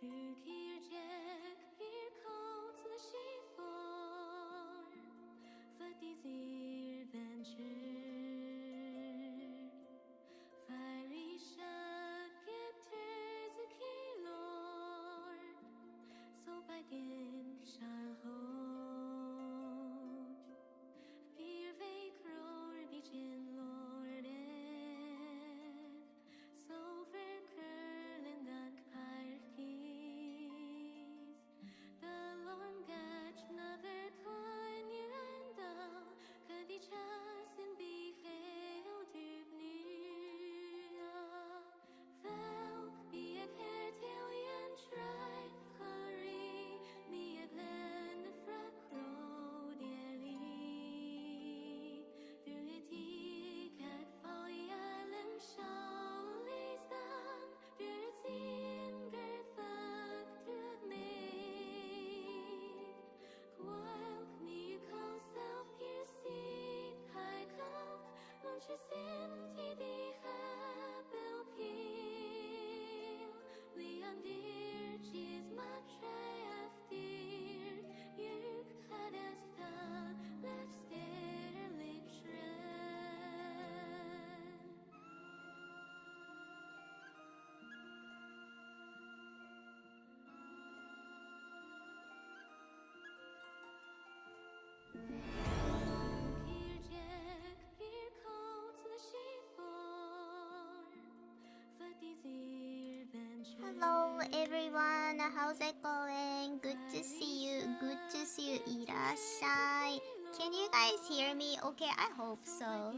Du keer Jack weer koud le chiffon, wat die zeer venture. Fiery shock captures a key lord, so by Gink shall hold. Fear vake roar begin lord so ver curl and dank parties. The long gatch never twine you and thou could each us and be held to Velk be a care till and try hurry me a glen the frack road dearly. Do it cat for island shawlies down, do it singer fuck to me. Quilk me call self here seat high cock, won't you send the happy peel? Leon dear, she's my triumph dear. You cut us down, let's stare lip shred. Here Jack, here coats the chiffon, but these ear venture. Hello everyone, how's it going? Good to see you, good to see you. いらっしゃい. Can you guys hear me? Okay, I hope so.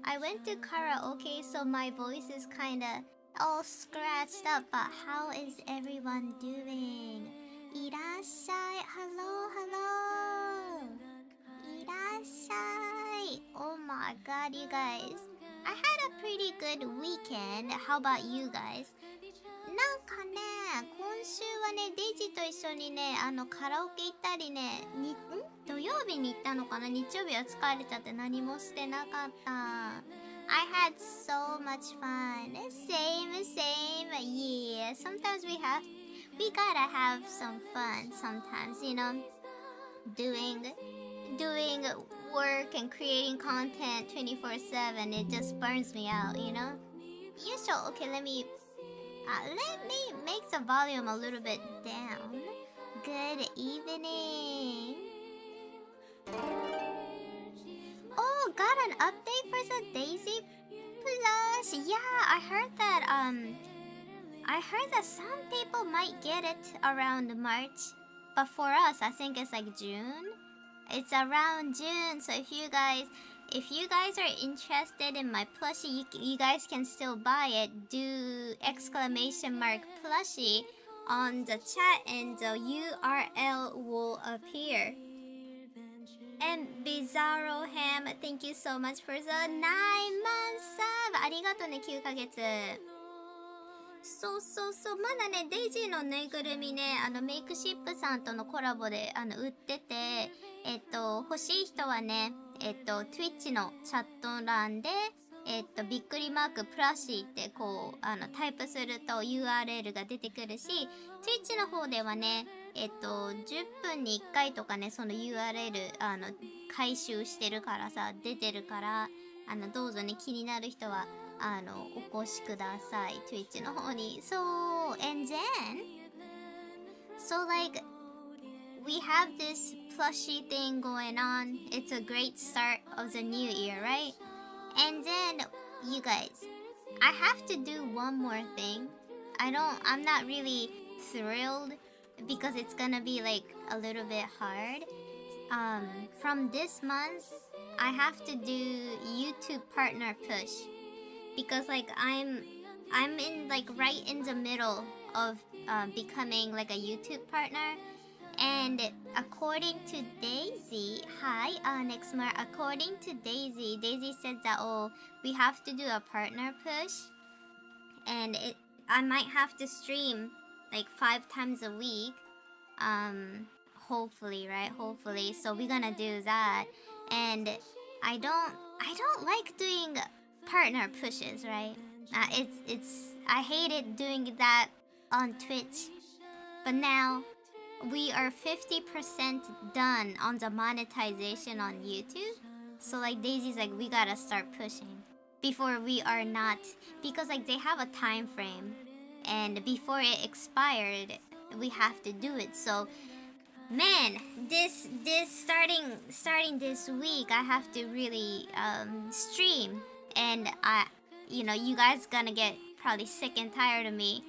I went to karaoke, so my voice is kinda all scratched up, but how is everyone doing? いらっしゃい. Hello, hello. いらっしゃい. Oh my god, you guys. I had a pretty good weekend. How about you guys? なんかね、今週はね、デイジーと一緒にね、カラオケ行ったりね、土曜日に行ったのかな、日曜日は疲れちゃって何もしてなかった。I had so much fun. Same, same. Yeah, sometimes we gotta have some fun sometimes, you know, doing work and creating content 24/7. It just burns me out, you know. Okay, let me make the volume a little bit down. Good evening. Oh, got an update for the Daisy Plus. Yeah, I heard that some people might get it around March, but for us, I think it's like June. It's around June, so if you guys are interested in my plushie, you guys can still buy it. Do !plushie on the chat and the URL will appear. And Bizarro Ham, thank you so much for the 9-month sub. ありがとね、9ヶ月。そうまだね、デイジーのぬいぐるみね、メイクシップさんとのコラボで売ってて、欲しい人はね、Twitch のチャット欄で、びっくりマークプラシーってこうタイプすると URL が出てくるし、Twitch の方ではね、10分に1回とかね、その URL 回収してるからさ、出てるから、どうぞね、気になる人はお越しください、Twitch の方に。And then like we have this plushie thing going on. It's a great start of the new year, right? And then you guys, I have to do one more thing. I'm not really thrilled because it's gonna be like a little bit hard. From this month, I have to do YouTube partner push because like I'm in like right in the middle of becoming like a YouTube partner. And according to Daisy, hi Nexmar, according to Daisy said that we have to do a partner push, and I might have to stream like 5 times a week, hopefully, right? Hopefully. So we're gonna do that. And I don't like doing partner pushes, right? I hated doing that on Twitch. But now we are 50% done on the monetization on YouTube. So like Daisy's like, we gotta start pushing before we are not, because like they have a time frame, and before it expired, we have to do it. So man, this starting this week, I have to really stream, and you guys gonna get probably sick and tired of me.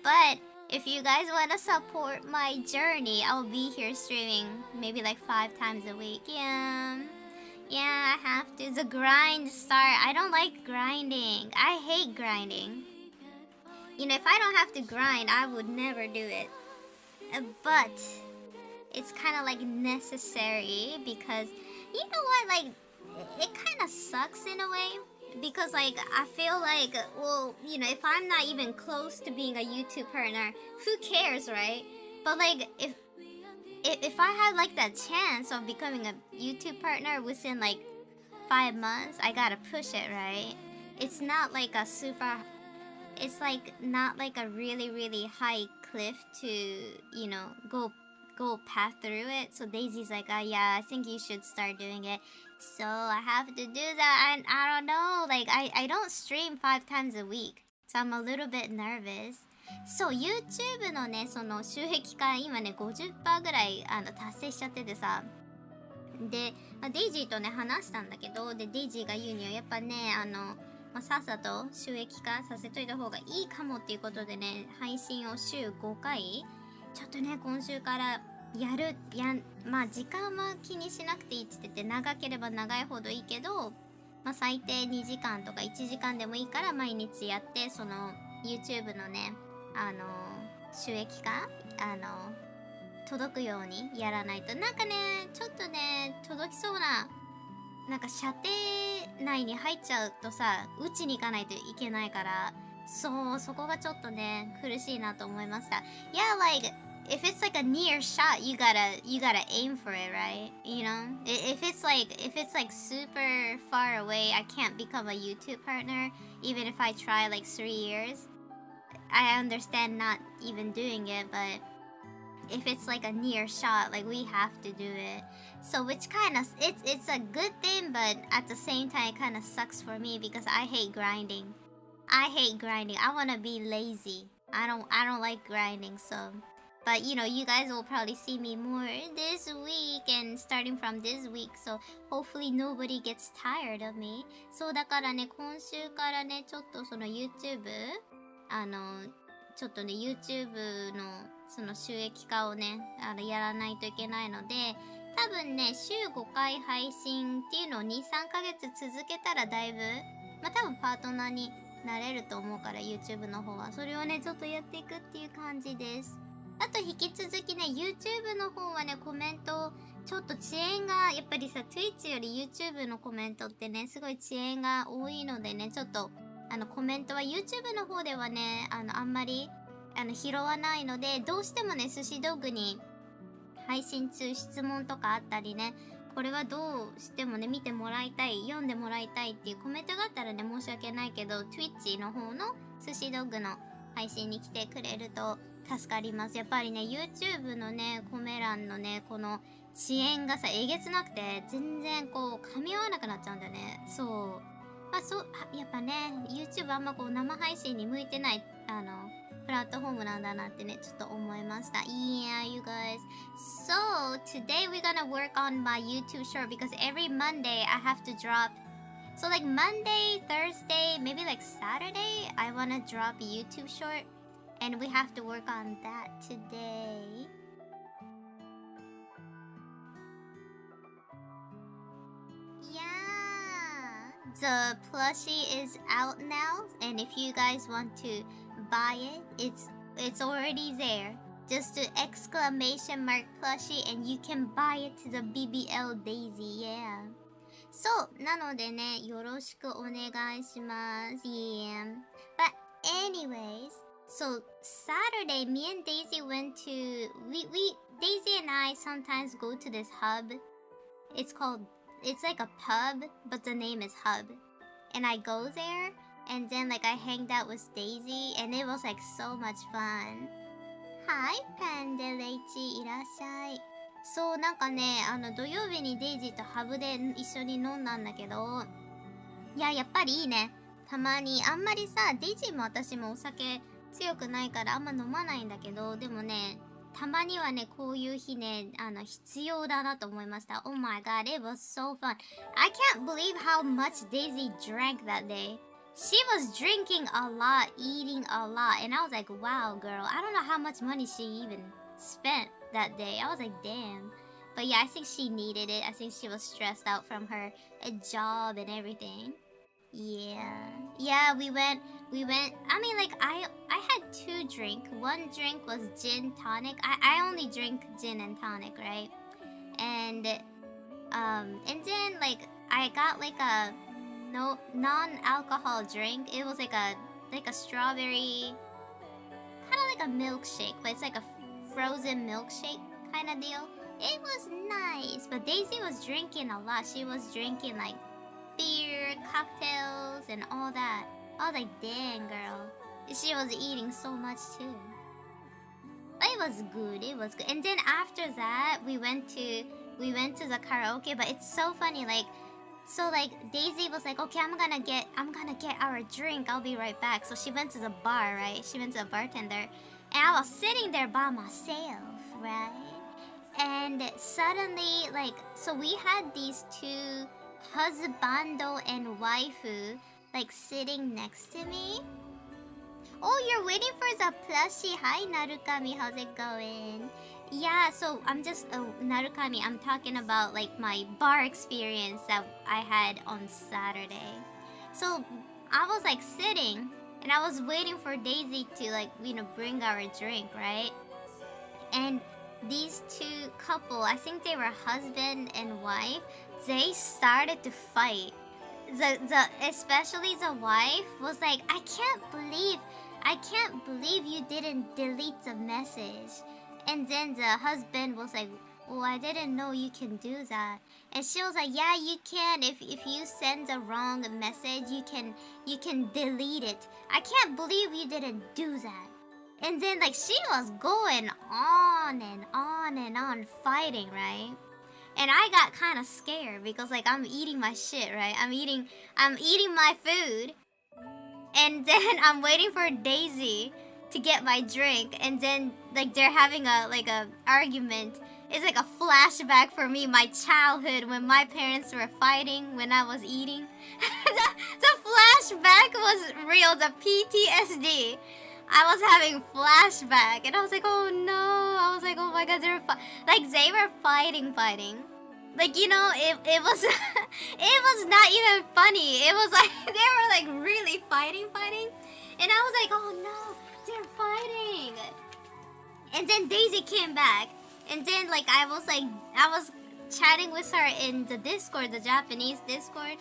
But if you guys want to support my journey, I'll be here streaming maybe like 5 times a week. Yeah, I have to. The grind start. I don't like grinding. I hate grinding. If I don't have to grind, I would never do it. But it's kind of like necessary, because you know what, like it kind of sucks in a way, because like I feel like, well, if I'm not even close to being a YouTube partner, who cares, right? But like if I had like that chance of becoming a YouTube partner within like 5 months, I gotta push it, right? It's not like a super, it's like not like a really really high cliff to go path through it. So Daisy's like, yeah, I think you should start doing it. So I have to do that. And I don't know, like I don't stream 5 times a week, so I'm a little bit nervous. そう、YouTube のね、その収益化今ね 50% ぐらい達成しちゃっててさ、で、デイジーとね話したんだけど、でデイジーが言うにはやっぱね、さっさと収益化させといた方がいいかもっていうことでね、配信を週5回ちょっとね今週からまあ時間は気にしなくていいって言ってて、長ければ長いほどいいけど、まあ最低2時間とか1時間でもいいから毎日やって、その YouTube のね収益化届くようにやらないと、なんかねちょっとね届きそうな、なんか射程内に入っちゃうとさ、打ちに行かないといけないから、そこがちょっとね苦しいなと思いました。Yeah, like if it's like a near shot, you gotta aim for it, right? If it's like super far away, I can't become a YouTube partner even if I try like 3 years. I understand not even doing it, but if it's like a near shot, like we have to do it. So which kind of, it's a good thing, but at the same time it kind of sucks for me because I hate grinding. I want to be lazy. I don't like grinding. So but you guys will probably see me more this week and starting from this week, so hopefully nobody gets tired of me. そうだからね、今週からねちょっとその YouTube ちょっとね YouTube のその収益化をねやらないといけないので、多分ね週5回配信っていうのを 2,3 ヶ月続けたらだいぶ多分パートナーになれると思うから、 YouTube の方はそれをねちょっとやっていくっていう感じです。あと引き続きね YouTube の方はねコメントちょっと遅延がやっぱりさ Twitch より YouTube のコメントってねすごい遅延が多いのでね、ちょっとコメントは YouTube の方ではねあんまり拾わないので、どうしてもね寿司道具に配信中質問とかあったりね、これはどうしてもね見てもらいたい、読んでもらいたいっていうコメントがあったらね申し訳ないけど、 Twitch の方の寿司道具の配信に来てくれると助かります。やっぱりね YouTube のねコメ欄のねこの遅延がさえげつなくて、全然こう噛み合わなくなっちゃうんだよね。やっぱね YouTube あんまこう生配信に向いてないプラットフォームなんだなってねちょっと思いました。Yeah, you guys. So today we're gonna work on my YouTube short because every Monday I have to drop. So like Monday, Thursday, maybe like Saturday, I wanna drop a YouTube short, and we have to work on that today. Yeah, the plushie is out now, and if you guys want to buy it, it's already there. Just do exclamation mark plushie and you can buy it to the BBL Daisy. Yeah. So なのでねよろしくお願いします。Yeah. But anyways, so Saturday me and Daisy went to Daisy and I sometimes go to this hub. It's like a pub, but the name is Hub. And I go there, and then like I hanged out with Daisy, and it was like so much fun. はいパンデレイチいらっしゃい。そうなんかね土曜日にデイジーとハブで一緒に飲んだんだけど、いややっぱりいいね。たまにあんまりさデイジーも私もお酒強くないからあんま飲まないんだけど、でもねたまにはねこういう日ね必要だなと思いました。 Oh my god, it was so fun. I can't believe how much Daisy drank that day. She was drinking a lot, eating a lot, and I was like, wow girl, I don't know how much money she even spent that day. I was like, damn. But yeah, I think she needed it. I think she was stressed out from her job and everything. Yeah, we went. I mean, like I had 2 drinks. One drink was gin tonic. I only drink gin and tonic, right? And then like I got like a non-alcohol drink. It was like a strawberry, kind of like a milkshake, but it's like a frozen milkshake kind of deal. It was nice, but Daisy was drinking a lot. She was drinking like beer, cocktails, and all that. I was like, dang girl. She was eating so much too. But it was good. And then after that, we went to the karaoke. But it's so funny, like Daisy was like, okay, I'm gonna get our drink. I'll be right back. So she went to the bar, right? She went to the bartender, and I was sitting there by myself, right? And suddenly, like, so we had these 2 husbando and waifu like sitting next to me. Oh, you're waiting for the plushie. Hi Narukami, how's it going? Yeah, so I'm just Narukami, I'm talking about like my bar experience that I had on Saturday. So I was like sitting and I was waiting for Daisy to like bring our drink, right? And these 2 couple, I think they were husband and wife, they started to fight. Especially the wife was like, I can't believe you didn't delete the message. And then the husband was like, oh, I didn't know you can do that. And she was like, yeah, you can. If you send the wrong message, you can delete it. I can't believe you didn't do that. And then like she was going on and on and on fighting, right? And I got kind of scared because like I'm eating my shit, right? I'm eating my food. And then I'm waiting for Daisy to get my drink, and then like they're having a argument. It's like a flashback for me, my childhood when my parents were fighting when I was eating. the flashback was real, the PTSD. I was having flashback, and I was like, oh no. I was like, oh my god, they were fighting. Like, it was it was not even funny. It was like they were like really fighting. And I was like, oh no, they're fighting. And then Daisy came back, and then like I was chatting with her in the Discord, the Japanese Discord,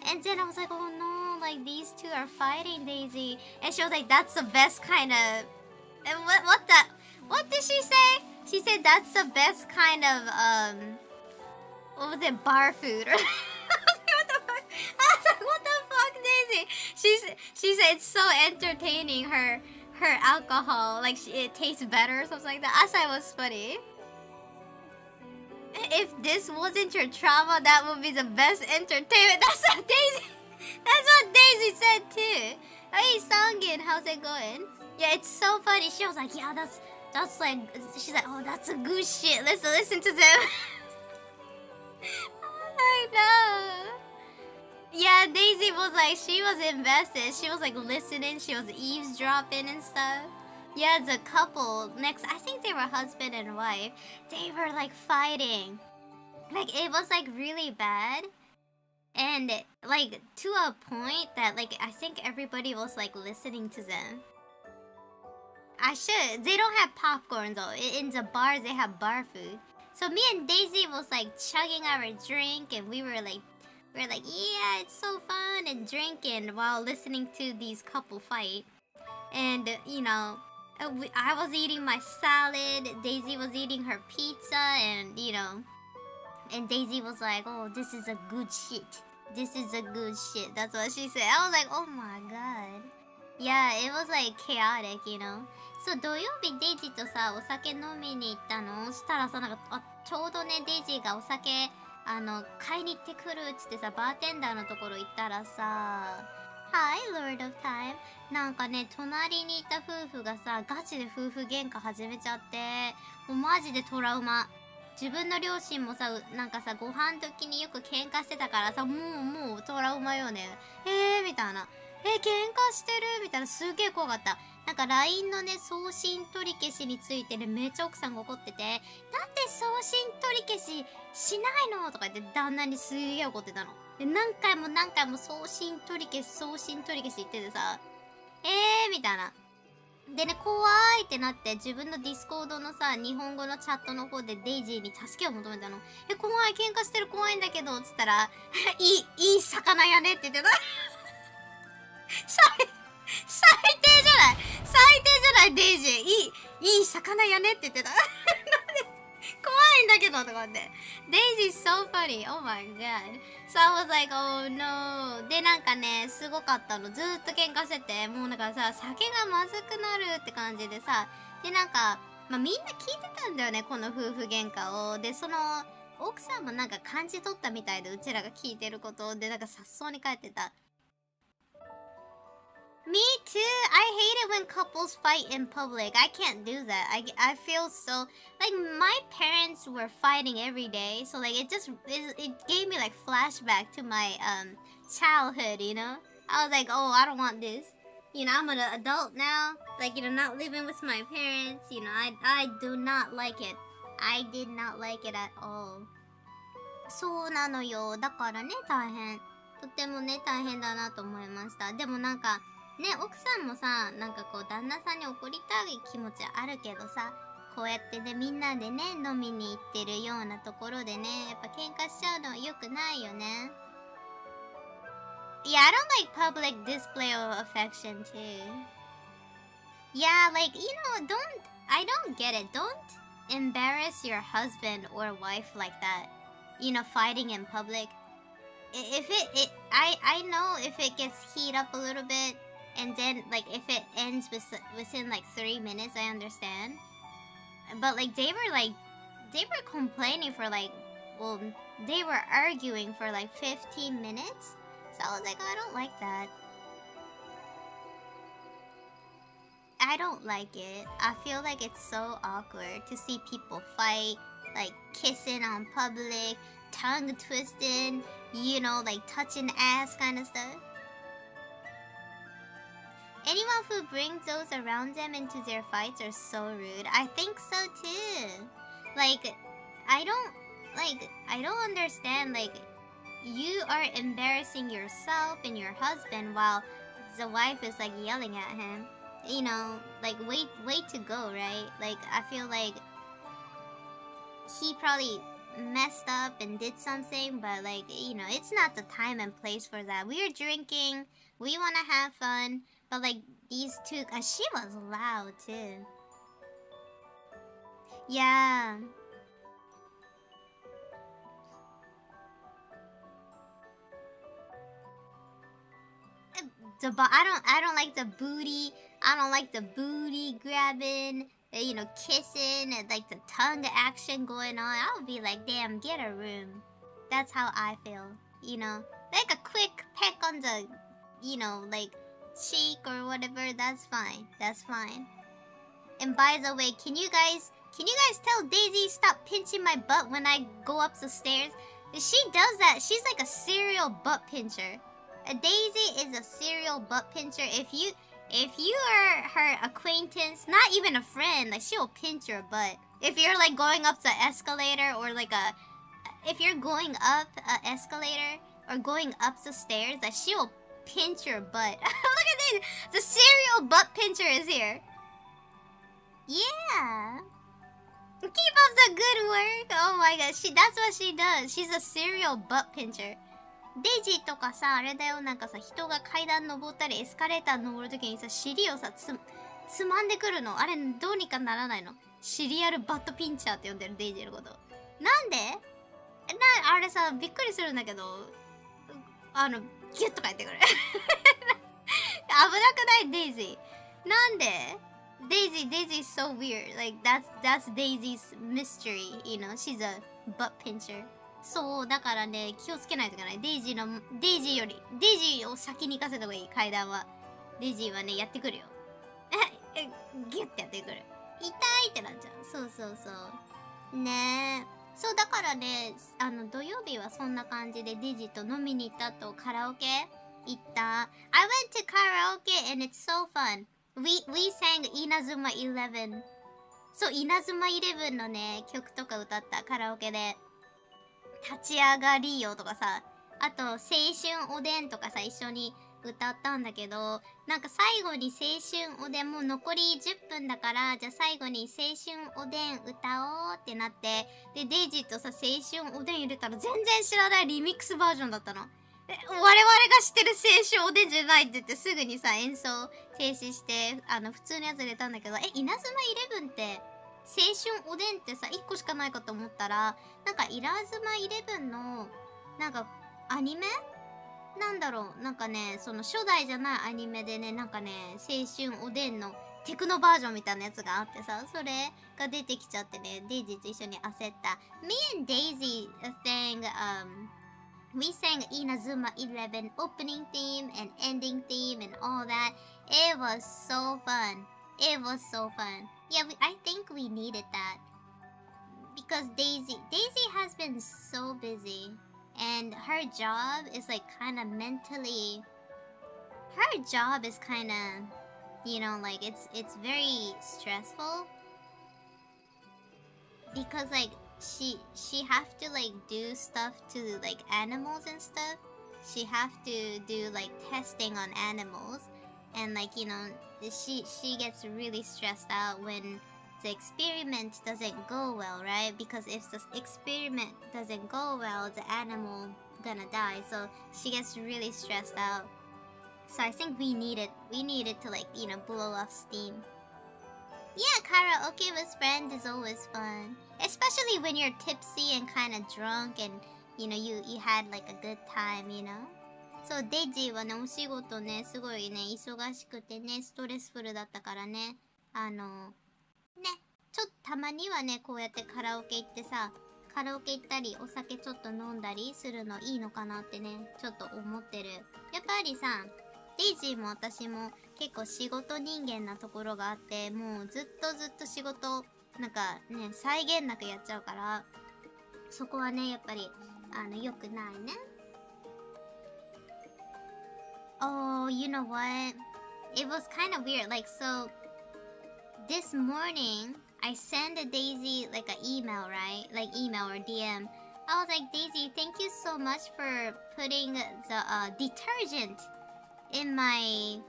and then I was like, oh no, like these 2 are fighting, Daisy. And she was like, that's the best kind of, and what did she say? She said that's the best kind of what was it, bar food? What the fuck? I was like, what the fuck, Daisy? She said it's so entertaining, her alcohol, like it tastes better or something like that. I thought it was funny. If this wasn't your trauma, that would be the best entertainment. That's what Daisy said too. Hey Songin, how's it going? Yeah, it's so funny. She was like, yeah, that's like, she's like, oh, that's a good shit. Let's listen to them. I know. Yeah, Daisy was like, she was invested. She was like listening. She was eavesdropping and stuff. Yeah, the couple next, I think they were husband and wife. They were like fighting. Like it was like really bad. And like to a point that like I think everybody was like listening to them. They don't have popcorn though. In the bars they have bar food. So me and Daisy was like chugging our drink, and we were like, yeah, it's so fun, and drinking while listening to these couple fight. And I was eating my salad, Daisy was eating her pizza, and and Daisy was like, oh, this is a good shit. That's what she said. I was like, oh my god. Yeah, it was like chaotic, you know. そう、土曜日デイジーとさ、お酒飲みに行ったの。したらさ、なんか、ちょうどね、デイジーがお酒、買いに行ってくるっつってさ、バーテンダーのところ行ったらさ、Hi, Lord of Time。なんかね、隣にいた夫婦がさ、ガチで夫婦喧嘩始めちゃって、もうマジでトラウマ。自分の両親もさ、なんかさ、ご飯時によく喧嘩してたからさ、もうトラウマよね。みたいな。喧嘩してるみたいな、すげえ怖かった。なんか LINE のね、送信取り消しについてね、めっちゃ奥さんが怒ってて、なんで送信取り消ししないのとか言って旦那にすげえ怒ってたの。で、何回も送信取り消し言っててさ、みたいな。でね、怖いってなって、自分のディスコードのさ、日本語のチャットの方でデイジーに助けを求めたの。怖い、喧嘩してる、怖いんだけど、つったら、いい魚やねって言ってた。最低じゃないデイジー。いい魚やねって言ってた。なんで怖いんだけどとかって。デイジー so funny. Oh my god. So I was like, oh no. で、なんかね、すごかったの。ずーっと喧嘩してて、もうなんかさ、酒がまずくなるって感じでさ、で、なんか、みんな聞いてたんだよね、この夫婦喧嘩を。で、その、奥さんもなんか感じ取ったみたいで、うちらが聞いてることで、なんかさっそうに帰ってた。Me too. I hate it when couples fight in public. I can't do that. I feel so like my parents were fighting every day. So like it gave me like flashback to my childhood, you know? I was like, "Oh, I don't want this." You know, I'm an adult now. Like, not living with my parents, I do not like it. I did not like it at all. そうなのよ。だからね、大変。とってもね、大変だなと思いました。でもなんかね、奥さんもさ、なんかこう旦那さんに怒りたい気持ちあるけどさ、こうやってね、みんなでね、飲みに行ってるようなところでね、やっぱ喧嘩しちゃうのは良くないよね。Yeah, I don't like public display of affection too. Yeah, like, I don't get it. Don't embarrass your husband or wife like that. Fighting in public. I know if it gets heat up a little bit, and then, like, if it ends within, like, 3 minutes, I understand. But, like, they were complaining for, like, well, they were arguing for, like, 15 minutes. So I was like, I don't like that. I don't like it. I feel like it's so awkward to see people fight, like, kissing on public, tongue twisting, like, touching ass kind of stuff. Anyone who brings those around them into their fights are so rude. I think so too. Like, I don't understand, like, you are embarrassing yourself and your husband while the wife is like yelling at him. Like, way to go, right? Like, I feel like he probably messed up and did something, but like, it's not the time and place for that. We are drinking, we want to have fun. But like these two, she was loud too. Yeah. I don't like the booty. I don't like the booty grabbing. Kissing and like the tongue action going on. I would be like, damn, get a room. That's how I feel. Like a quick peck on the, like, cheek or whatever. That's fine. And by the way, can you guys tell Daisy stop pinching my butt when I go up the stairs? She does that. She's like a serial butt pincher. Daisy is a serial butt pincher. If you are her acquaintance, not even a friend, like, she'll pinch your butt. If you're like going up the escalator, or like if you're going up an escalator or going up the stairs, like, she'll pinch your butt. Look at this! The serial butt pincher is here. Yeah. Keep up the good work. Oh my god, that's what she does. She's a serial butt pincher. デイジーとかさ、あれだよ、なんかさ、人が階段登ったりエスカレーター登るときにさ、尻をさ、つまんでくるの。あれ、どうにかならないの？シリアルバットピンチャーって呼んでる、デイジーのこと。なんで？あれさ、びっくりするんだけど、ギュッと帰ってくる。くないデイジー。なんでDaisy is so weird. Like that's Daisy's mystery. You know, she's a butt pincher. そうだからね、気をつけないといけない。デイジーを先に行かせた方がいい。階段は。デイジーはね、やってくるよ。ギュッてやってくる。痛いってなっちゃう。そう。ねえ。そうだからね、土曜日はそんな感じでデイジーと飲みに行った後カラオケ行った。I went to karaoke and it's so fun.We sang 稲妻11。そう、稲妻11のね、曲とか歌ったカラオケで。立ち上がりよとかさ、あと青春おでんとかさ、一緒に歌ったんだけど、なんか最後に青春おでんもう残り10分だから、じゃあ最後に青春おでん歌おうってなって、で、デイジーとさ、青春おでん入れたら全然知らないリミックスバージョンだったの。我々が知ってる青春おでんじゃないって言ってすぐにさ演奏停止して普通のやつ入れたんだけど、稲妻11って青春おでんってさ1個しかないかと思ったら、なんか稲妻11のなんかアニメなんだろう、なんかね、その初代じゃないアニメでね、なんかね、青春おでんのテクノバージョンみたいなやつがあってさ、それが出てきちゃってね、デイジーと一緒に焦った。Me and Daisy sang we sang Inazuma 11 opening theme and ending theme and all that. It was so fun. Yeah, I think we needed that. Because Daisy has been so busy. And her job is like kind of mentally... Her job is kind of, you know, like it's very stressful. Because like she have to like do stuff to like animals and stuff. She have to do like testing on animals, and like, you know, she gets really stressed out when the experiment doesn't go well, right? Because if the experiment doesn't go well, the animal gonna die. So she gets really stressed out. So I think we needed to like, you know, blow off steam. Yeah, karaoke with friends is always fun. Especially when you're tipsy and kind of drunk and, you know, you had like a good time, you know? そう、デイジーはね、お仕事ね、すごいね、忙しくてね、ストレスフルだったからね、ちょっとたまにはね、こうやってカラオケ行ってさ、カラオケ行ったり、お酒ちょっと飲んだりするのいいのかなってね、ちょっと思ってる。やっぱりさ、デイジーも私も結構仕事人間なところがあって、もうずっと仕事なんかね際限なくやっちゃうから、そこはねやっぱり良くないね。Oh, you know what? It was kind of weird. Like, so this morning I sent a Daisy like an email, right? Like email or DM. I was like, Daisy, thank you so much for putting the detergent in my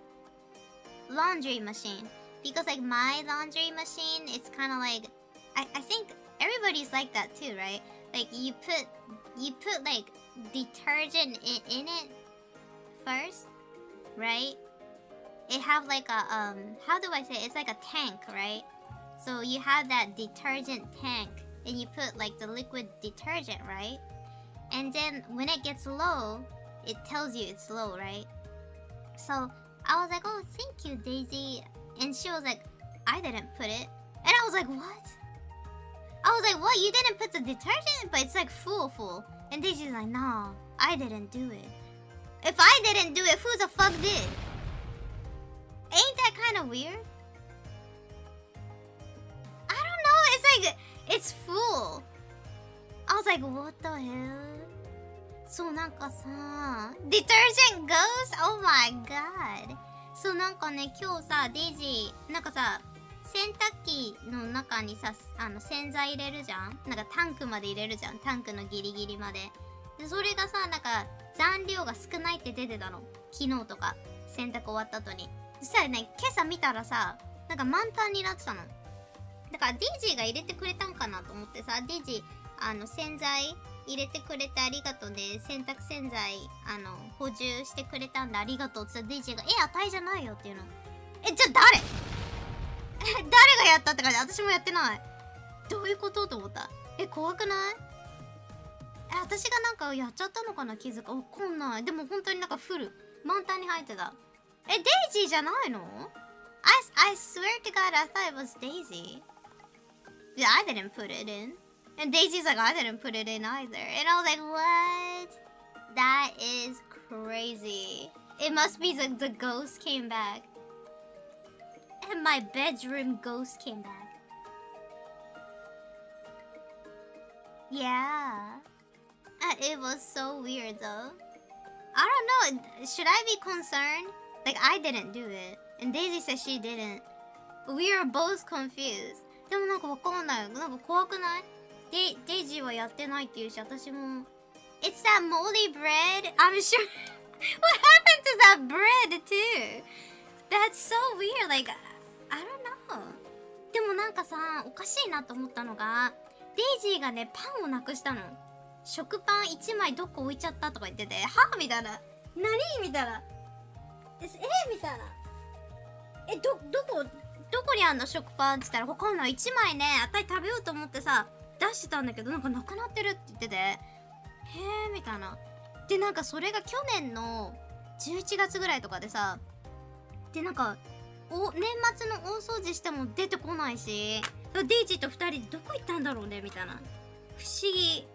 laundry machine, because like my laundry machine, it's kind of like I think everybody's like that too, right? Like you put like detergent in it first, right? It have like a how do I say it? It's like a tank, right? So you have that detergent tank and you put like the liquid detergent, right? And then when it gets low, it tells you it's low, right? So I was like, oh, thank you, Daisy. And she was like, I didn't put it. And I was like, what? I was like, what? You didn't put the detergent? But it's like full. And Daisy's like, no, I didn't do it. If I didn't do it, who the fuck did? Ain't that kind of weird? I don't know. It's like, it's full. I was like, what the hell? そうなんかさ、detergent goes? Oh my god. そうなんかね、今日さ、デイジー、なんかさ、洗濯機の中にさ、洗剤入れるじゃん？なんかタンクまで入れるじゃん。タンクのギリギリまで。で、それがさ、なんか残量が少ないって出てたの。昨日とか、洗濯終わった後に。そしたらね、今朝見たらさ、なんか満タンになってたの。だからデイジーが入れてくれたんかなと思ってさ、デイジー、洗剤入れてくれてありがとうね。洗濯洗剤、補充してくれたんでありがとうって言ったら、デイジーが、値じゃないよっていうの。じゃあ誰誰がやったって感じ。私もやってない。どういうことと思った。怖くない？私がなんかやっちゃったのかな、気づか。わかんない。でも本当になんかフル。満タンに入ってた。Daisy じゃないの？ I swear to God, I thought it was Daisy. Yeah, I didn't put it in. And Daisy's like, I didn't put it in either. And I was like, what? That is crazy. It must be the ghost came back. And my bedroom ghost came back. Yeah. It was so weird though. I don't know. Should I be concerned? Like, I didn't do it. And Daisy said she didn't. We are both confused. でもなんかわかんない。なんか怖くない？デイジーはやってないって言うし、私も。It's that moldy bread? I'm sure. What happened to that bread too? That's so weird. Like, I don't know. でもなんかさ、おかしいなと思ったのが、デイジーがね、パンをなくしたの。食パン1枚どこ置いちゃったとか言ってて、はぁみたいな。何みたいな。みたいな。どこにあんの食パンって言ったら、わかんない。1枚ね、あたり食べようと思ってさ、出してたんだけど、なんかなくなってるって言ってて、へーみたいな。で、なんかそれが去年の11月ぐらいとかでさ、で、なんか、年末の大掃除しても出てこないし、デイジーと2人でどこ行ったんだろうねみたいな。不思議。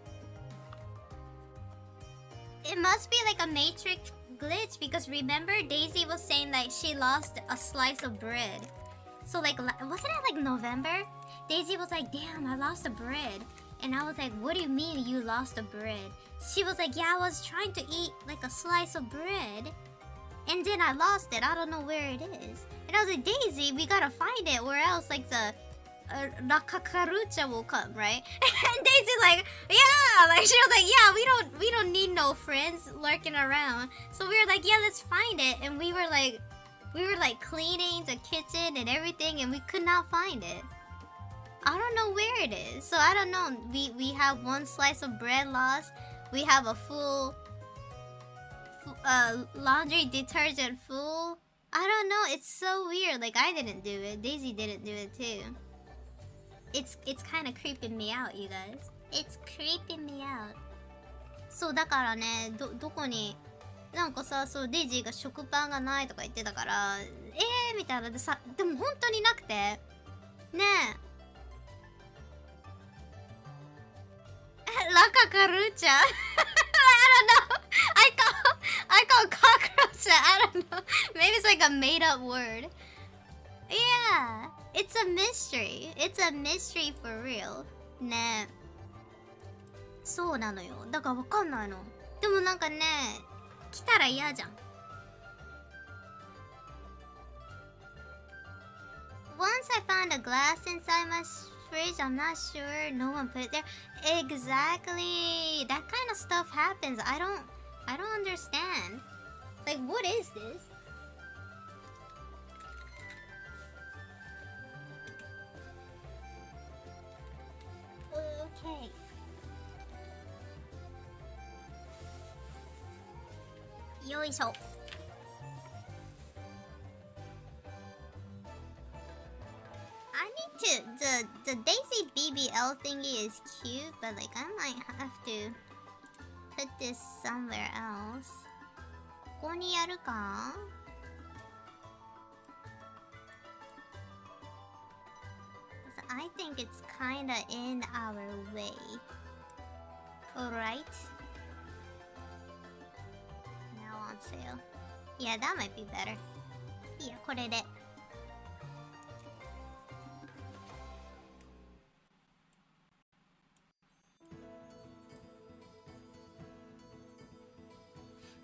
It must be like a matrix glitch because remember Daisy was saying that she lost a slice of bread. So like, wasn't it like November? Daisy was like, damn, I lost a bread. And I was like, what do you mean you lost a bread? She was like, yeah, I was trying to eat like a slice of bread. And then I lost it. I don't know where it is. And I was like, Daisy, we gotta find it or else like the La Cacarucha will come, right? And Daisy's like, yeah, like she was like, yeah, we don't need no friends lurking around. So we were like, yeah, let's find it. And we were like cleaning the kitchen and everything, and we could not find it. I don't know where it is. So I don't know. We have one slice of bread lost. We have a full laundry detergent full. I don't know. It's so weird. Like I didn't do it. Daisy didn't do it too. It's kind of creeping me out, you guys. It's creeping me out. そうだからね、どこになんかさ、そうデイジーが食パンがないとか言ってたから、みたいなでさ、でも本当になくて、ねえ。ラカカルーチャ I don't know. I call cockroach. I don't know. Maybe it's like a made up word. Yeah, it's a mystery. It's a mystery for real. ねえ。そうなのよ。だからわかんないの。でもなんかね、来たら嫌じゃん。Once I found a glass inside my fridge, I'm not sure no one put it there. Exactly. That kind of stuff happens. I don't understand. Like, what is this? Okay. Yoisho. I need to the Daisy BBL thingy is cute, but like I might have to put this somewhere else. ここにやるか? I think it's kinda in our way. Alright. Now on sale. Yeah, that might be better. いや、これで。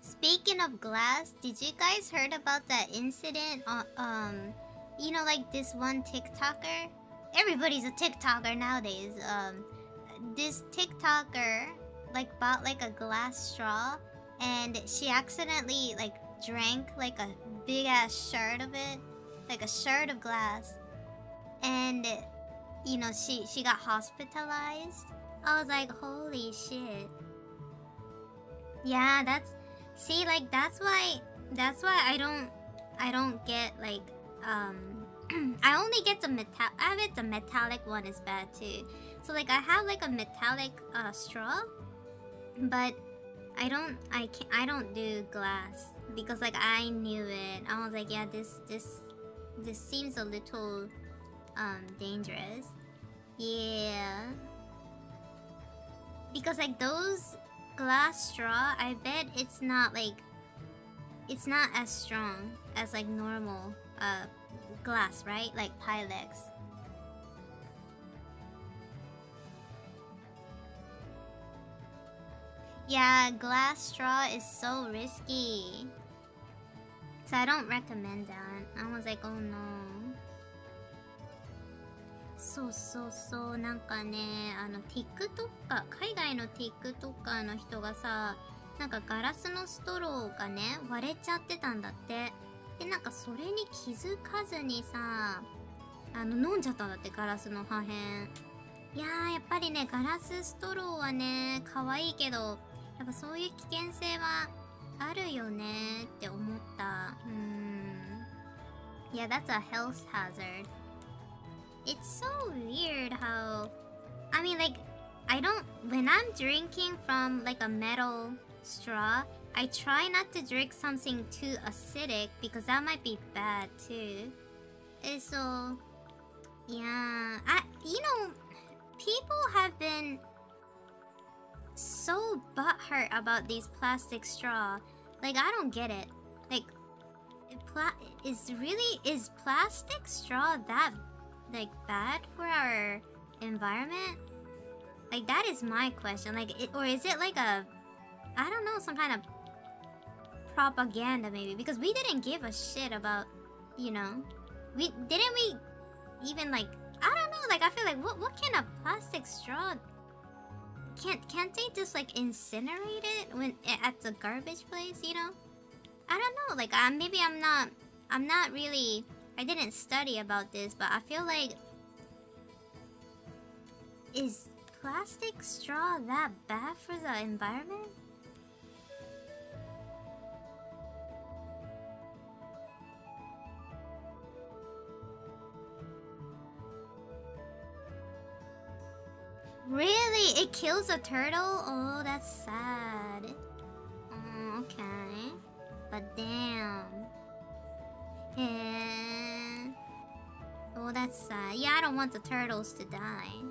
Speaking of glass, did you guys heard about that incident on you know, like this one TikToker? Everybody's a TikToker nowadays. This TikToker like bought like a glass straw and she accidentally like drank like a big ass shard of it, like a shard of glass, and you know she got hospitalized. I was like, holy shit. Yeah, that's why I don't get like I only get the I bet the metallic one is bad too. So like I have like a metallic straw, but I don't do glass. because like I knew it. I was like, yeah, this seems a little dangerous. Yeah. Because like those glass straw, I bet it's not as strong as like normal glass, right? Like Pylex. Yeah, glass straw is so risky. So I don't recommend that. I was like, oh no. そうなんかね、TikToker、海外の TikToker の人がさ、なんかガラスのストローがね、割れちゃってたんだって。で、なんかそれに気づかずにさ、飲んじゃったんだって、ガラスの破片。いやー、やっぱりね、ガラスストローはね、可愛いけど、やっぱそういう危険性はあるよねって思った。Yeah, that's a health hazard. It's so weird how... I mean, like, when I'm drinking from, like, a metal straw, I try not to drink something too acidic because that might be bad, too. And so, yeah. People have been so butthurt about these plastic straw. Like, I don't get it. Like, is plastic straw that like bad for our environment? Like, that is my question. Like, or is it like I don't know, some kind of propaganda maybe? Because we didn't give a shit about, we even like, I don't know, like I feel like what kind of plastic straw? Can't they just like incinerate it when at the garbage place? I don't know. Like maybe I'm not really. I didn't study about this, but I feel like, is plastic straw that bad for the environment? Really? It kills a turtle? Oh, that's sad. Oh, okay. But damn. Yeah. Oh, that's sad. Yeah, I don't want the turtles to die.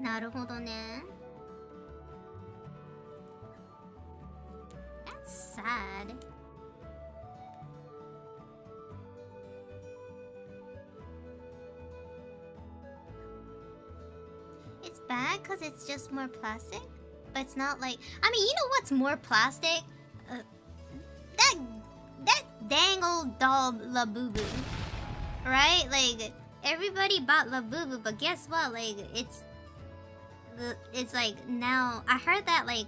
Naruhodo-ne. That's sad. It's bad because it's just more plastic? But it's not like... I mean, you know what's more plastic? That dang old doll Labubu. Right? Like, everybody bought Labubu, but guess what? Like, it's like now... I heard that, like,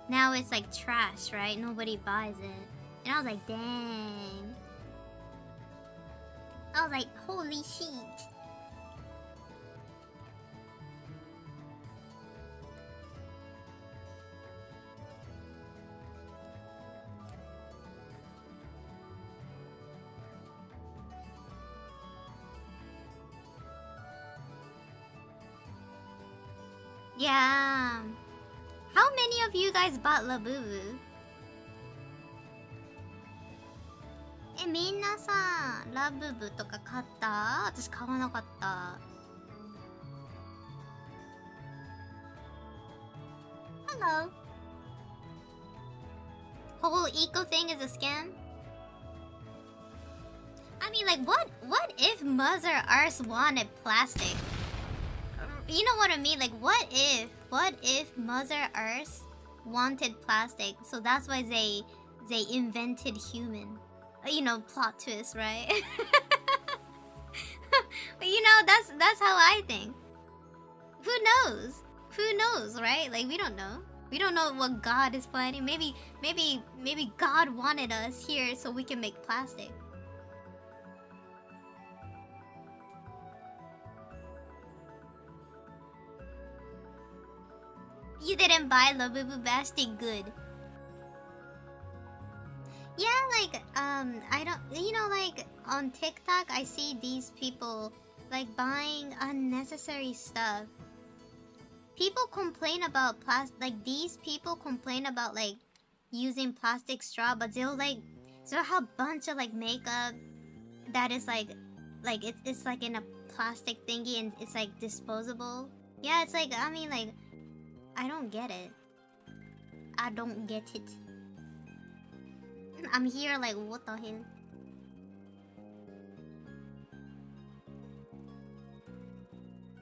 now it's like trash, right? Nobody buys it. And I was like, dang. I was like, holy shit. Yeah. How many of you guys bought Labubu? みんなさ、ラブブとか買った？私買わなかった。Hello. Whole eco thing is a scam? I mean, like, what if Mother Earth wanted plastic? You know what I mean? Like, what if Mother Earth wanted plastic? So that's why they invented human. Plot twist, right? But that's how I think. Who knows, right? Like, we don't know. We don't know what God is planning. Maybe God wanted us here so we can make plastic. You didn't buy Labubu Bashti, good. Yeah, like, I don't, like, on TikTok, I see these people, like, buying unnecessary stuff. people complain about like these people complain about like using plastic straw, but they'll have a bunch of like makeup that is like it's like in a plastic thingy and it's like disposable. Yeah, it's like, I mean, like, I don't get it. I don't get it. I'm here like, what the hell?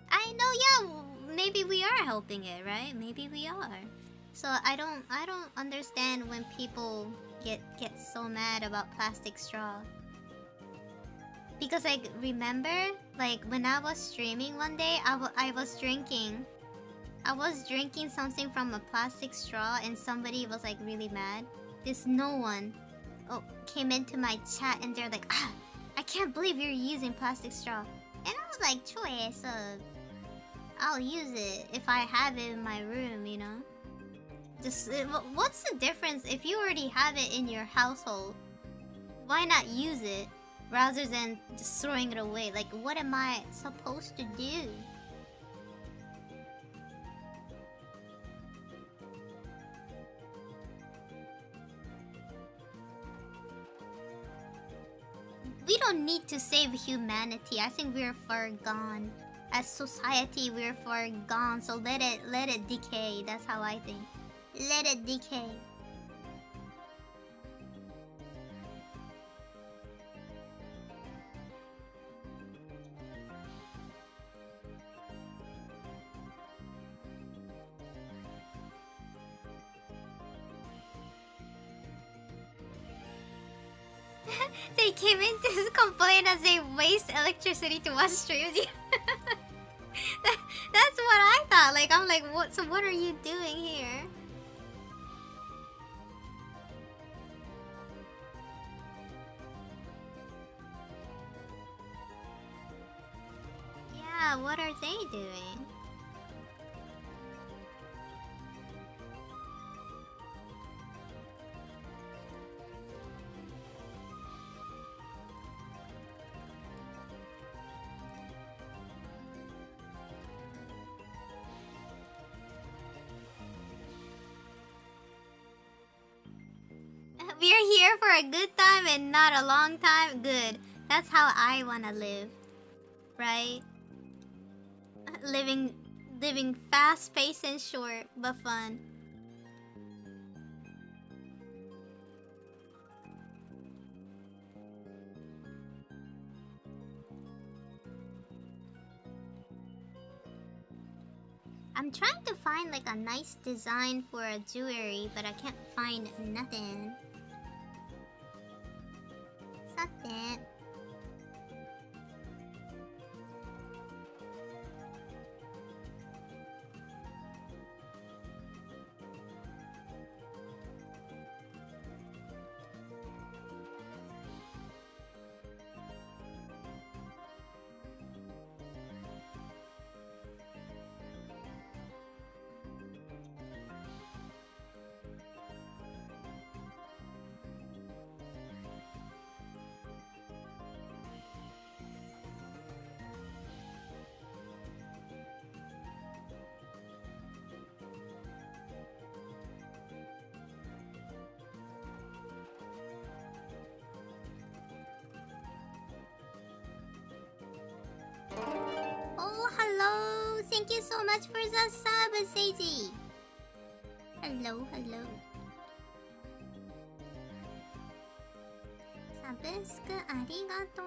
I know, yeah, maybe we are helping it, right? Maybe we are. So I don't understand when people get so mad about plastic straw. Because like, remember, like when I was streaming one day, I was drinking something from a plastic straw and somebody was like really mad. No one came into my chat and they're like, I can't believe you're using plastic straw. And I was like, choice, I'll use it if I have it in my room, you know? Just, what's the difference if you already have it in your household? Why not use it rather than just throwing it away? Like, what am I supposed to do? We don't need to save humanity. I think we're far gone. As society, we're far gone. So let it decay. That's how I think. Let it decay. They came in to complain as they waste electricity to watch streams. That's what I thought. Like, I'm like, what? So what are you doing here? Yeah, what are they doing? We're here for a good time and not a long time. Good. That's how I wanna live. Right? Living fast paced and short, but fun. I'm trying to find like a nice design for a jewelry, but I can't find nothing. Something. Oh, hello! Thank you so much for the sub, Seiji! Hello, hello. Sabusk, ありがとう。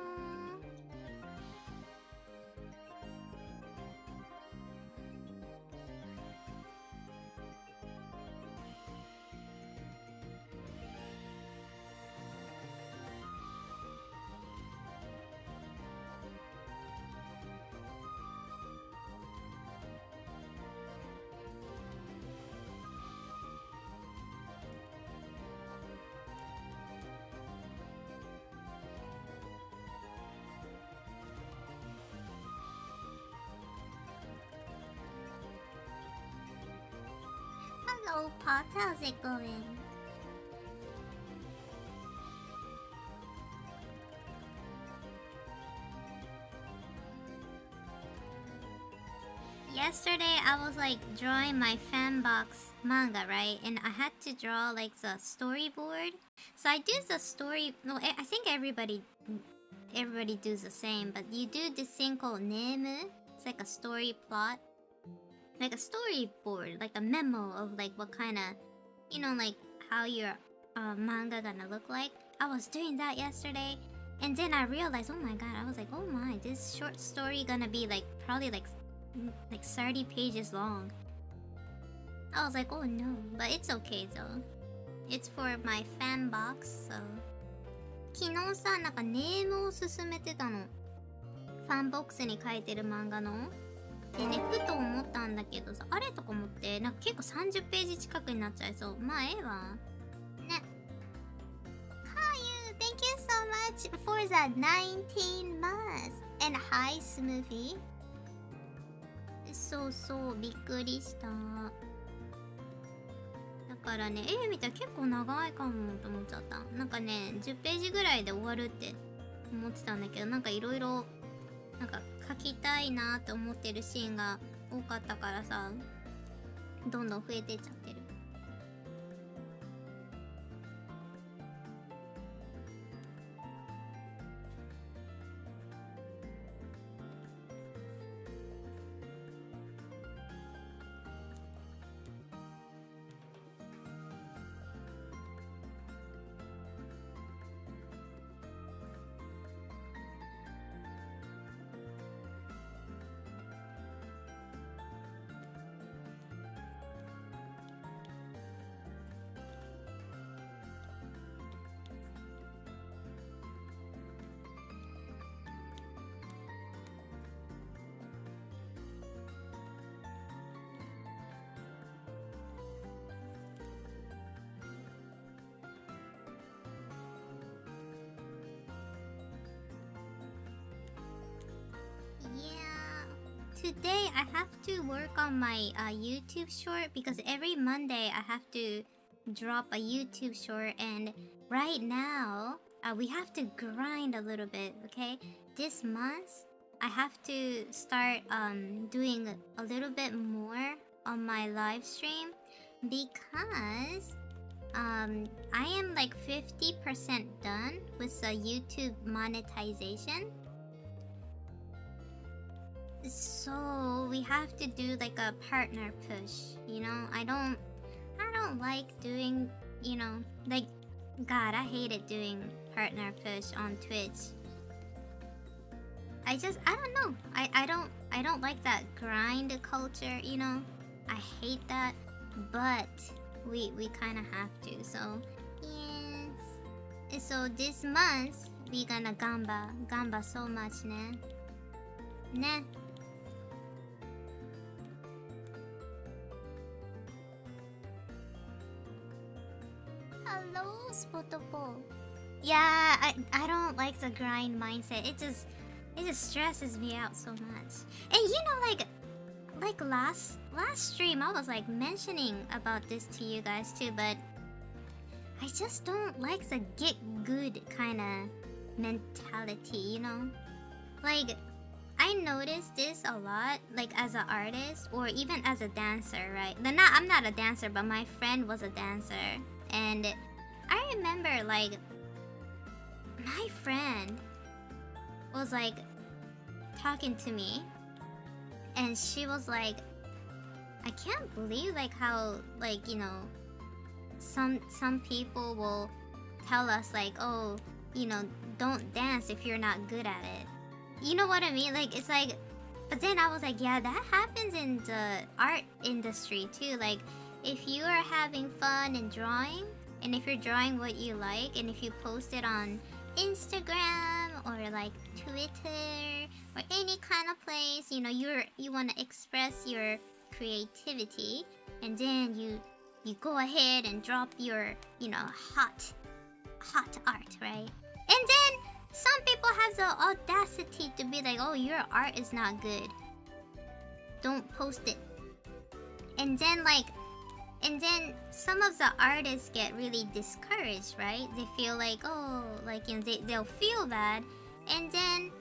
Hello, Pot. How's it going? yesterday I was like drawing my fan box manga, right? And I had to draw like the storyboard. So I do the story. No, I think everybody does the same, but you do this thing called nemu. It's like a story plot, like a storyboard, like a memo of like what kind of, like how your manga gonna look like. I was doing that yesterday, and then I realized, oh my god, I was like, oh my, this short story gonna be like probably like 30 pages long. I was like, oh no, but it's okay though. It's for my fan box, so. 昨日さ、なんかネームを進めてたの。ファンボックスに書いてる漫画の。でね、ふと思ったんだけどさ、あれとか思って、なんか結構30ページ近くになっちゃいそう。まあ、ええわ。ね。Caillou, thank you so much for the 19 months. And hi, Smoothie. そうそう、びっくりした。だからね、絵見たら結構長いかもと思っちゃった。なんかね、10ページぐらいで終わるって思ってたんだけど、なんかいろいろなんか描きたいなって思ってるシーンが多かったからさ、どんどん増えてっちゃってる。Today I have to work on my YouTube short because every Monday I have to drop a YouTube short, and right now we have to grind a little bit, okay? This month I have to start doing a little bit more on my live stream because I am like 50% done with the YouTube monetization. So we have to do like a partner push, I don't like doing, like, God, I hated doing partner push on Twitch. I don't know. I don't like that grind culture, I hate that, but we kind of have to. So yes. So this month we gonna gamba so much, ne. Hello, Spotable. Yeah, I don't like the grind mindset. It just stresses me out so much. And like last stream I was like mentioning about this to you guys too, but I just don't like the get good kind of mentality, Like I noticed this a lot, like as an artist or even as a dancer, right? I'm not a dancer, but my friend was a dancer. And I remember like my friend was like talking to me, and she was like, I can't believe like how like some people will tell us like, oh, don't dance if you're not good at it. You know what I mean? Like it's like, but then I was like, yeah, that happens in the art industry too. Like if you are having fun and drawing, and if you're drawing what you like, and if you post it on Instagram or like Twitter or any kind of place, you want to express your creativity, and then you go ahead and drop your hot art, right? And then some people have the audacity to be like, oh, your art is not good, don't post it. And then some of the artists get really discouraged, right? They feel like, oh, like they'll feel bad, and then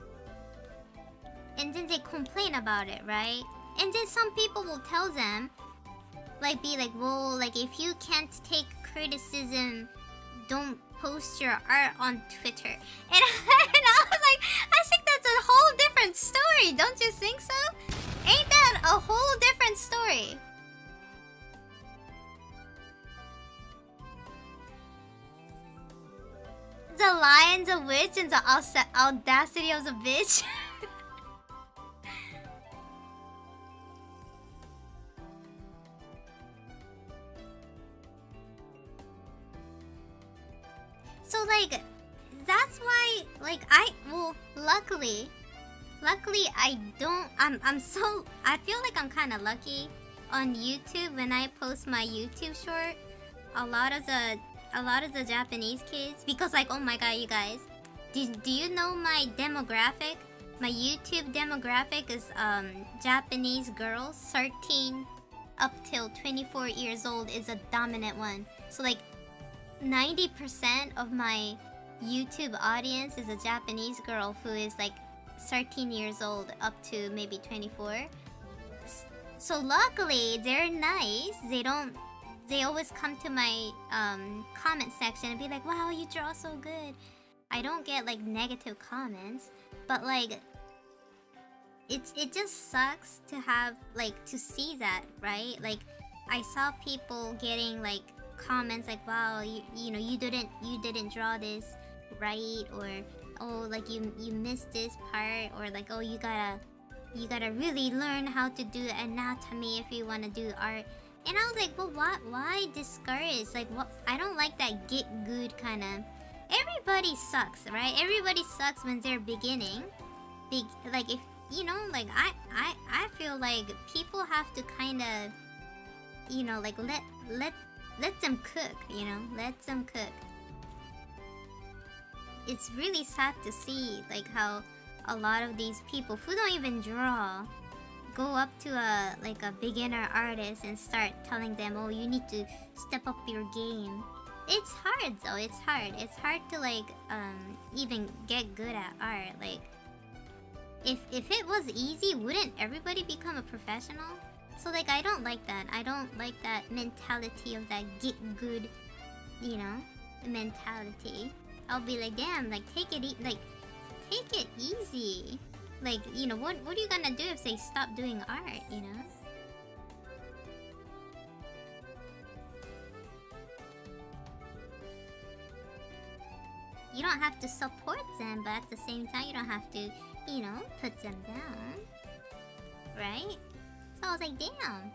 they complain about it, right? And then some people will tell them, like, be like, well, like, if you can't take criticism, don't post your art on Twitter. And I was like, I think that's a whole different story. Don't you think so? Ain't that a whole different story? The lion's a witch and the audacity of the bitch. So like, that's why, like, luckily I don't, I feel like I'm kind of lucky on YouTube. When I post my YouTube short, a lot of the Japanese kids, because like, oh my god, you guys, do you know my demographic? My YouTube demographic is Japanese girls 13 up till 24 years old is a dominant one. So like 90% of my YouTube audience is a Japanese girl who is like 13 years old up to maybe 24. So luckily they're nice. They always come to my comment section and be like, wow, you draw so good. I don't get like negative comments, but like it just sucks to have like to see that, right? Like I saw people getting like comments like, wow, you know, you didn't draw this right, or oh, like you missed this part, or like, oh, you gotta really learn how to do anatomy if you want to do art. And I was like, well, why discourage? Like, what? I don't like that get good kind of. Everybody sucks, right? Everybody sucks when they're beginning. Like if you know, like I feel like people have to kind of, you know, like let them cook, you know, let them cook. It's really sad to see like how a lot of these people who don't even draw go up to a beginner artist and start telling them, oh, you need to step up your game. It's hard though. It's hard to like even get good at art. Like if it was easy, wouldn't everybody become a professional? So like I don't like that. I don't like that mentality of that get good, you know, mentality. I'll be like, damn, like take it easy. Like, you know, what are you gonna do if they stop doing art, you know? You don't have to support them, but at the same time, you don't have to, you know, put them down. Right? So I was like, damn.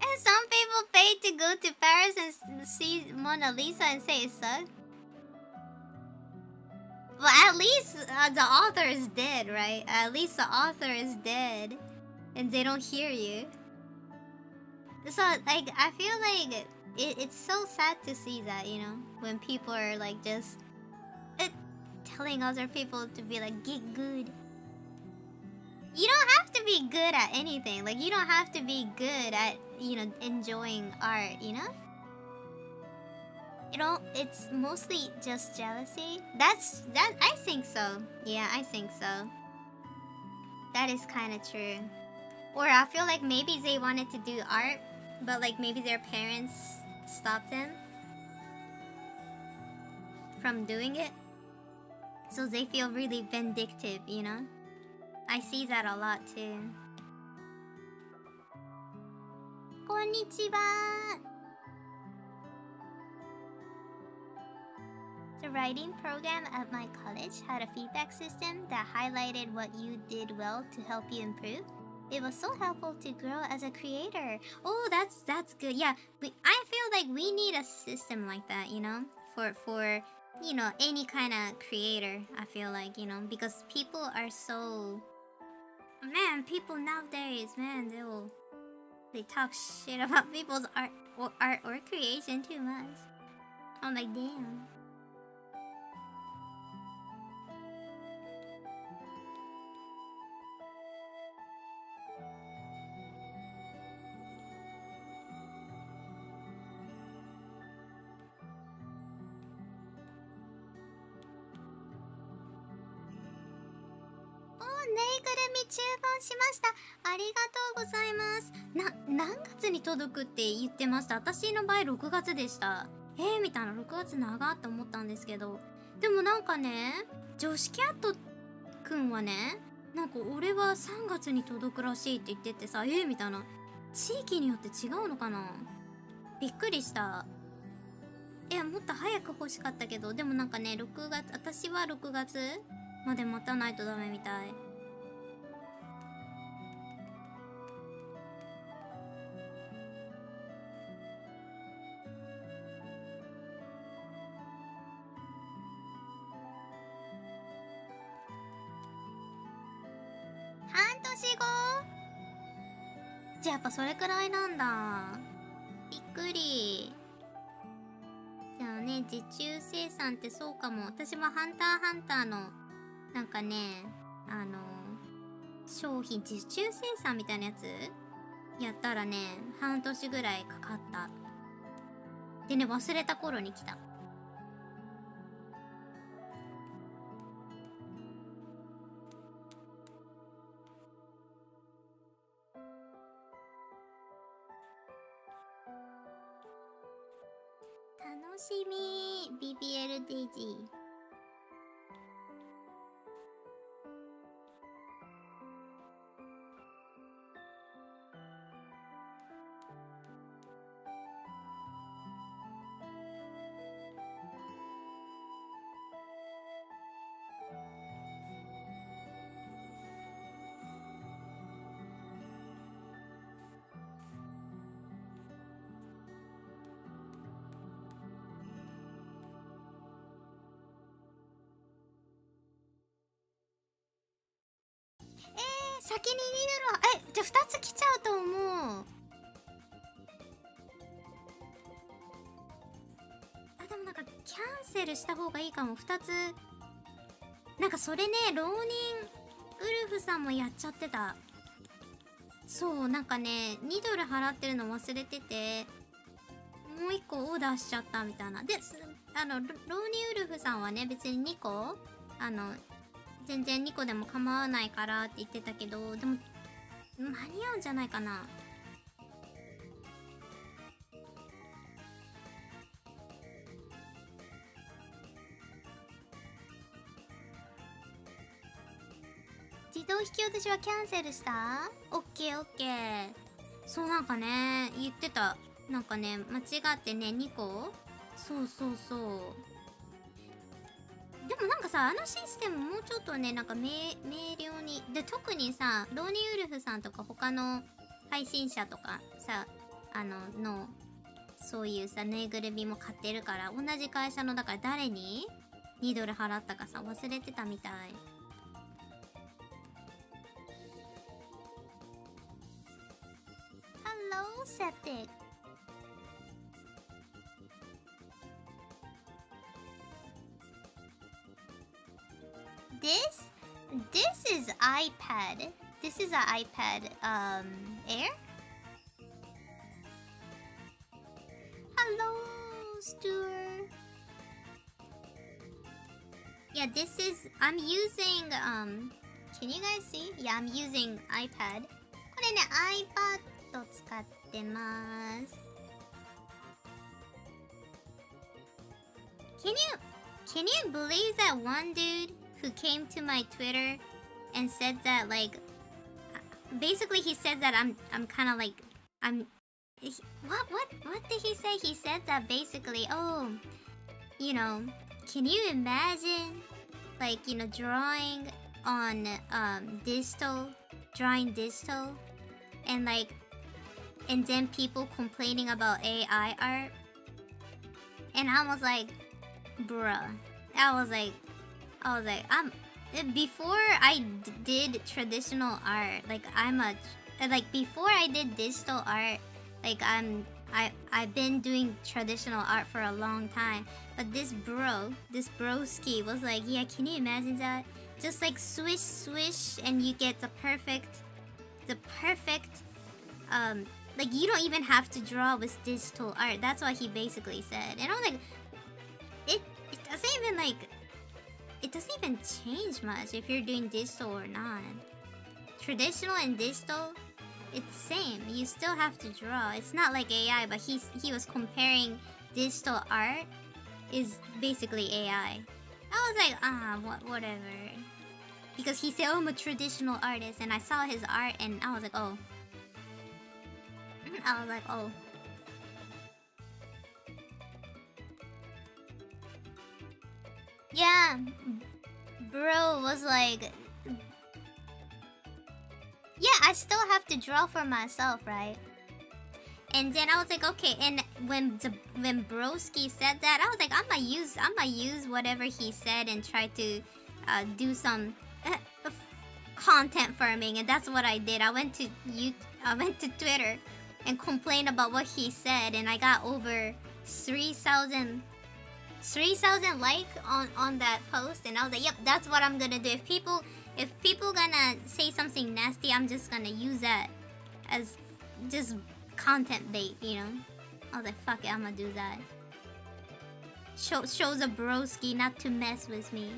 And some people paid to go to Paris and see Mona Lisa and say it sucked. Well, at least the author is dead, right? At least the author is dead. And they don't hear you. So, like, I feel like it's so sad to see that, you know? When people are, like, just telling other people to be, like, get good. You don't have to be good at anything. Like, you don't have to be good at, you know, enjoying art, you know? You know, it's mostly just jealousy. I think so. Yeah, I think so. That is kind of true. Or I feel like maybe they wanted to do art, but like maybe their parents stopped them from doing it. So they feel really vindictive, you know? I see that a lot too. Konnichiwa! The writing program at my college had a feedback system that highlighted what you did well to help you improve. It was so helpful to grow as a creator. Oh, that's good. Yeah, I feel like we need a system like that, you know, for you know, any kind of creator. I feel like, you know, because people are so, man, people nowadays, man, they talk shit about people's art or creation too much. I'm like, damn. み注文しました。ありがとうございます。何月に届くって言ってました？私の場合6月でした。みたいな、6月長って思ったんですけど、でもなんかね、女子キャットくんはね、なんか俺は3月に届くらしいって言っててさ、みたいな、地域によって違うのかな。びっくりした。もっと早く欲しかったけど、でもなんかね、私は6月まで待たないとダメみたい。半年後？じゃあやっぱそれくらいなんだ。びっくり。じゃあね、受注生産ってそうかも。私もハンターハンターのなんかね、商品受注生産みたいなやつやったらね、半年ぐらいかかった。でね、忘れた頃に来た。楽しみ。 BBL デイジー。先に2ドル、じゃあ2つ来ちゃうと思う。でもなんかキャンセルした方がいいかも。2つなんかそれね、浪人ウルフさんもやっちゃってた。そう、なんかね、2ドル払ってるの忘れてて、もう1個オーダーしちゃったみたいな。で、浪人ウルフさんはね、別に2個全然2個でも構わないからって言ってたけど、でも間に合うんじゃないかな。自動引き落としはキャンセルした？オッケーオッケー。そう、なんかね、言ってた。なんかね、間違ってね、2個？そうそうそう。でもなんかさ、あのシステムもうちょっとね、なんか明瞭に。で、特にさ、ローニーウルフさんとか他の配信者とかさ、そういうさ、ぬいぐるみも買ってるから、同じ会社の、だから誰に2ドル払ったかさ、忘れてたみたい。Hello, Septic. This is iPad. This is an iPad Air. Hello, Stuart. Yeah, this is, I'm using can you guys see? Yeah, I'm using iPad. これね、iPad 使ってます。Can you believe that one dude who came to my Twitter and said that, like, basically he said that I'm kind of like, what did he say? He said that basically, oh, you know, can you imagine, like, you know, drawing digital and like, and then people complaining about AI art? And I was like, bruh, I was like, before I did traditional art, like before I did digital art, like I've been doing traditional art for a long time. But this broski was like, yeah, can you imagine that? Just like swish, swish, and you get the perfect, like you don't even have to draw with digital art. That's what he basically said. And I'm like, it doesn't even like, it doesn't even change much if you're doing digital or not. Traditional and digital, it's same. You still have to draw. It's not like AI, but he was comparing digital art is basically AI. I was like, whatever. Because he said, oh, I'm a traditional artist, and I saw his art, and I was like, oh. Yeah, bro was like, yeah, I still have to draw for myself, right? And then I was like, okay. And when Broski said that, I was like, I'm gonna use whatever he said and try to do some content farming, and that's what I did. I went to Twitter and complained about what he said, and I got over 3,000 like on that post, and I was like, yep, that's what I'm gonna do. If people gonna say something nasty, I'm just gonna use that as just content bait, you know. I was like, fuck it, I'm gonna do that. Shows a broski not to mess with me.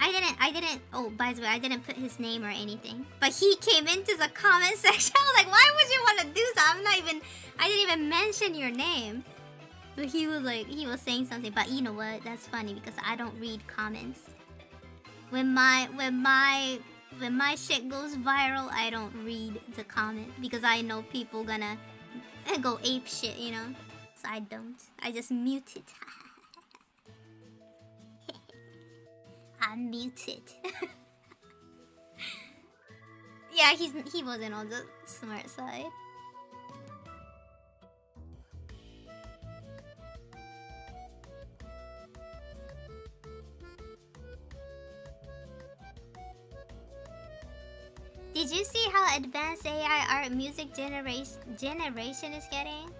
I didn't, oh, by the way, I didn't put his name or anything. But he came into the comment section. I was like, why would you want to do that? I didn't even mention your name. But he was saying something. But you know what? That's funny because I don't read comments. When my shit goes viral, I don't read the comment because I know people gonna go ape shit, you know? So I don't. I just mute it. I'm muted. Yeah, he wasn't on the smart side. Did you see how advanced AI art music generation is getting?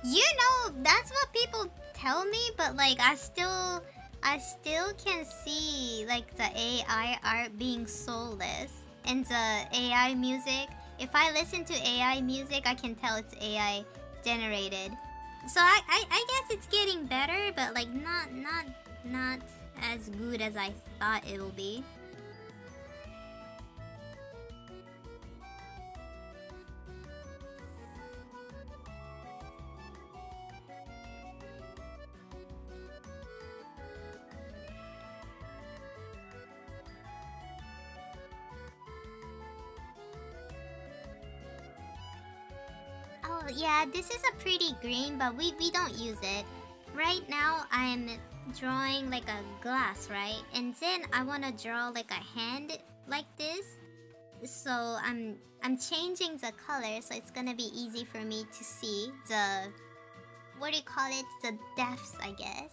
You know, that's what people tell me, but like I still can see like the AI art being soulless and the AI music. If I listen to AI music, I can tell it's AI generated. So I guess it's getting better, but like not as good as I thought it will be. Oh yeah, this is a pretty green, but we don't use it. Right now I'm drawing like a glass, right? And then I want to draw like a hand like this. So I'm changing the color so it's gonna be easy for me to see the, what do you call it? The depths, I guess.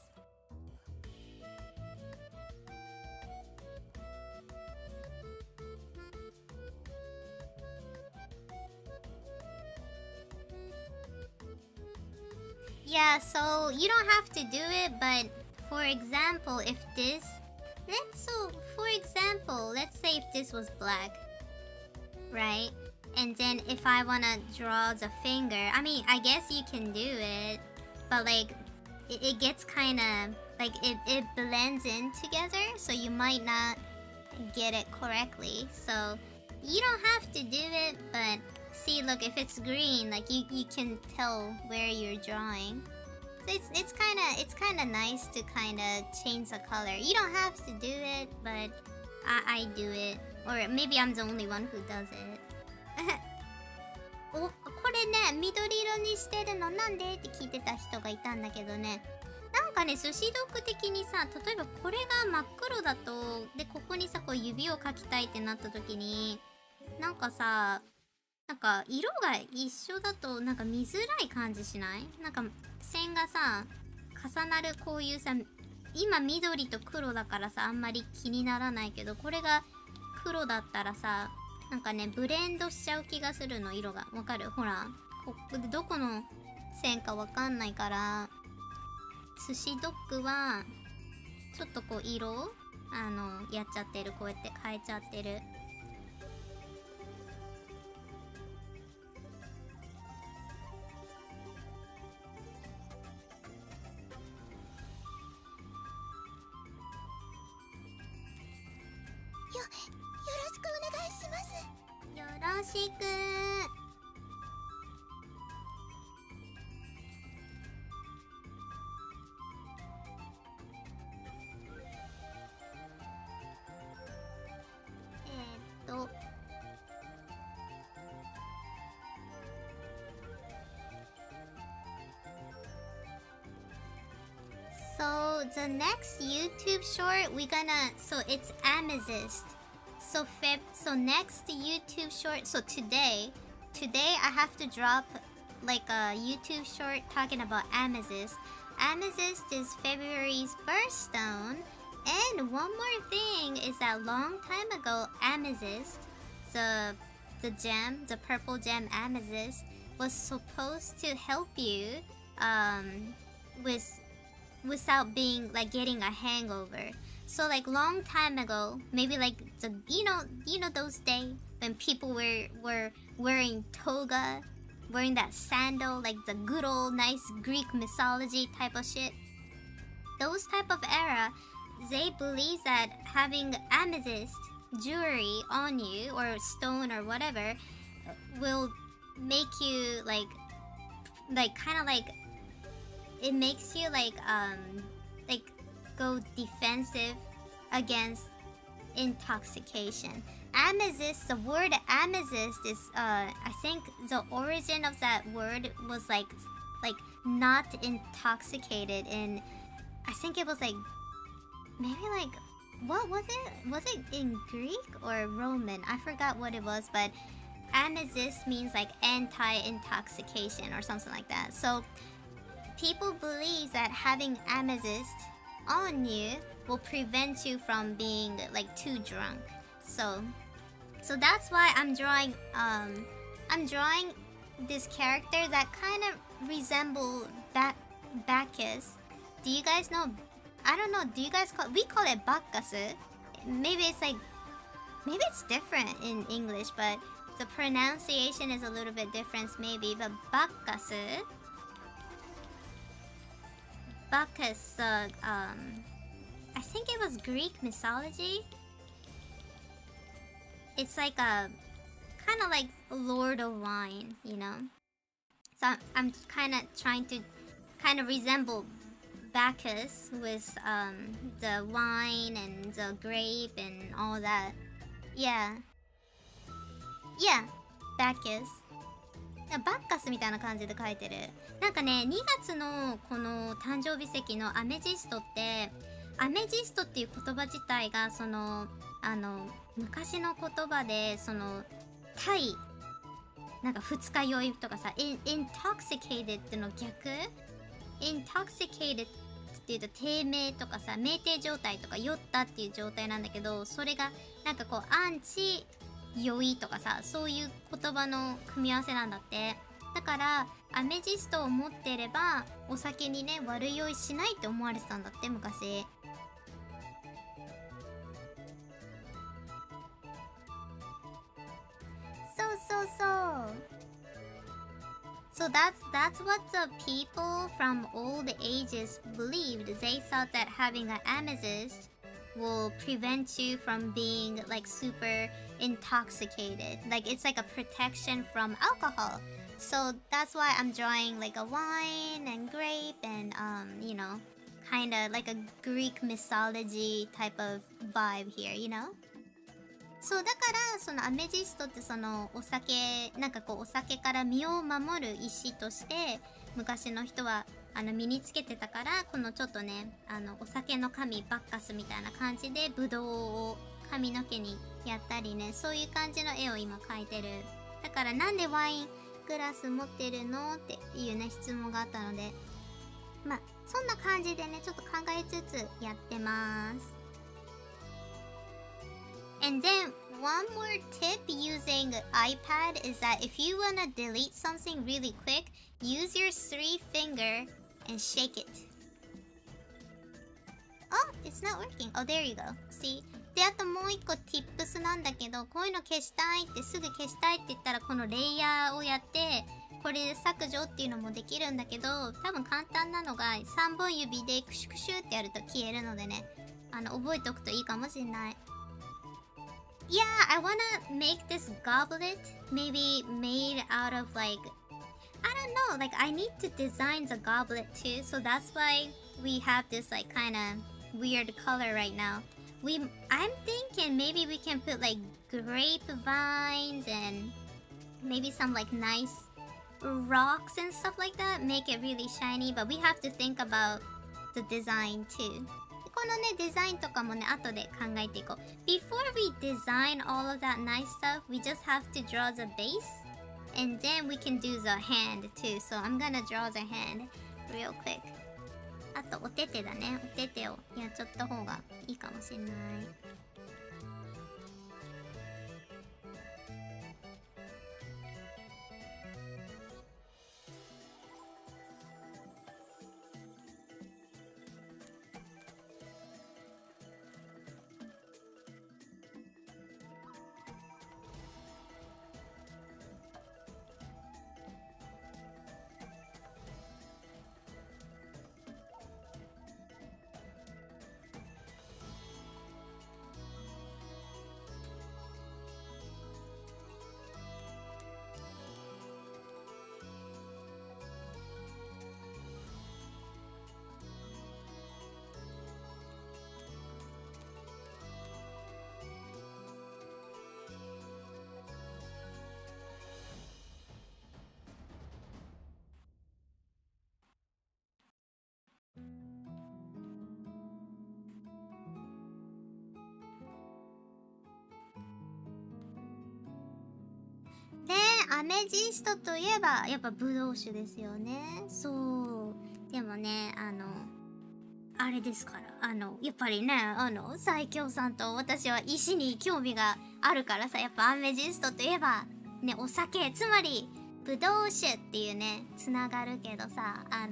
Yeah, so you don't have to do it, but for example, if this, let's say if this was black, right? And then if I wanna draw the finger, I mean, I guess you can do it, but like, it gets kinda, like, it blends in together, so you might not get it correctly. So you don't have to do it, but see, look, if it's green, like you can tell where you're drawing. So it's kind of nice to kind of change the color. You don't have to do it, but I do it, or maybe I'm the only one who does it. お、これね、緑色にしてるのなんでって聞いてた人がいたんだけどね。なんかね、寿司ドッグ的にさ、例えばこれが真っ黒だと、でここにさこう指を描きたいってなった時に、なんかさ、なんか色が一緒だとなんか見づらい感じしない？なんか線がさ重なる、こういうさ、今緑と黒だからさあんまり気にならないけど、これが黒だったらさなんかねブレンドしちゃう気がするの、色が。わかる？ほら、どこの線かわかんないから、寿司ドッグはちょっとこう色をやっちゃってる、こうやって変えちゃってる。ろしく。So the next YouTube short so it's Amethyst. So next YouTube short, so today I have to drop like a YouTube short talking about Amethyst. Amethyst is February's birthstone. And one more thing is that long time ago, Amethyst, the gem, the purple gem Amethyst, was supposed to help you without being like getting a hangover. So like long time ago, maybe like the you know those days when people were wearing toga, wearing that sandal, like the good old nice Greek mythology type of shit. Those type of era, they believe that having amethyst jewelry on you or stone or whatever will make you like kind of like it makes you like go defensive against intoxication. Amethyst, the word amethyst is I think the origin of that word was like not intoxicated in, I think it was like maybe like, what was it? Was it in Greek or Roman? I forgot what it was, but amethyst means like anti-intoxication or something like that. So people believe that having amethyst on you will prevent you from being like too drunk. So that's why I'm drawing this character that kind of resemble Bacchus. Do you guys know? I don't know. Do you guys we call it Bacchus? Maybe it's different in English, but the pronunciation is a little bit different maybe. But Bacchus, I think it was Greek mythology. It's like a kind of like Lord of Wine, you know. So I'm kind of trying to kind of resemble Bacchus with the wine and the grape and all that. Yeah, Bacchus. バッカスみたいな感じで書いてる。なんかね、2月のこの誕生日石のアメジストって、アメジストっていう言葉自体がその昔の言葉でその対なんか二日酔いとかさ、intoxicated っての逆、intoxicated っていうと低迷とかさ、酩酊状態とか酔ったっていう状態なんだけど、それがなんかこうアンチ酔いとかさ、そういう言葉の組み合わせなんだって。だからアメジストを持ってればお酒にね悪酔いしないって思われてたんだって昔。So that's what the people from old ages believed. They thought that having an amethyst will prevent you from being like super intoxicated. Like it's like a protection from alcohol. So that's why I'm drawing like a wine and grape and you know, kind of like a Greek mythology type of vibe here, you know? そうだからそのアメジストってそのお酒なんかこうお酒から身を守る石として昔の人は身につけてたから、このちょっとねお酒の神バッカスみたいな感じでブドウを髪の毛にやったりね、そういう感じの絵を今描いてる。だからなんでワイングラス持ってるのっていうね質問があったので、まあそんな感じでねちょっと考えつつやってます。And then one more tip using iPad is that if you want to delete something really quick, use your 3 finger and shake it. Oh, it's not working. Oh, there you go. See? で、あともう一個 tips なんだけど、こういうの消したいってすぐ消したいって言ったらこのレイヤーをやってこれで削除っていうのもできるんだけど、多分簡単なのが3本指でクシュクシュってやると消えるのでね、覚えておくといいかもしれない。Yeah, I wanna make this goblet maybe made out of like, I don't know, like I need to design the goblet too, so that's why we have this like kind of weird color right now. I'm thinking maybe we can put like grapevines and maybe some like nice rocks and stuff like that, make it really shiny, but we have to think about the design too. このねデザインとかもね後で考えていこう。Before we design all of that nice stuff, we just have to draw the base and then we can do the hand too. So I'm gonna draw the hand real quick. あとお手手だね。お手手をやっちゃった方がいいかもしれない。で、アメジストといえばやっぱブドウ酒ですよね。そうでもねあれですからやっぱりね最強さんと私は石に興味があるからさ、やっぱアメジストといえばねお酒、つまりブドウ酒っていうねつながるけどさあ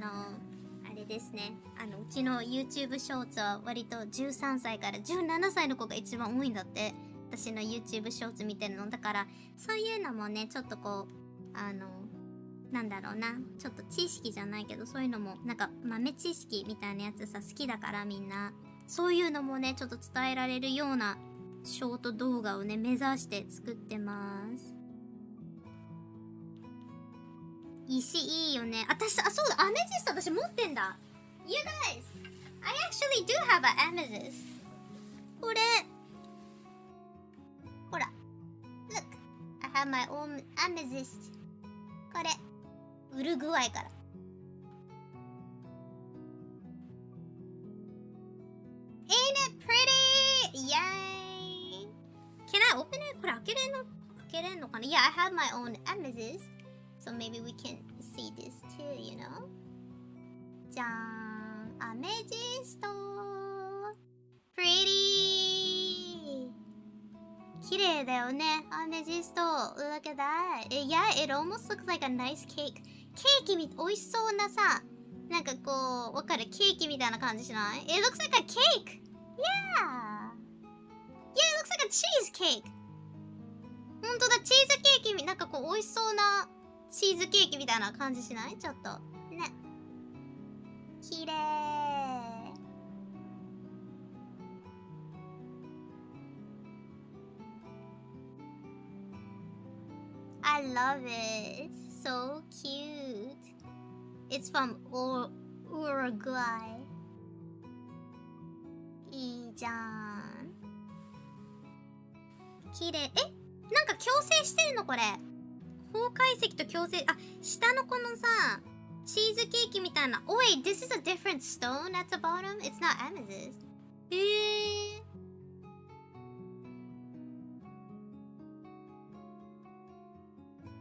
れですねうちの YouTube ショーツは割と13歳から17歳の子が一番多いんだって。私の YouTube ショーツ見てるのだから、そういうのもねちょっとこうなんだろうな、ちょっと知識じゃないけどそういうのもなんか豆知識みたいなやつさ好きだからみんなそういうのもねちょっと伝えられるようなショート動画をね目指して作ってます。石いいよね。私そうだ、アメジスト私持ってんだ。 You guys, I actually do have an amethyst. これほら Look, I have my own amethyst. これウルグアイから。Ain't it pretty? Yay! Can I open it? これ開けれんのかな？ Yeah, I have my own amethyst. So maybe we can see this too, you know? じゃーん。アメジスト Pretty! 綺麗だよね。アメジスト Look at that. Yeah, it almost looks like a nice cake. ケーキ美味しそうなさ、なんかこうわかるケーキみたいな感じしない？ It looks like a cake! Yeah! Yeah, it looks like a cheesecake! ほんとだ、チーズケーキなんかこう美味しそうなチーズケーキみたいな感じしない？ちょっとね。綺麗。I love it. So cute. It's from Uruguay. いいじゃん。綺麗。なんか矯正してるのこれ。方解石と矯正。下のこのさ、チーズケーキみたいな。Oh wait, this is a different stone at the bottom? It's not amethyst.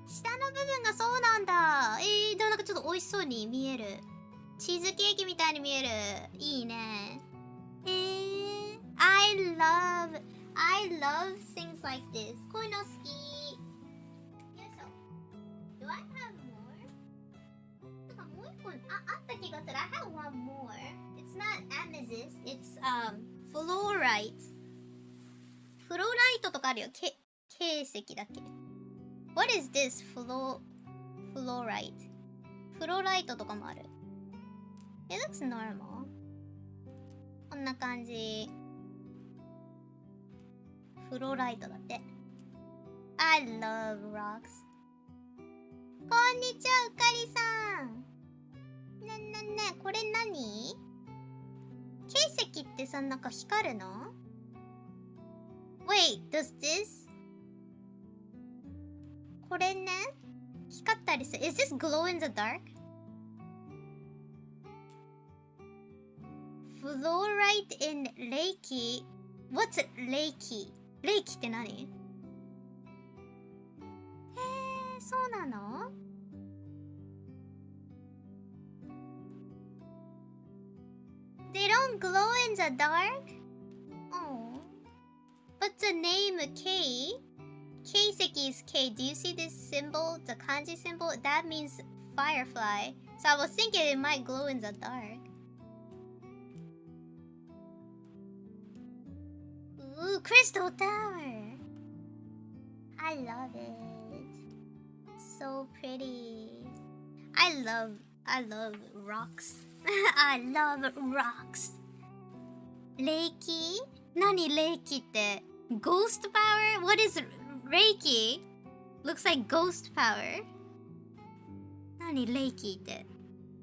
下の部分がそうなんだ。でもなんかちょっと美味しそうに見える。チーズケーキみたいに見える。いいね。I love things like this. こういうの好き。よいしょ。Do I have more? なんかもう一個あった気がする。I have one more. It's not amethyst. It's fluorite. フロライトとかあるよ。珪石だっけ。What is this? Fluorite. フロライトとかもある。It looks normal. こんな感じ。フローライトだって。I love rocks。こんにちは、うかりさん。ね、これ何？形石ってさ、なんか光るの？ Wait, does this? これね、光ったりする。Is this glow in the dark? Fluorite in Reiki. What's Reiki? Reiki って何？そうなの？ They don't glow in the dark? Oh. But the name K? Keiseki is K. Do you see this symbol? The kanji symbol? That means firefly. So I was thinking it might glow in the dark. Ooh, Crystal Tower! I love it. So pretty. I love rocks. I love rocks. Reiki? 何 Reiki って？ Ghost power? What is Reiki? Looks like ghost power. 何 Reiki って？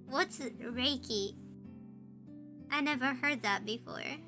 What's Reiki? I never heard that before.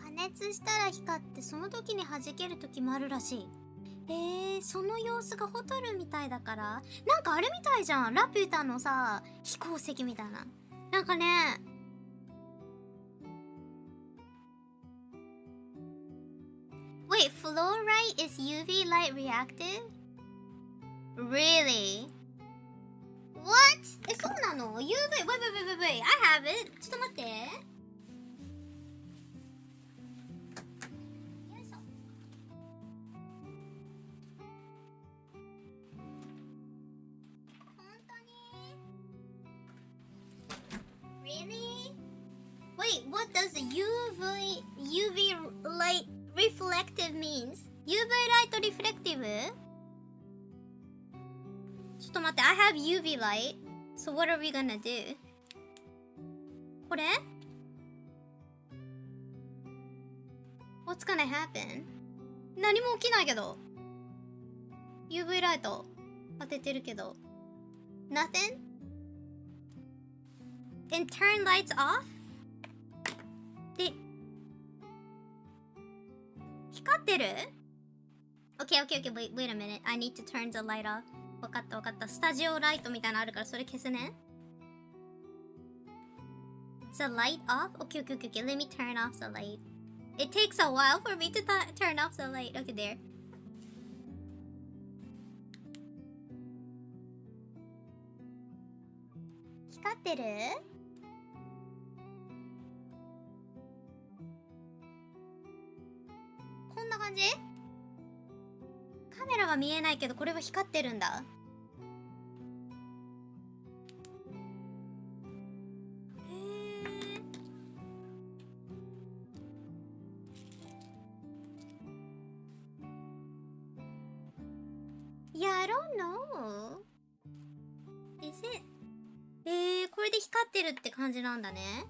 加熱したら光ってその時に弾ける時もあるらしい。その様子がホタルみたいだから、なんかあれみたいじゃん、ラピュタのさ飛行石みたいな。なんかね、Wait, fluorite is UV light reactive? Really? What? そうなの？ UV? Wait, I have it. ちょっと待って。Really? Wait, what does UV light reflective means? UV light reflective? ちょっと待って、I have UV light. So what are we gonna do? これ？ What's gonna happen? 何も起きないけど。UV ライト当ててるけど。Nothing?And turn lights off? で、光ってる？ Okay, wait a minute. I need to turn the light off. わかった。スタジオライトみたいなのあるからそれ消すね。The light off? Okay. Let me turn off the light. It takes a while for me to turn off the light. Okay, there. 光ってる？こんな感じ？カメラは見えないけどこれは光ってるんだ。Yeah, I don't know. Is it? これで光ってるって感じなんだね。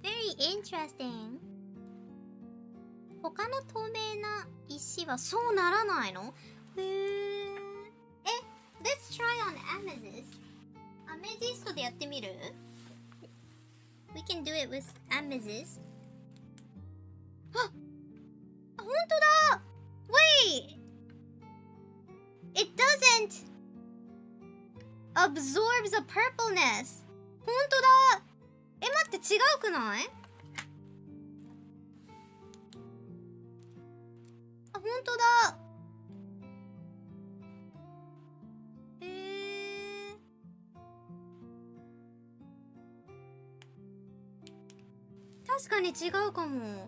Very interesting. 他の透明な石はそうならないの？Let's try on amethyst. アメジストでやってみる？ We can do it with amethyst. あ、本当だ！ Wait! It doesn't absorb the purpleness. 本当だ！待って違うくない？あ、本当だ。確かに違うかも。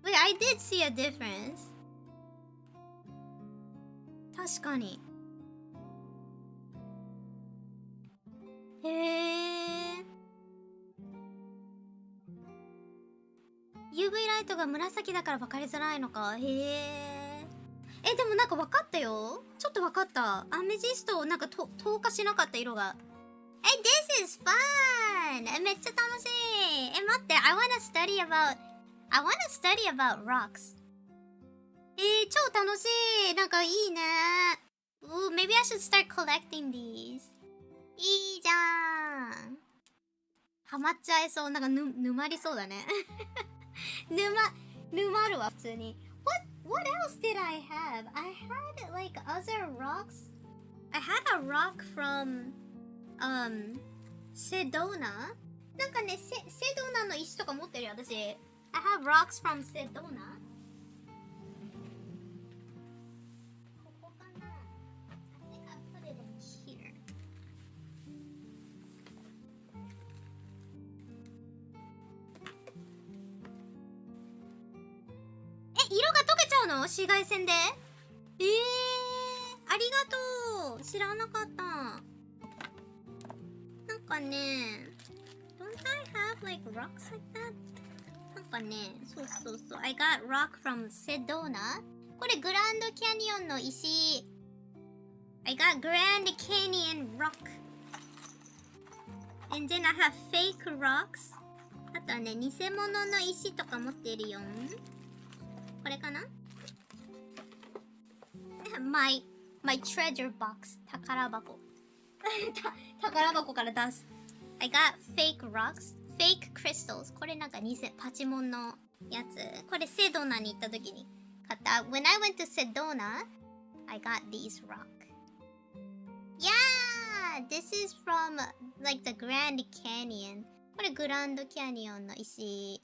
Wait, I did see a difference. 確かに。へえ。UV ライトが紫だから分かりづらいのか。へえ。でもなんか分かったよ。ちょっと分かった。アメジストなんか透過しなかった色が。This is fun! めっちゃ楽しい。待って、I wanna study about rocks. 超楽しい。なんかいいね。Maybe I should start collecting these. いいじゃん。ハマっちゃいそう。なんか沼りそうだね。沼るわ、普通に。What else did I have? I had like other rocks. I had a rock from Sedona. なんかね、セドナの石とか持ってるよ、私。I have rocks from Sedona. ここかな？ I think I put it in here. 色が溶けちゃうの？紫外線で？ありがとう。知らなかった。なんかね、don't I have like rocks like that? なんかね、そう。I got rock from Sedona. これグランドキャニオンの石。I got Grand Canyon rock. And then I have fake rocks. あとはね、偽物の石とか持ってるよ。これかな？ My treasure box. 宝箱。宝箱から出す。I got fake rocks. Fake crystals. これなんかパチモンのやつ。これセドナに行った時に買った。When I went to Sedona, I got these rock. Yeah! This is from like the Grand Canyon. これグランドキャニオンの石。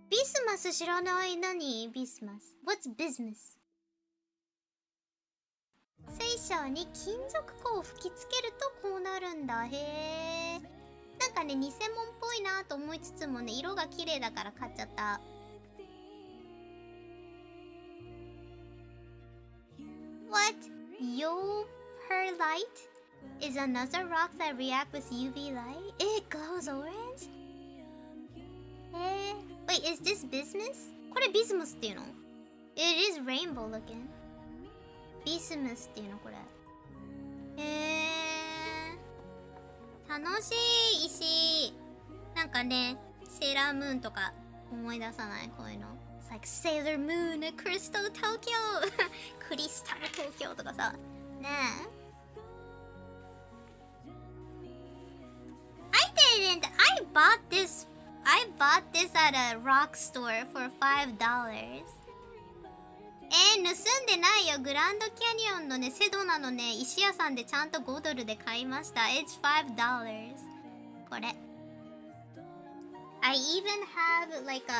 ビスマス知らない。何ビスマス What's business? 水晶に金属粉を吹きつけるとこうなるんだ。へえ。なんかね、偽物っぽいなと思いつつもね、色が綺麗だから買っちゃった。What? Your perlite is another rock that reacts with UV light? It glows orange? Wait, is this business? これビスムスっていうの？ It is rainbow looking. ビスムスっていうのこれ。楽しい石。なんかね、セーラームーンとか思い出さない？こういうの。It's like Sailor Moon, Crystal Tokyo クリスタル東京とかさ。ねえ。I bought this at a rock store for $5. 盗んでないよ。グランドキャニオンのね、セドナのね、石屋さんでちゃんと$5で買いました。It's $5. これ。I even have like I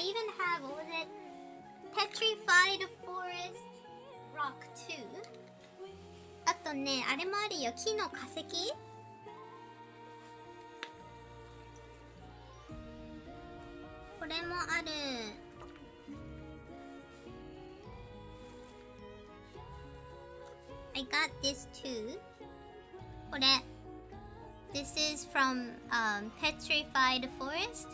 even have, what was it? Petrified Forest Rock too. あとね、あれもあるよ。木の化石？これもある。I got this too. これ。This is from Petrified Forest.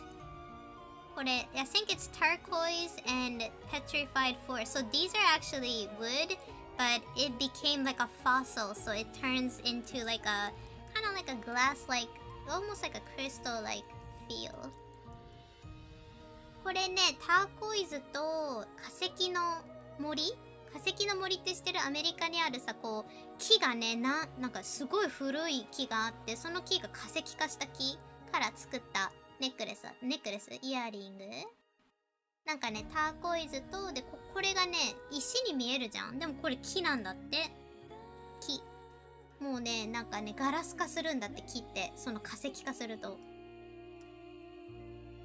これ、I think it's turquoise and petrified forest. So these are actually wood, but it became like a fossil. So it turns into like a kind of like a glass-like, almost like a crystal-like feel. これね、ターコイズと化石の森？化石の森って知ってる？アメリカにあるさ、こう木がね、なんかすごい古い木があって、その木が化石化した木から作ったネックレス、イヤリング。なんかね、ターコイズとで これがね、石に見えるじゃん。でもこれ木なんだって。木。もうね、なんかね、ガラス化するんだって、木って。その化石化すると。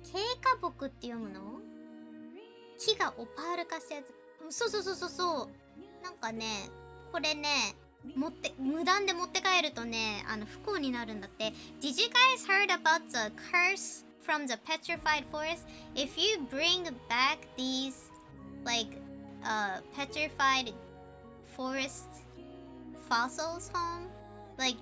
ケイカボクって読むの？木がオパール化したやつ。そう。なんかね、これね、無断で持って帰るとね、不幸になるんだって。Did you guys heard about the curse from the petrified forest? If you bring back these like petrified forest fossils home, like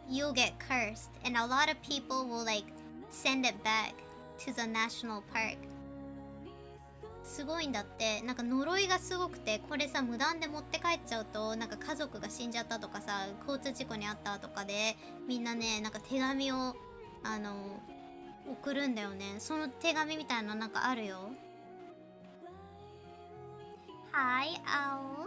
you'll get cursed, and a lot of people will like send it back to the national park. すごいんだって。なんか呪いがすごくて、これさ無断で持って帰っちゃうと、なんか家族が死んじゃったとかさ、交通事故にあったとかで、みんなね、なんか手紙を送るんだよね。その手紙みたいなのなんかあるよ。はい、青。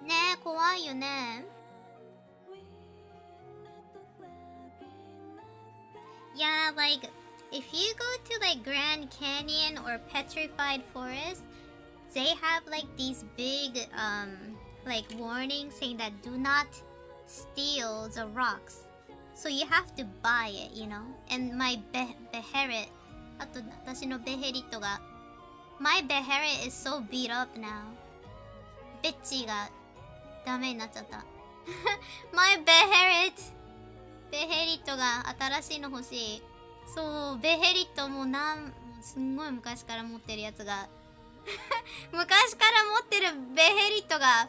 ねえ、怖いよね。Yeah, like if you go to like Grand Canyon or petrified forest, they have like these big like warnings saying that do not steal the rocks. So you have to buy it, you know? And my beherit, あと私のベヘリットが My beherit is so beat up now. ベッチーがダメになっちゃった。My beherit! ベヘリットが新しいの欲しい。そう、ベヘリットもすんごい昔から持ってるやつが昔から持ってるベヘリットが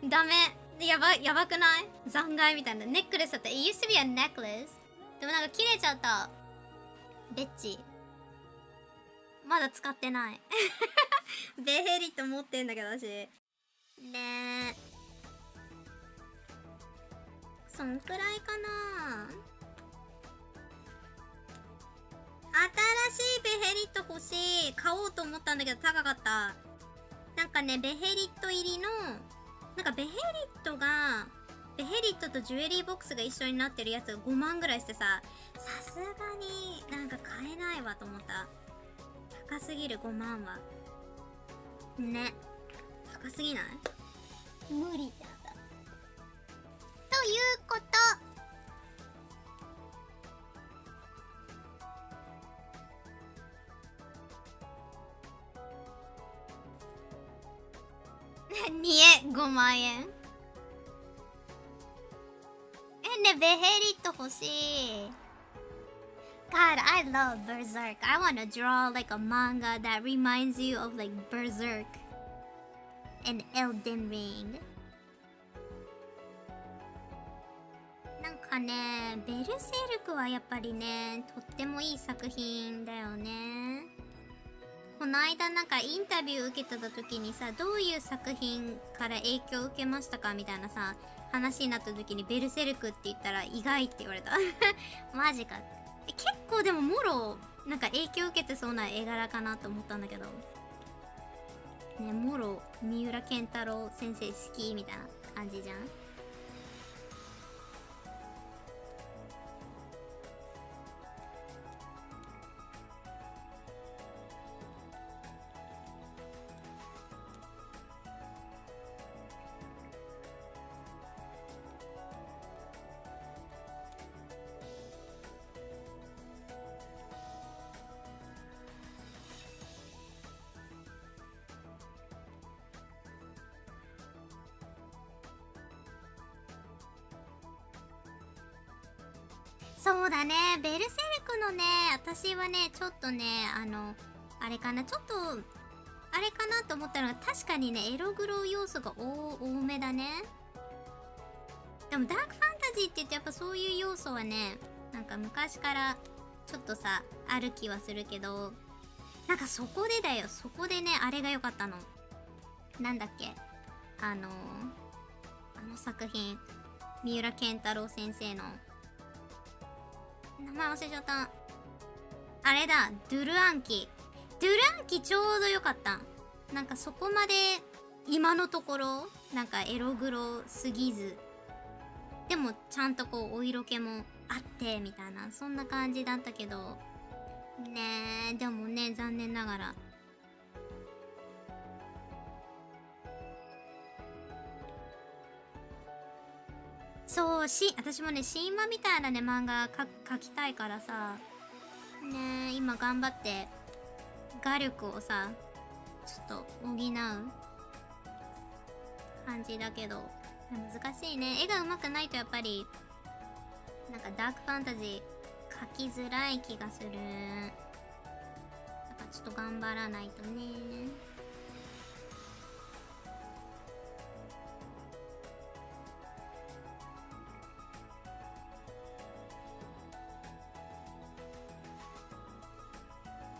ダメ。やばくない？残骸みたいな。ネックレスだった。It used to be a necklace. でもなんか切れちゃった。ベッチ。まだ使ってない。ベヘリット持ってんだけど私。ねえ。そんくらいかな。新しいベヘリット欲しい。買おうと思ったんだけど高かった。なんかね、ベヘリット入りのなんかベヘリットとジュエリーボックスが一緒になってるやつが5万ぐらいしてさ、さすがになんか買えないわと思った。高すぎる。5万はね、高すぎない？無理だったということ。5万円。ね、ベヘリット欲しい。God, I love Berserk. I want to draw like a manga that reminds you of like Berserk and Elden Ring. なんかね、ベルセルクはやっぱりね、とってもいい作品だよね。この間なんかインタビュー受けてた時にさ、どういう作品から影響を受けましたかみたいなさ、話になった時にベルセルクって言ったら意外って言われた。マジか。結構でももろなんか影響受けてそうな絵柄かなと思ったんだけどね、もろ三浦健太郎先生好きみたいな感じじゃん。そうだね、ベルセルクのね、私はね、ちょっとね、あれかな、ちょっと、あれかなと思ったのが、確かにね、エログロ要素が多めだね。でも、ダークファンタジーって言って、やっぱそういう要素はね、なんか昔からちょっとさ、ある気はするけど、なんかそこでだよ、そこでね、あれが良かったの。なんだっけ、あの作品、三浦健太郎先生の、名前忘れちゃった。あれだ、ドゥルアンキちょうどよかった。なんかそこまで今のところなんかエログロすぎず、でもちゃんとこうお色気もあってみたいな、そんな感じだったけどね。でもね、残念ながらそう私もね、神話みたいなね漫画描きたいからさ、ねえ、今頑張って画力をさちょっと補う感じだけど、難しいね。絵が上手くないとやっぱりなんかダークファンタジー描きづらい気がする。だからちょっと頑張らないとね。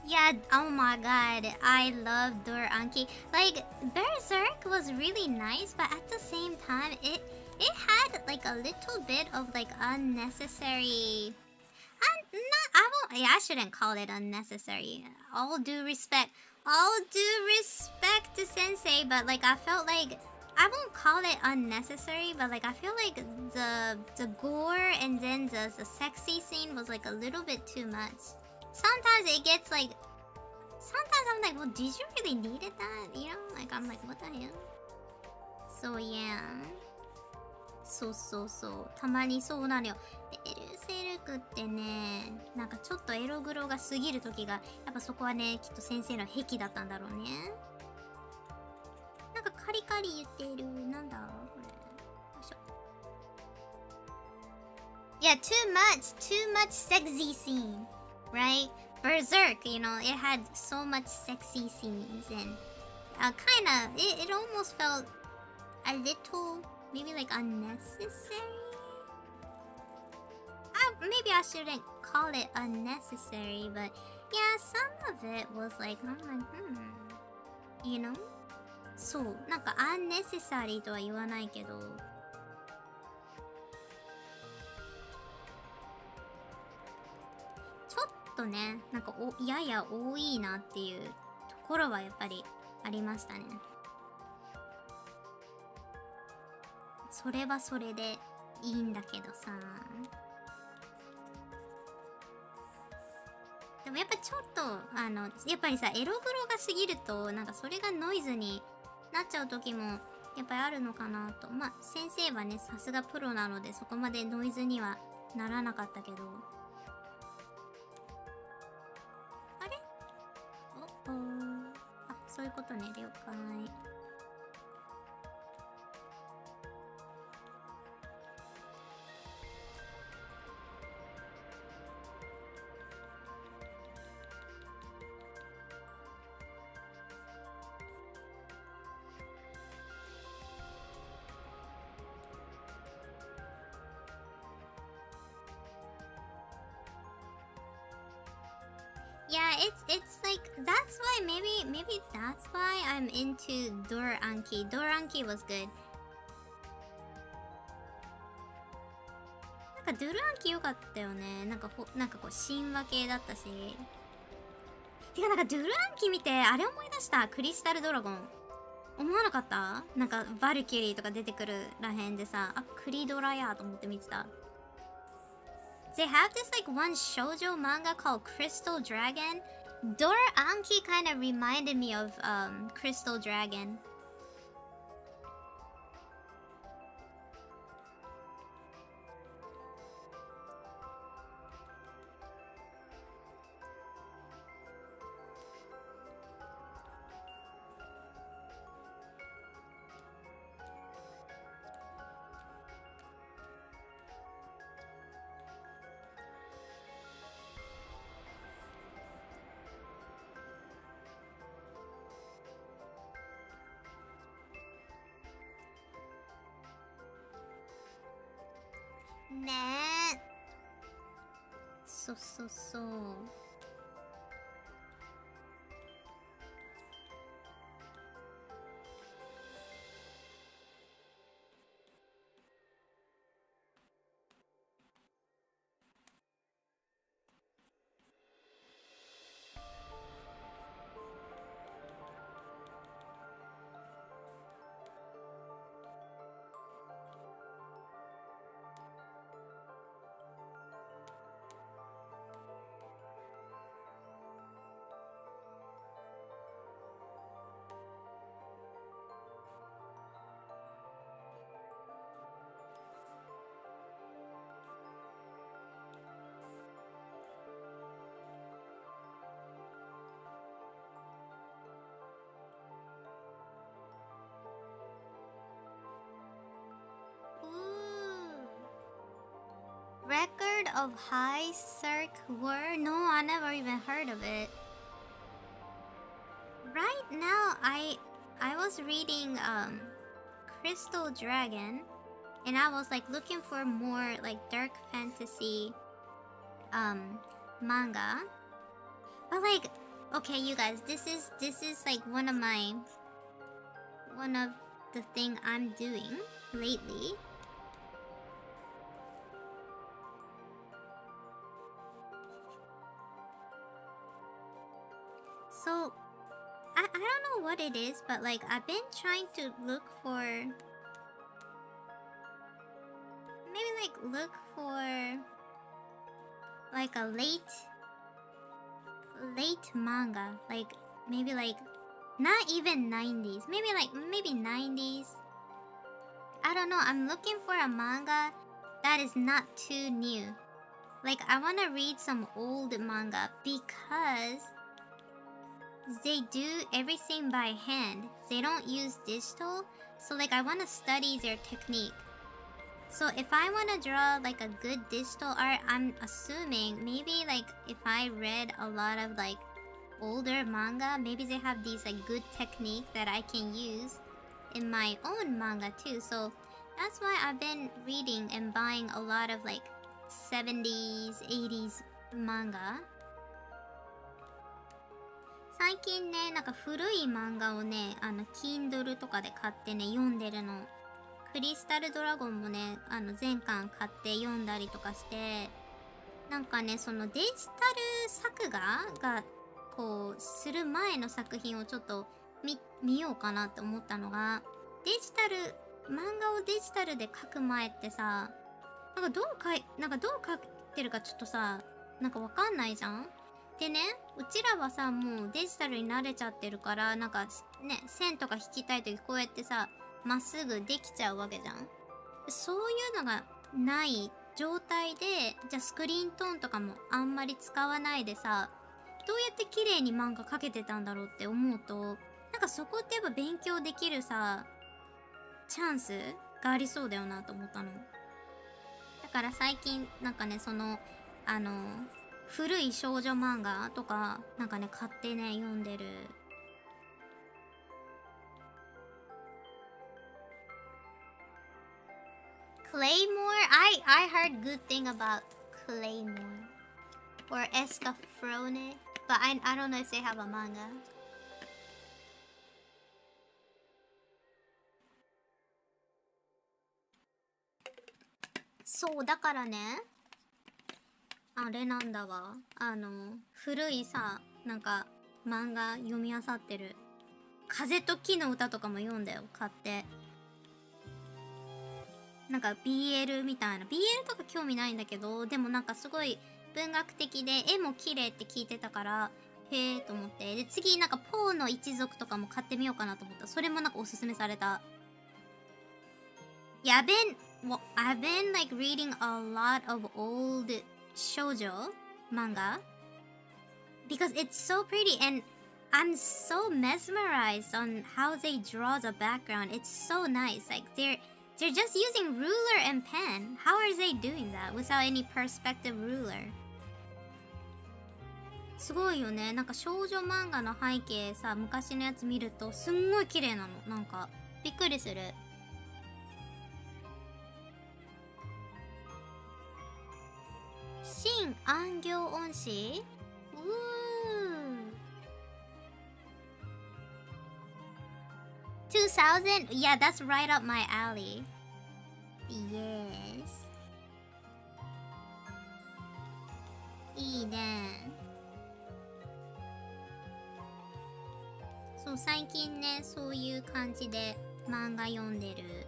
Yeah, oh my god, I love Doranki. Like, Berserk was really nice, but at the same time, it had like a little bit of like unnecessary. I shouldn't call it unnecessary. All due respect to Sensei, but like I felt like I won't call it unnecessary, but like I feel like the gore and then the sexy scene was like a little bit too much. Sometimes it gets like, sometimes I'm like, well, did you really need it that? You know, like I'm like, what the hell? So yeah. そうそうそう。たまにそうなのよ。ベルセルクってね、なんかちょっとエログロが過ぎる時が、やっぱそこはね、きっと先生の癖だったんだろうね。なんかカリカリ言っている。なんだこれ。よいしょ。Yeah, too much sexy scene, right? Berserk, you know, it had so much sexy scenes and it almost felt a little, maybe like unnecessary? Maybe I shouldn't call it unnecessary, but yeah, some of it was like, I'm like, you know? そう、なんか unnecessary とは言わないけど、ちょっとね、なんかやや多いなっていうところはやっぱりありましたね。それはそれでいいんだけどさ。でもやっぱちょっとやっぱりさ、エログロが過ぎるとなんかそれがノイズになっちゃう時もやっぱりあるのかなと。まあ先生はね、さすがプロなのでそこまでノイズにはならなかったけど。あれ？あ、そういうことね。了解。Yeah, it's like that's why maybe that's why I'm into Doranki. Doranki was good. なんかドゥルアンキ良かったよね。なんかこう神話系だったし。てかなんかドゥルアンキ見てあれ思い出した。クリスタルドラゴン。思わなかった？なんかバルキュリーとか出てくるらへんでさ、あ、クリドラやと思って見てた。They have this like one shoujo manga called Crystal Dragon. Doranki kind of reminded me of Crystal Dragon.ねえ。そうそうそう。of high circ word? No, I never even heard of it. Right now, I was reading Crystal Dragon, and I was like looking for more like dark fantasy manga. But like, okay, you guys, this is like one of the thing I'm doing lately. So I don't know what it is, but like I've been trying to look for like a late manga, like maybe like not even 90s, maybe 90s. I don't know. I'm looking for a manga that is not too new. Like I want to read some old manga because they do everything by hand. They don't use digital. So like I want to study their technique. So if I want to draw like a good digital art, I'm assuming maybe like if I read a lot of like older manga, maybe they have these like good technique that I can use in my own manga too. So that's why I've been reading and buying a lot of like 70s, 80s manga. 最近ね、なんか古い漫画をね、Kindle とかで買ってね、読んでるの。クリスタルドラゴンもね、全巻買って読んだりとかして、なんかね、そのデジタル作画が、こう、する前の作品をちょっと見ようかなって思ったのが、漫画をデジタルで描く前ってさ、なんかどう描いてるかちょっとさ、なんかわかんないじゃん？でね、うちらはさ、もうデジタルに慣れちゃってるから、なんかね、線とか引きたいときこうやってさ、まっすぐできちゃうわけじゃん。そういうのがない状態で、じゃあスクリーントーンとかもあんまり使わないでさ、どうやって綺麗に漫画描けてたんだろうって思うと、なんかそこってやっぱ勉強できるさ、チャンスがありそうだよなと思ったの。だから最近なんかね、その古い少女漫画とかなんかね買ってね読んでる。Claymore? I heard good thing about Claymore or Escafrone, but I don't know if they have a manga. そうだからね、あれなんだわ、古いさ、なんか漫画読み漁ってる。風と木の歌とかも読んだよ、買って。なんか BL みたいな、BL とか興味ないんだけど、でもなんかすごい文学的で絵も綺麗って聞いてたから、へえと思って。で次なんかポーの一族とかも買ってみようかなと思った。それもなんかおすすめされた。Yeah, I've been like reading a lot of old shoujo manga because it's so pretty and I'm so mesmerized on how they draw the background. It's so nice. Like they're just using ruler and pen. How are they doing that without any perspective ruler? すごいよね。なんか少女漫画の背景さ、昔のやつ見るとすんごい綺麗なの。なんかびっくりする。新暗行音詞？ 2000? Yeah, that's right up my alley. Yes. いいね。そう、最近ね、そういう感じで漫画読んでる。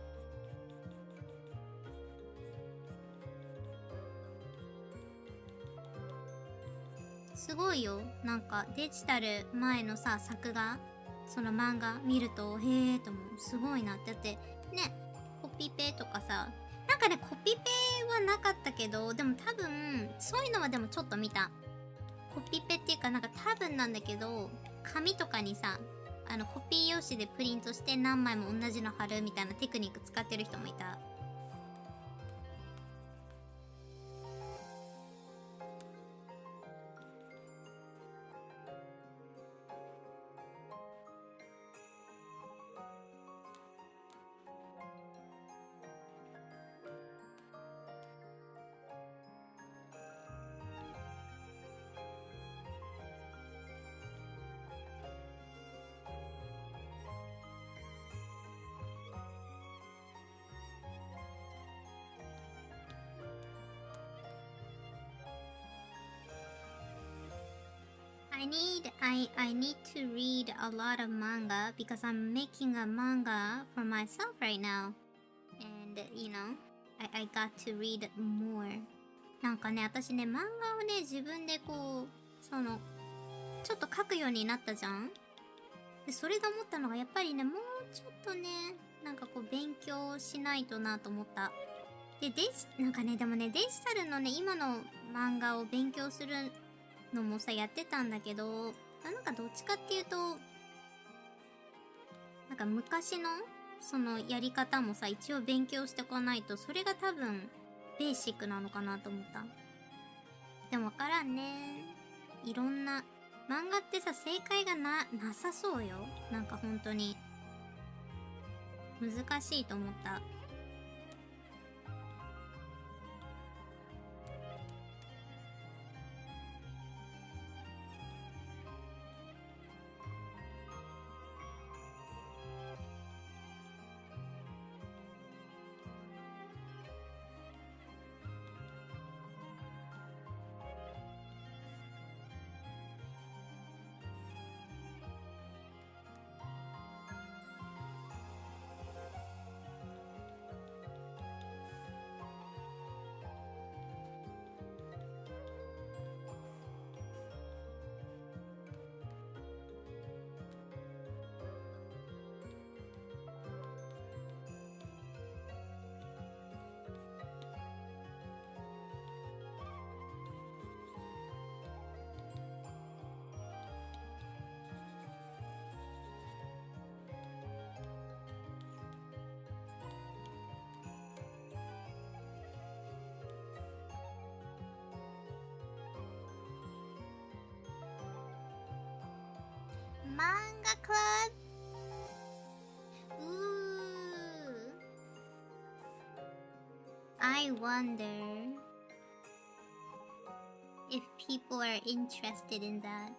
すごいよ。なんかデジタル前のさ、作画、その漫画見ると、へえと思う。すごいなって。だってね、コピペとかさ、なんかね、コピペはなかったけど、でも多分そういうのはでもちょっと見た。コピペっていうか、なんか多分なんだけど、紙とかにさ、コピー用紙でプリントして何枚も同じの貼るみたいなテクニック使ってる人もいた。I need to read a lot of manga because I'm making a manga for myself right now. And you know, I got to read more. なんかね、私ね、漫画をね、自分でこう、ちょっと書くようになったじゃん。で、それで思ったのが、やっぱりね、もうちょっとね、なんかこう、勉強しないとなと思った。で、なんかね、でもね、デジタルのね、今の漫画を勉強するのもさ、やってたんだけど、なんかどっちかっていうと、なんか昔の、やり方もさ、一応勉強しておかないと、それが多分、ベーシックなのかなと思った。でもわからんね。いろんな、漫画ってさ、正解がなさそうよ。なんか本当に。難しいと思った。Manga Club? Ooh. I wonder if people are interested in that.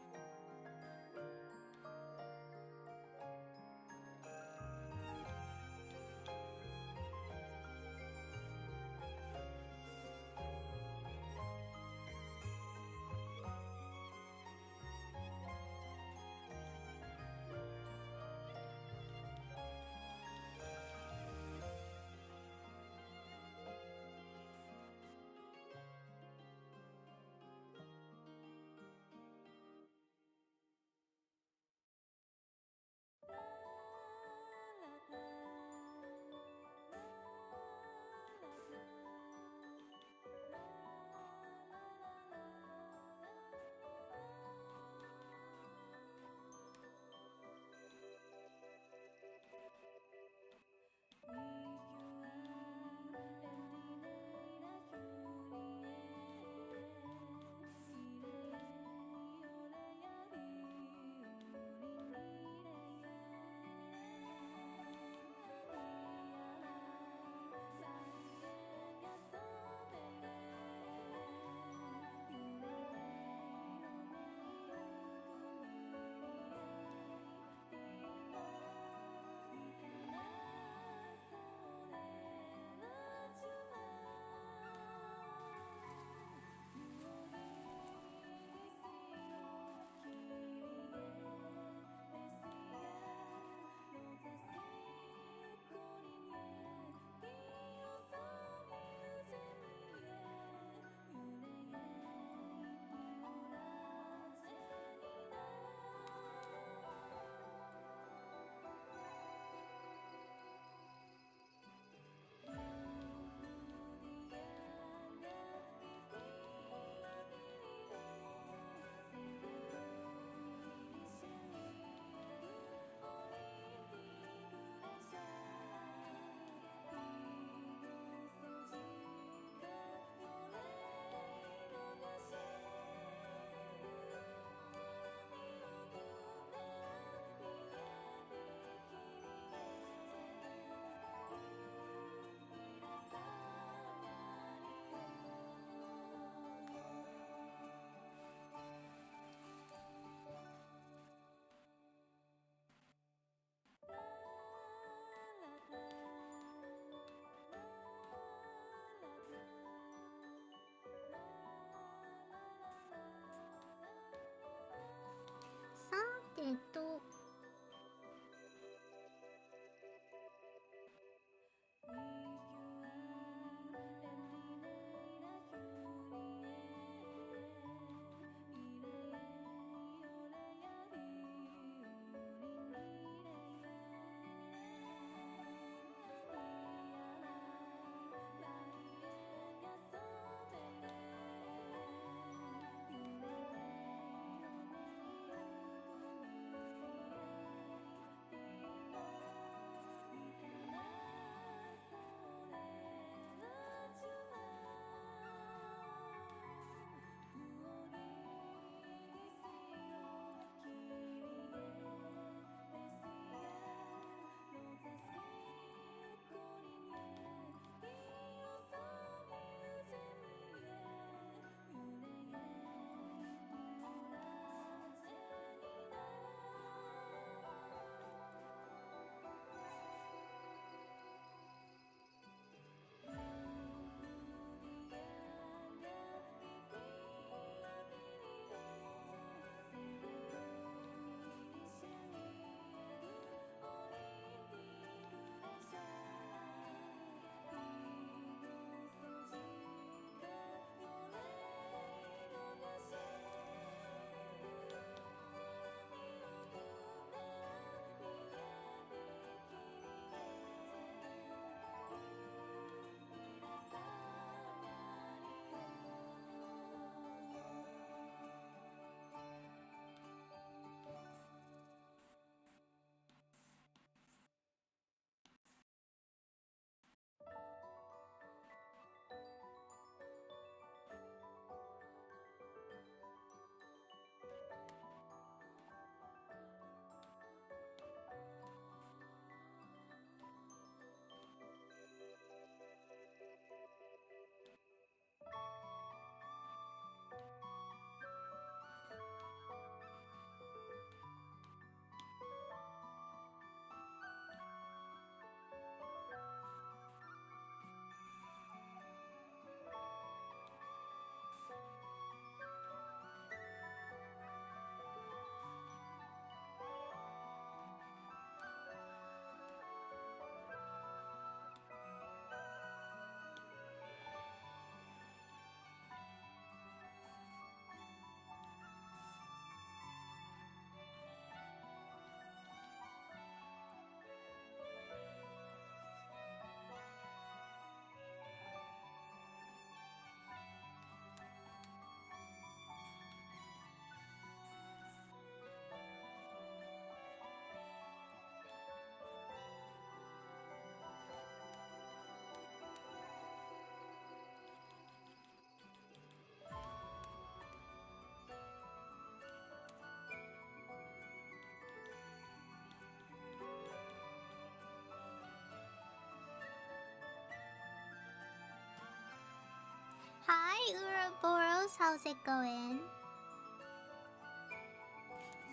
Uroboros, how's it going?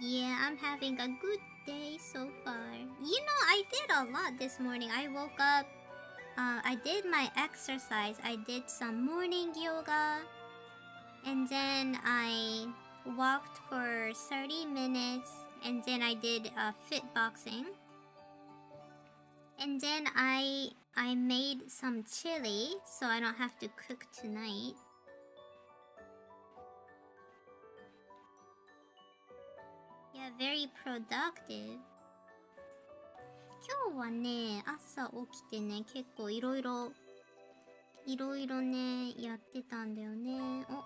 Yeah, I'm having a good day so far. You know, I did a lot this morning. I woke up, I did my exercise. I did some morning yoga. And then I walked for 30 minutes. And then I did fit boxing. And then I made some chili so I don't have to cook tonight. Yeah, very productive. 今日はね、朝起きてね、結構いろいろね、やってたんだよね。お、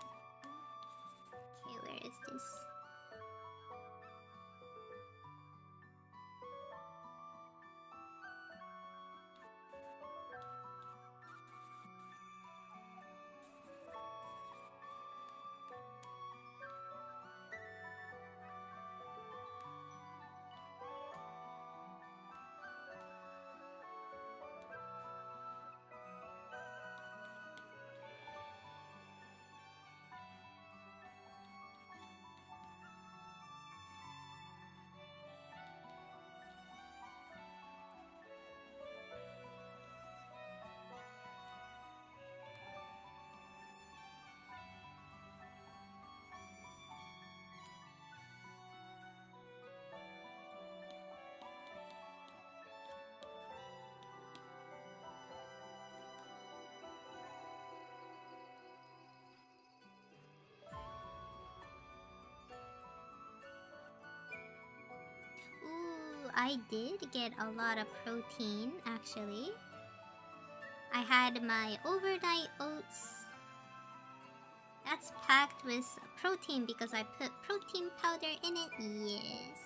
Okay, where is this? Ooh, I did get a lot of protein, actually. I had my overnight oats. That's packed with protein because I put protein powder in it. Yes.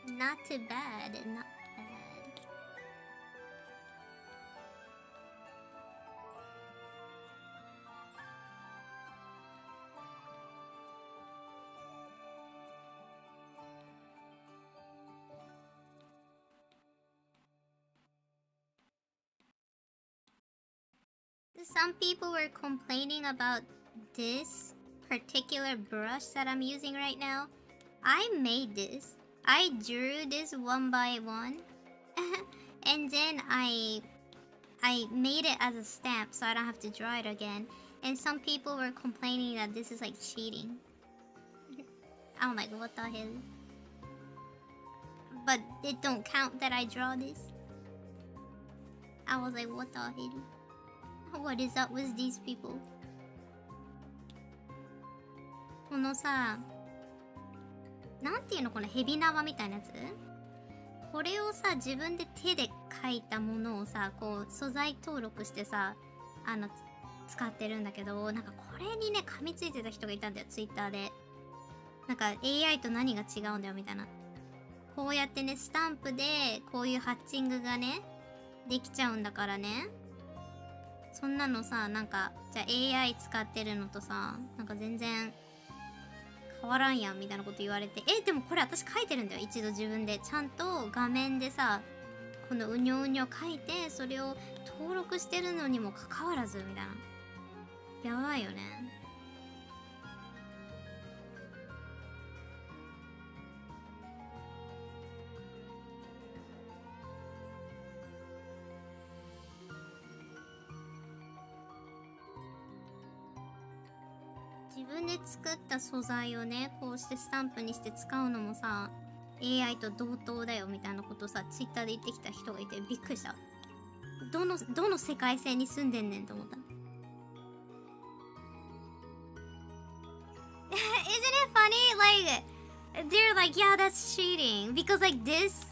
Not too bad, not bad. Some people were complaining about this particular brush that I'm using right now. I made this. I drew this one by one. And then I made it as a stamp so I don't have to draw it again. And some people were complaining that this is like cheating. I'm like, what the hell? But it don't count that I draw this. I was like, what the hell? What is up with these people? このさ、なんていうのこのヘビ縄みたいなやつ？これをさ、自分で手で描いたものをさ、こう素材登録してさ、使ってるんだけど、なんかこれにね、噛みついてた人がいたんだよ、ツイッターで。なんか AI と何が違うんだよみたいな。こうやってね、スタンプでこういうハッチングがね、できちゃうんだからね。そんなのさ、なんか、じゃあ AI 使ってるのとさ、なんか全然変わらんやんみたいなこと言われて、でもこれ私書いてるんだよ、一度自分で。ちゃんと画面でさ、このうにょうにょ書いて、それを登録してるのにもかかわらず、みたいな。やばいよね。自分で作った素材をね、こうしてスタンプにして使うのもさ、AI と同等だよみたいなことさ、ツイッターで言ってきた人がいてびっくりした。どの世界線に住んでんねんと思った。Isn't it funny? Like, they're like, yeah, that's cheating. Because like this,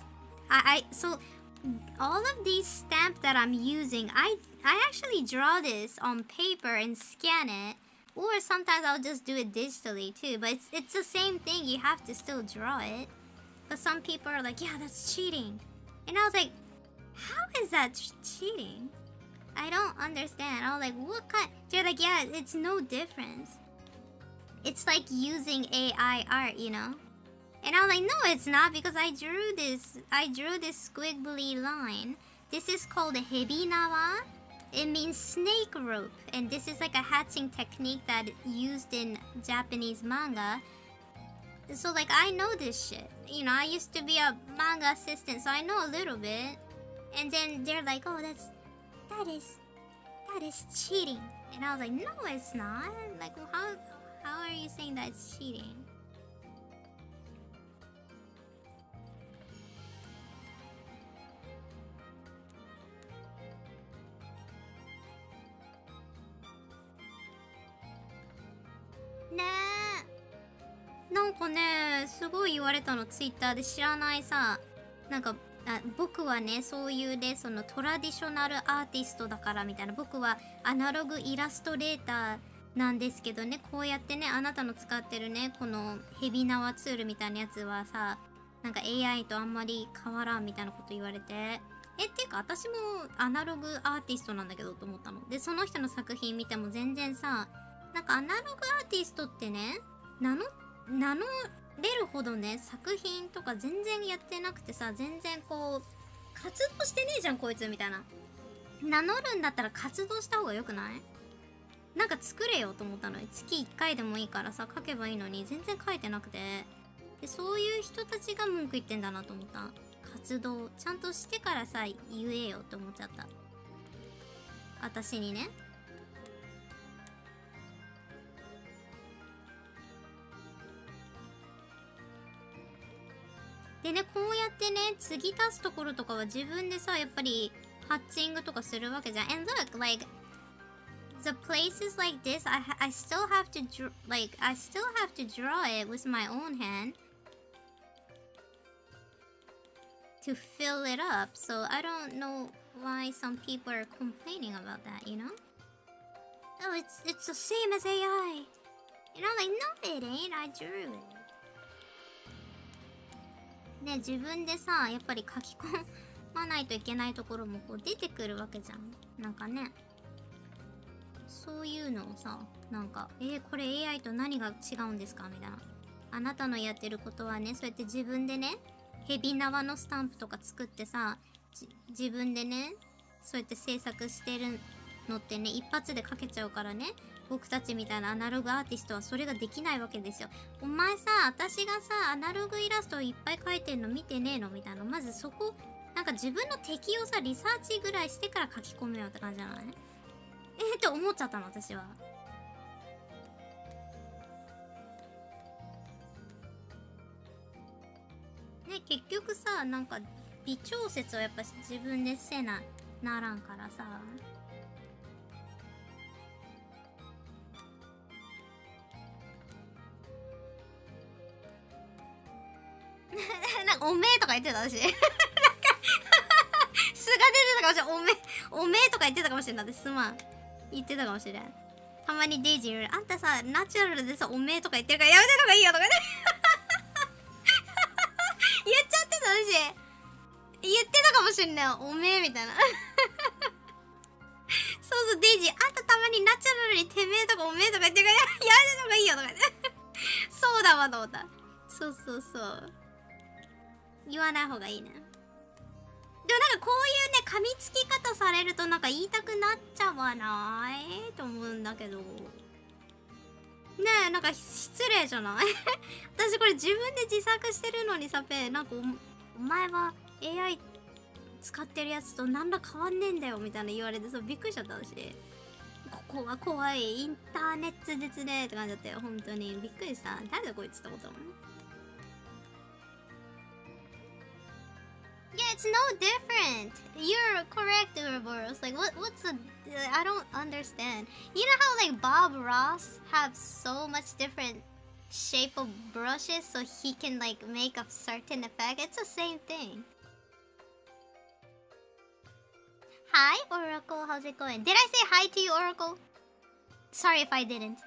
so all of these stamps that I'm using, I actually draw this on paper and scan it. Or sometimes I'll just do it digitally too. But it's the same thing. You have to still draw it. But some people are like, yeah, that's cheating. And I was like, how is that cheating? I don't understand. I was like, what kind? They're like, yeah, it's no difference. It's like using AI art, you know? And I was like, no, it's not because I drew this squiggly line. This is called a hebinawa. it means snake rope, and this is like a hatching technique that used in Japanese manga. So like I know this shit. You know, I used to be a manga assistant, so I know a little bit. And then they're like, "Oh, that is cheating." And I was like, "No, it's not. Like, how are you saying that it's cheating?"ねえ、なんかね、すごい言われたの、ツイッターで。知らないさ、なんか僕はね、そういうね、そのトラディショナルアーティストだからみたいな、僕はアナログイラストレーターなんですけどね、こうやってね、あなたの使ってるね、このヘビ縄ツールみたいなやつはさ、なんか AI とあんまり変わらんみたいなこと言われて、っていうか私もアナログアーティストなんだけどと思ったの。で、その人の作品見ても全然さ、なんかアナログアーティストってね、名乗れるほどね、作品とか全然やってなくてさ、全然こう活動してねえじゃんこいつみたいな。名乗るんだったら活動した方がよくない？なんか作れよと思ったのに。月1回でもいいからさ、書けばいいのに全然書いてなくて、でそういう人たちが文句言ってんだなと思った。活動ちゃんとしてからさ言えよって思っちゃった、私にね。でね、こうやってね、継ぎ足すところとかは自分でさ、やっぱりハッチングとかするわけじゃん。And look, like the places like this, I still have to I still have to draw it with my own hand to fill it up. So I don't know why some people are complaining about that, you know? Oh, it's the same as AI. You know, like, no, it ain't. I drew it. ね、自分でさ、やっぱり書き込まないといけないところもこう出てくるわけじゃん。なんかね、そういうのをさ、なんかこれ AI と何が違うんですかみたいな。あなたのやってることはね、そうやって自分でね、ヘビ縄のスタンプとか作ってさ、自分でね、そうやって制作してるのってね、一発で書けちゃうからね、僕たちみたいなアナログアーティストはそれができないわけですよ。お前さ、私がさ、アナログイラストをいっぱい描いてんの見てねえのみたいな。まずそこ、なんか自分の敵をさ、リサーチぐらいしてから書き込めよって感じじゃない？って思っちゃったの、私は。ね、結局さ、なんか微調節をやっぱ自分でせならんからさ。なんかおめえとか言ってた私。なんか素が出てたかもしれん。おめえとか言ってたかもしれん。だってすまん。言ってたかもしれん。たまにデイジー言う。あんたさ、ナチュラルでさ、おめえとか言ってるからやめた方がいいよとかね。言っちゃってた私。言ってたかもしんない。おめえみたいな。そうそう、デイジー。あんたたまにナチュラルにてめえとかおめえとか言ってるからやめた方がいいよとかね。そうだわと思った。そうそうそう。言わない方がいいね。でもなんかこういうね、噛みつき方されるとなんか言いたくなっちゃわないと思うんだけど。ねえ、なんか失礼じゃない？私これ自分で自作してるのにさ、なんかお前は AI 使ってるやつと何ら変わんねえんだよみたいな言われてさ、びっくりしちゃった私。ここは怖い。インターネットですねって感じだったよ。本当にびっくりした。誰だこいつって思ったもんね。Yeah, it's no different. You're correct, Ouroboros. Like, what's the... I don't understand. You know how, like, Bob Ross have so much different shape of brushes so he can, like, make a certain effect? It's the same thing. Hi, Oracle. How's it going? Did I say hi to you, Oracle? Sorry if I didn't.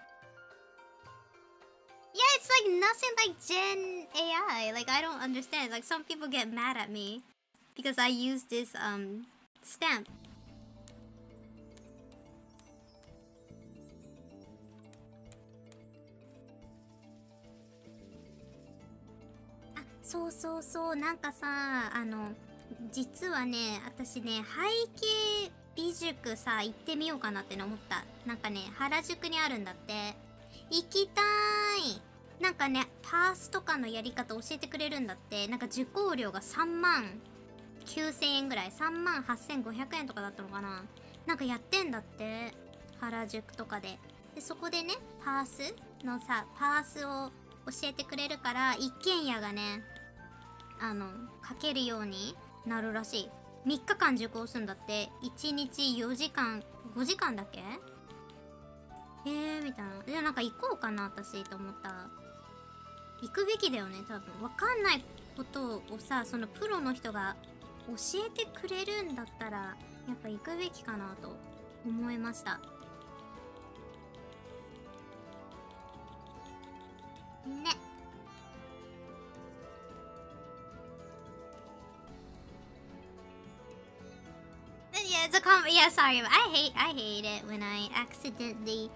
Yeah, it's, like, nothing like Gen AI. Like, I don't understand. Like, some people get mad at me because I use this stamp. Ah, そうそうそう、なんかさ、実はね、私ね、背景美塾さ行ってみようかなって思った。なんかね原宿にあるんだって。行きたーい。なんかねパースとかのやり方教えてくれるんだって。なんか受講料が3万9000円ぐらい、3万8500円とかだったのかな。なんかやってんだって原宿とかで。でそこでねパースのさパースを教えてくれるから一軒家がね書けるようになるらしい。3日間受講するんだって。1日4時間5時間だっけ。みたいな。でなんか行こうかな私と思った。行くべきだよね多分。わかんないことをさそのプロの人が教えてくれるんだったらやっぱ行くべきかなと思いました。ね。Yeah, sorry. I hate it when I accidentally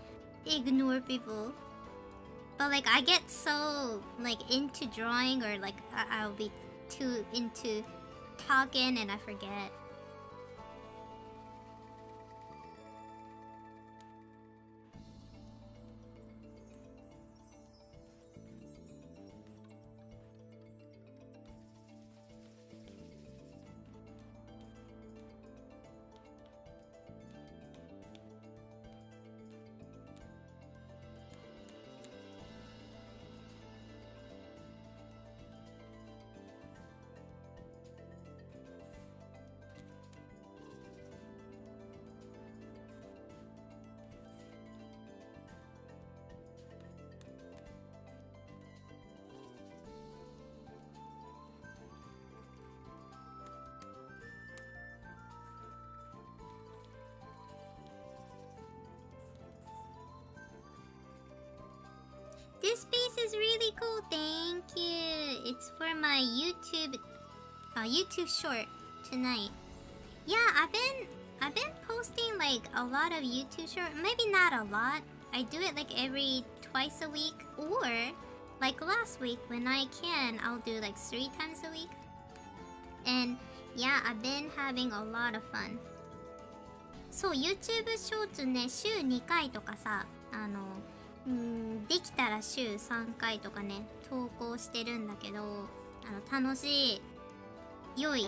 ignore people. But like I get so like into drawing or like I'll be too into talking and I forget. This piece is really cool. Thank you. It's for my YouTube short tonight. Yeah, I've been posting like a lot of YouTube short. Maybe not a lot. I do it like every twice a week, or like last week when I can, I'll do like 3 times a week. And yeah, I've been having a lot of fun. そう、YouTube ショーツね、週2回とかさ、できたら週3回とかね、投稿してるんだけど、楽しい。良い。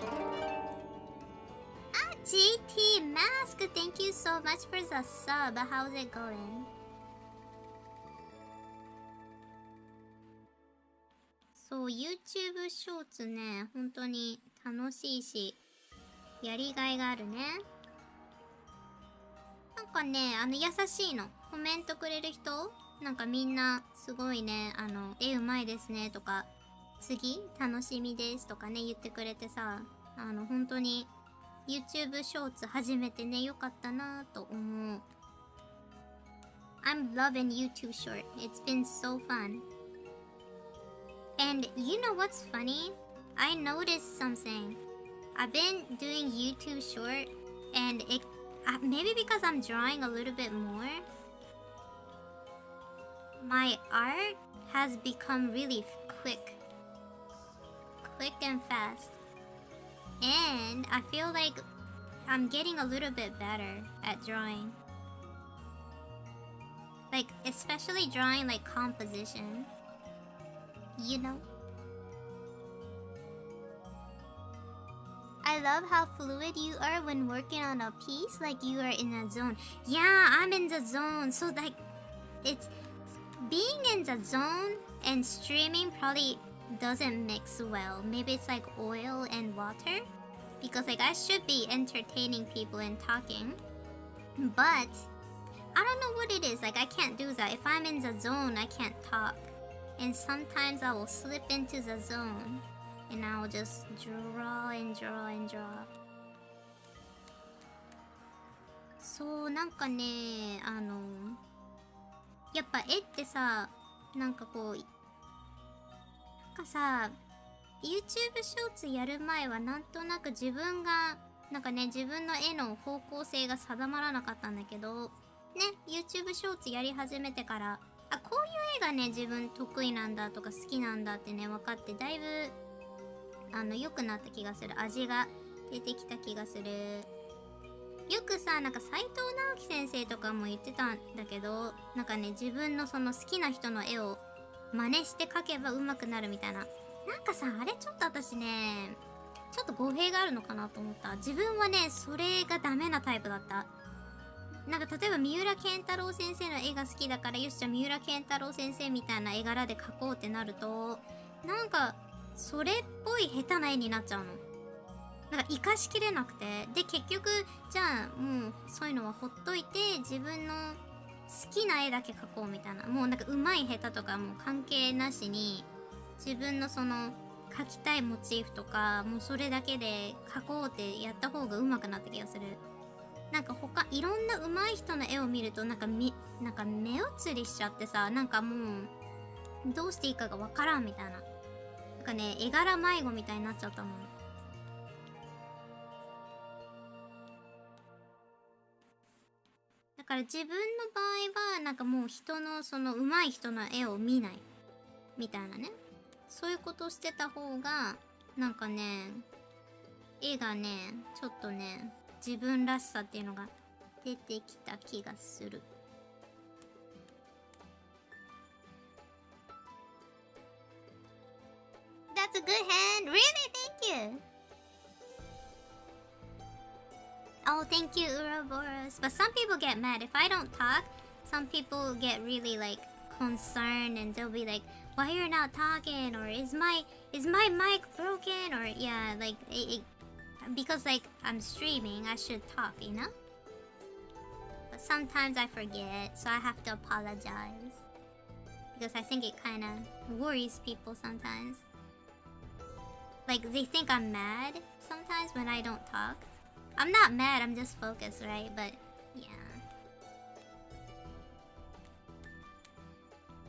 GT Mask, thank you so much for the sub. How's it going? そう、YouTube ショーツね、本当に楽しいし、やりがいがあるね。なんかね、優しいの。コメントくれる人なんかみんな、すごいね、絵うまいですねとか、次、楽しみですとかね、言ってくれてさ、本当に、YouTube ショーツ始めてね、よかったなと思う。I'm loving YouTube short. It's been so fun. And you know what's funny? I noticed something. I've been doing YouTube short and it maybe because I'm drawing a little bit more, my art has become really quick and fast. And I feel like I'm getting a little bit better at drawing. Like, especially drawing like composition. You know? I love how fluid you are when working on a piece, like you are in a zone. Yeah, I'm in the zone. So like, it's being in the zone and streaming probably doesn't mix well. Maybe it's like oil and water, because like I should be entertaining people and talking, but I don't know what it is. Like I can't do that. If I'm in the zone, I can't talk, and sometimes I will slip into the zone and I'll just draw and draw and draw. そう、なんかね、やっぱ絵ってさ、なんかこう、なんかさ、YouTube ショーツやる前はなんとなく自分が、なんかね、自分の絵の方向性が定まらなかったんだけど、ね、YouTube ショーツやり始めてから、あ、こういう絵がね、自分得意なんだとか好きなんだってね、分かって、だいぶ、良くなった気がする。味が出てきた気がする。よくさ、なんか斎藤直樹先生とかも言ってたんだけど、なんかね、自分のその好きな人の絵を真似して描けば上手くなるみたいな。なんかさ、あれちょっと私ね、ちょっと語弊があるのかなと思った。自分はね、それがダメなタイプだった。なんか例えば三浦健太郎先生の絵が好きだから、よしじゃあ三浦健太郎先生みたいな絵柄で描こうってなると、なんかそれっぽい下手な絵になっちゃうの。なんか活かしきれなくて、で結局じゃあもうそういうのはほっといて、自分の好きな絵だけ描こうみたいな、もうなんか上手い下手とかもう関係なしに、自分のその描きたいモチーフとかもうそれだけで描こうってやった方が上手くなった気がする。なんかいろんな上手い人の絵を見るとなんか目移りしちゃってさ、なんかもうどうしていいかがわからんみたいな、なんかね、絵柄迷子みたいになっちゃったもん。だから自分の場合はなんかもう人のその上手い人の絵を見ないみたいなね、そういうことしてた方がなんかね、絵がね、ちょっとね、自分らしさっていうのが出てきた気がする。That's a good hand. Really? Thank you. Oh, thank you, Uroboros. But some people get mad if I don't talk. Some people get really like concerned and they'll be like, "Why you're not talking?" Or is my mic broken? Or yeah, like because like I'm streaming, I should talk, you know? But sometimes I forget, so I have to apologize because I think it kind of worries people sometimes. Like they think I'm mad sometimes when I don't talk. I'm not mad, I'm just focused, right? But yeah.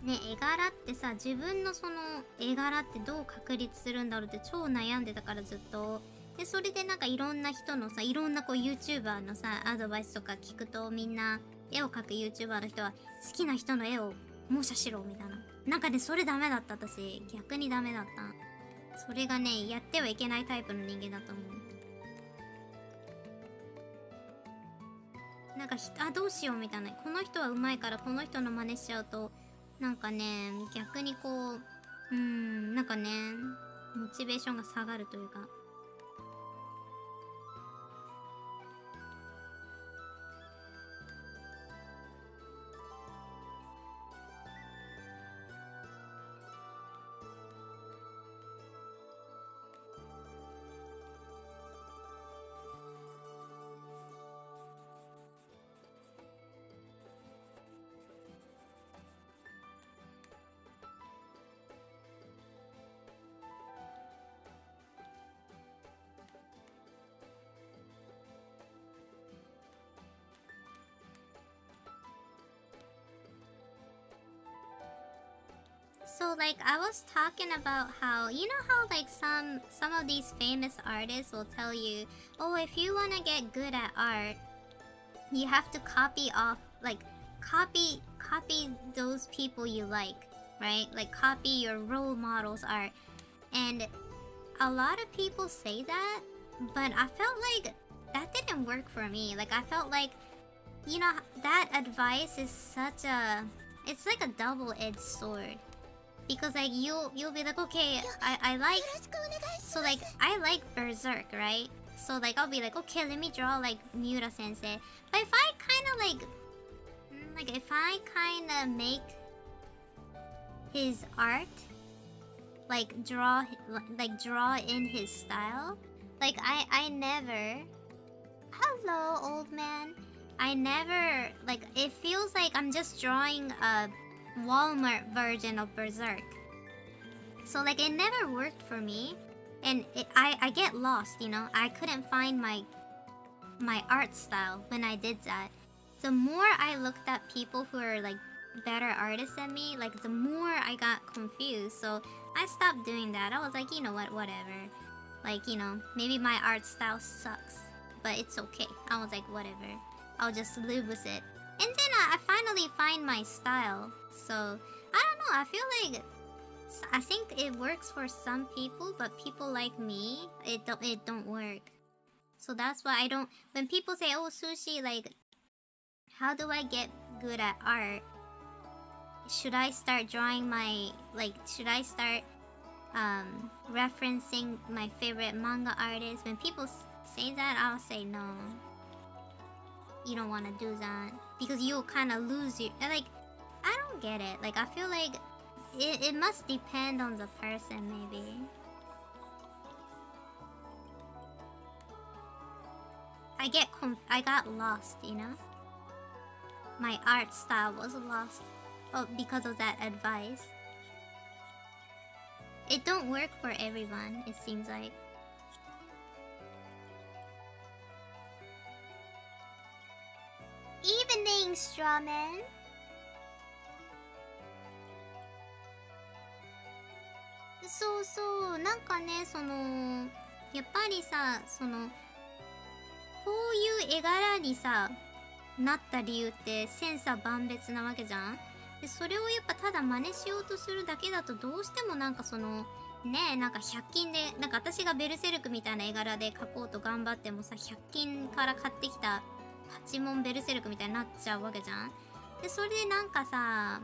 ね、絵柄ってさ、自分のその絵柄ってどう確立するんだろうって超悩んでたからずっと。で、それでなんかいろんな人のさ、いろんなこう YouTuber のさ、アドバイスとか聞くと、みんな絵を描く YouTuber の人は好きな人の絵を模写しろみたいな。なんかね、それダメだった私。逆にダメだった。それがね、やってはいけないタイプの人間だと思う。なんかどうしようみたいな、この人は上手いからこの人の真似しちゃうとなんかね、逆にこうなんかね、モチベーションが下がるというか。So like I was talking about how, you know how like some of these famous artists will tell you, oh, if you want to get good at art, you have to copy those people you like, right? Like copy your role models' art. And a lot of people say that, but I felt like that didn't work for me. Like I felt like, you know, that advice is it's like a double-edged sword. Because like you'll be like, okay, I like, so like I like Berserk, right? So like I'll be like, okay, let me draw like Miura sensei. But if I kind of make his art, like draw in his style, like I never, hello old man, I never, like it feels like I'm just drawing a Walmart version of Berserk. So like it never worked for me, and I get lost, you know. I couldn't find my art style when I did that. The more I looked at people who are like better artists than me, like the more I got confused. So I stopped doing that. I was like, you know what, whatever. Like, you know, maybe my art style sucks, but it's okay. I was like, whatever. I'll just live with it. And then I finally find my style. So, I don't know, I feel like I think it works for some people, but people like me, it don't work. So that's why I don't, when people say, oh, sushi, like, how do I get good at art? Should I start drawing my, like, should I start referencing my favorite manga artists? When people say that, I'll say no. You don't want to do that because you'll kind of lose your, like, I don't get it. Like, I feel like it must depend on the person, maybe. I got lost, you know? My art style was lost because of that advice. It don't work for everyone, it seems like. Evening, Strawman.そうそう、なんかね、やっぱりさ、こういう絵柄にさ、なった理由って千差万別なわけじゃん。で、それをやっぱただ真似しようとするだけだとどうしてもなんかねえ、なんか100均で、なんか私がベルセルクみたいな絵柄で描こうと頑張ってもさ、100均から買ってきたパチモンベルセルクみたいになっちゃうわけじゃん。で、それでなんかさ、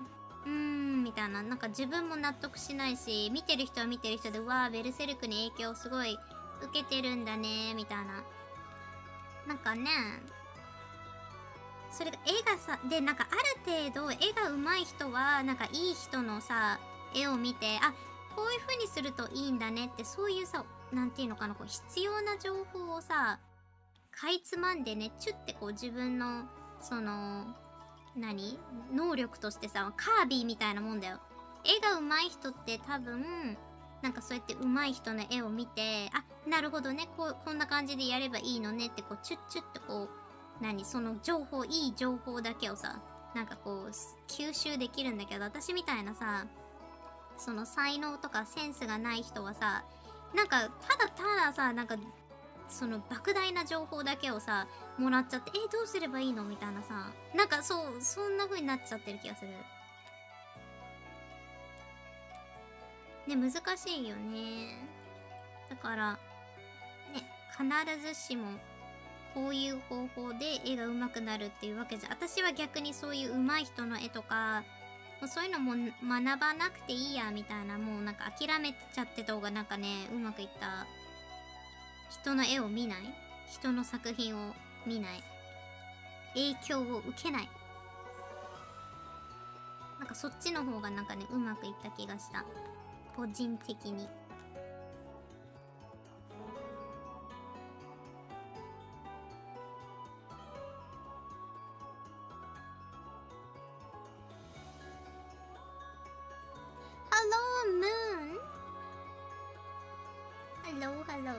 みたいな、なんか自分も納得しないし、見てる人は見てる人で、うわー、ベルセルクに影響すごい受けてるんだね、みたいな。なんかね、それが絵がさ、で、なんかある程度絵が上手い人は、なんかいい人のさ、絵を見て、あ、こういう風にするといいんだねって、そういうさ、なんていうのかな、こう必要な情報をさ、かいつまんでね、チュってこう自分の、能力としてさ、カービィみたいなもんだよ。絵が上手い人って多分、なんかそうやって上手い人の絵を見て、あ、なるほどね、こんな感じでやればいいのねってこうチュッチュッってこう、その情報、いい情報だけをさ、なんかこう、吸収できるんだけど、私みたいなさ、その才能とかセンスがない人はさ、なんか、たださ、なんか、その莫大な情報だけをさ、もらっちゃって、どうすればいいのみたいなさ、なんかそんな風になっちゃってる気がする。ね、難しいよね。だから、ね、必ずしも、こういう方法で絵が上手くなるっていうわけじゃ、私は逆にそういう上手い人の絵とか、もうそういうのも学ばなくていいやみたいな、もうなんか諦めちゃってた方がなんかね、うまくいった。人の絵を見ない、人の作品を見ない、影響を受けない、なんかそっちの方がなんかね、うまくいった気がした、個人的に。Hello, Moon. Hello, hello.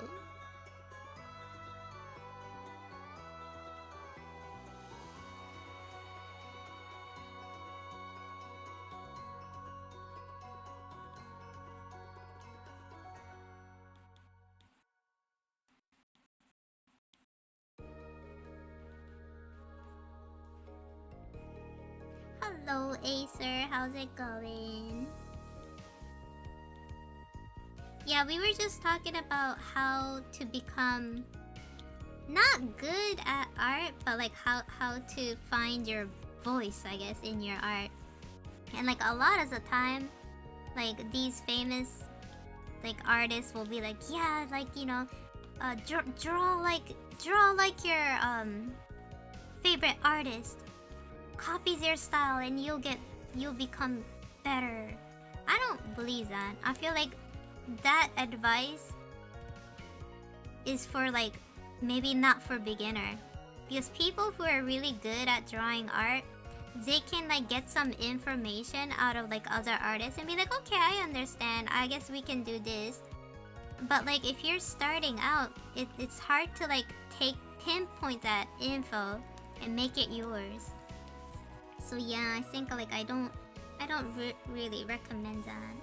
Hello, Acer. How's it going? Yeah, we were just talking about how to become not good at art, but like how to find your voice, I guess, in your art. And like a lot of the time, like these famous like artists will be like, yeah, like, you know, draw like your favorite artist, copy their style, and you'll become better. I don't believe that. I feel like that advice is for like maybe not for beginner, because people who are really good at drawing art, they can like get some information out of like other artists and be like, okay, I understand, I guess we can do this. But like if you're starting out, it's hard to like pinpoint that info and make it yours. So yeah, I think like I don't really recommend that.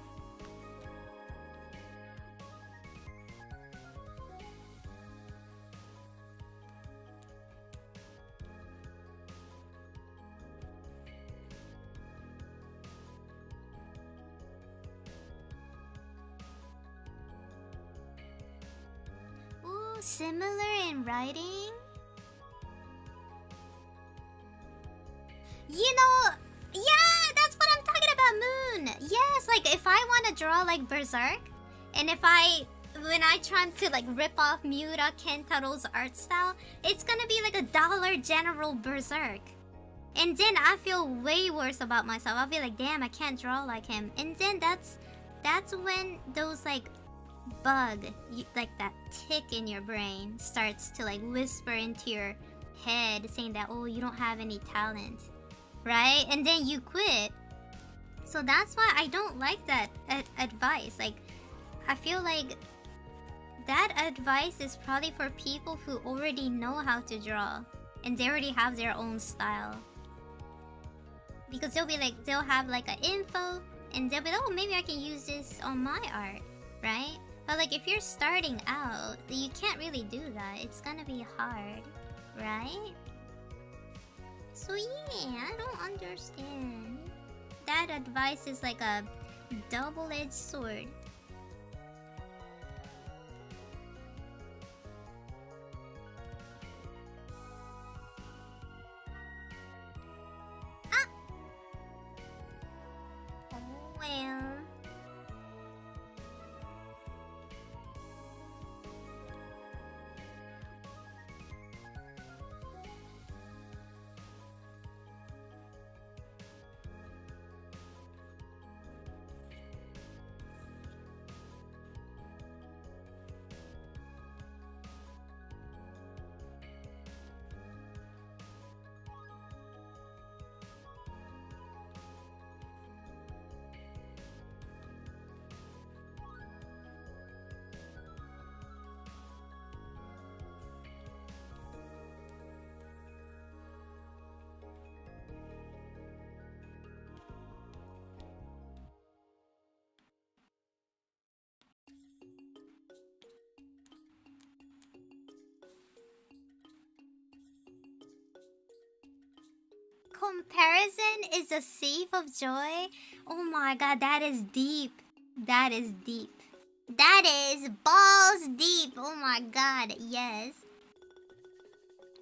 Ooh, Similar in writing? You know, yeah, that's what I'm talking about, Moon. Yes, like if I want to draw like Berserk, and when I try to like rip off Miura Kentaro's art style, it's gonna be like a Dollar General Berserk. And then I feel way worse about myself. I'll be like, damn, I can't draw like him. And then that's when those like like that tick in your brain starts to like whisper into your head saying that, oh, you don't have any talent. Right? And then you quit. So that's why I don't like that advice. Like, I feel like that advice is probably for people who already know how to draw and they already have their own style. Because they'll have like an info and they'll be like, oh, maybe I can use this on my art, right? But like if you're starting out, you can't really do that. It's gonna be hard, right? So yeah, I don't understand. That advice is like a double-edged sword. Ah! Oh well. Comparison is a thief of joy? Oh my god, that is deep. That is deep. That is balls deep. Oh my god, yes.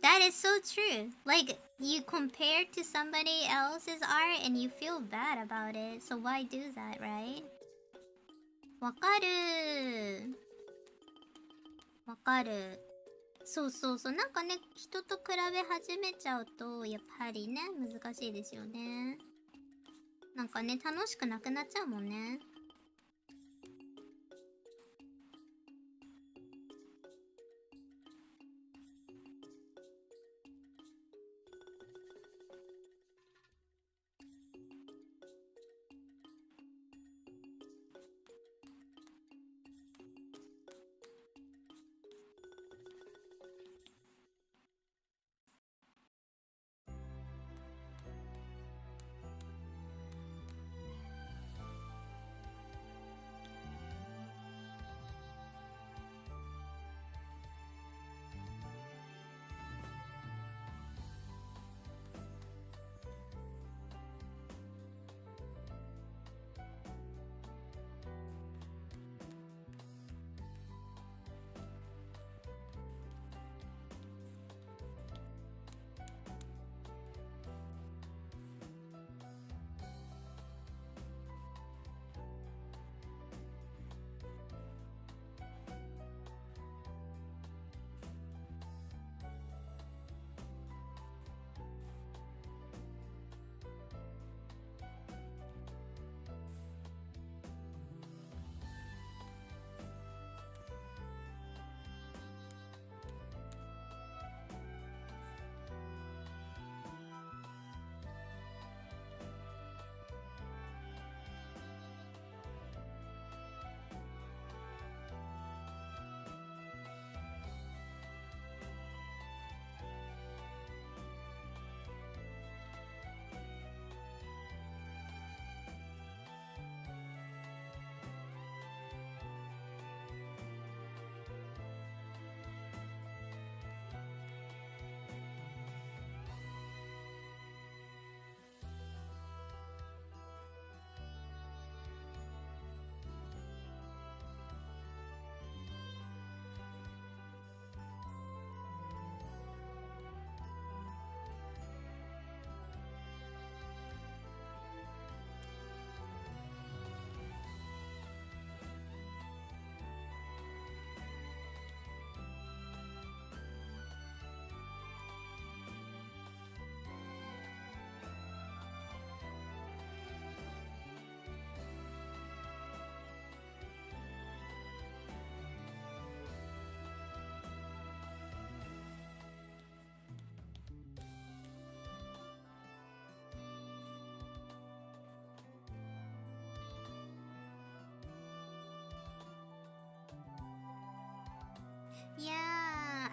That is so true. Like, you compare to somebody else's art and you feel bad about it. So why do that, right? Wakaru. Wakaru. そうそうそう。なんかね、人と比べ始めちゃうと、やっぱりね、難しいですよね。なんかね、楽しくなくなっちゃうもんね。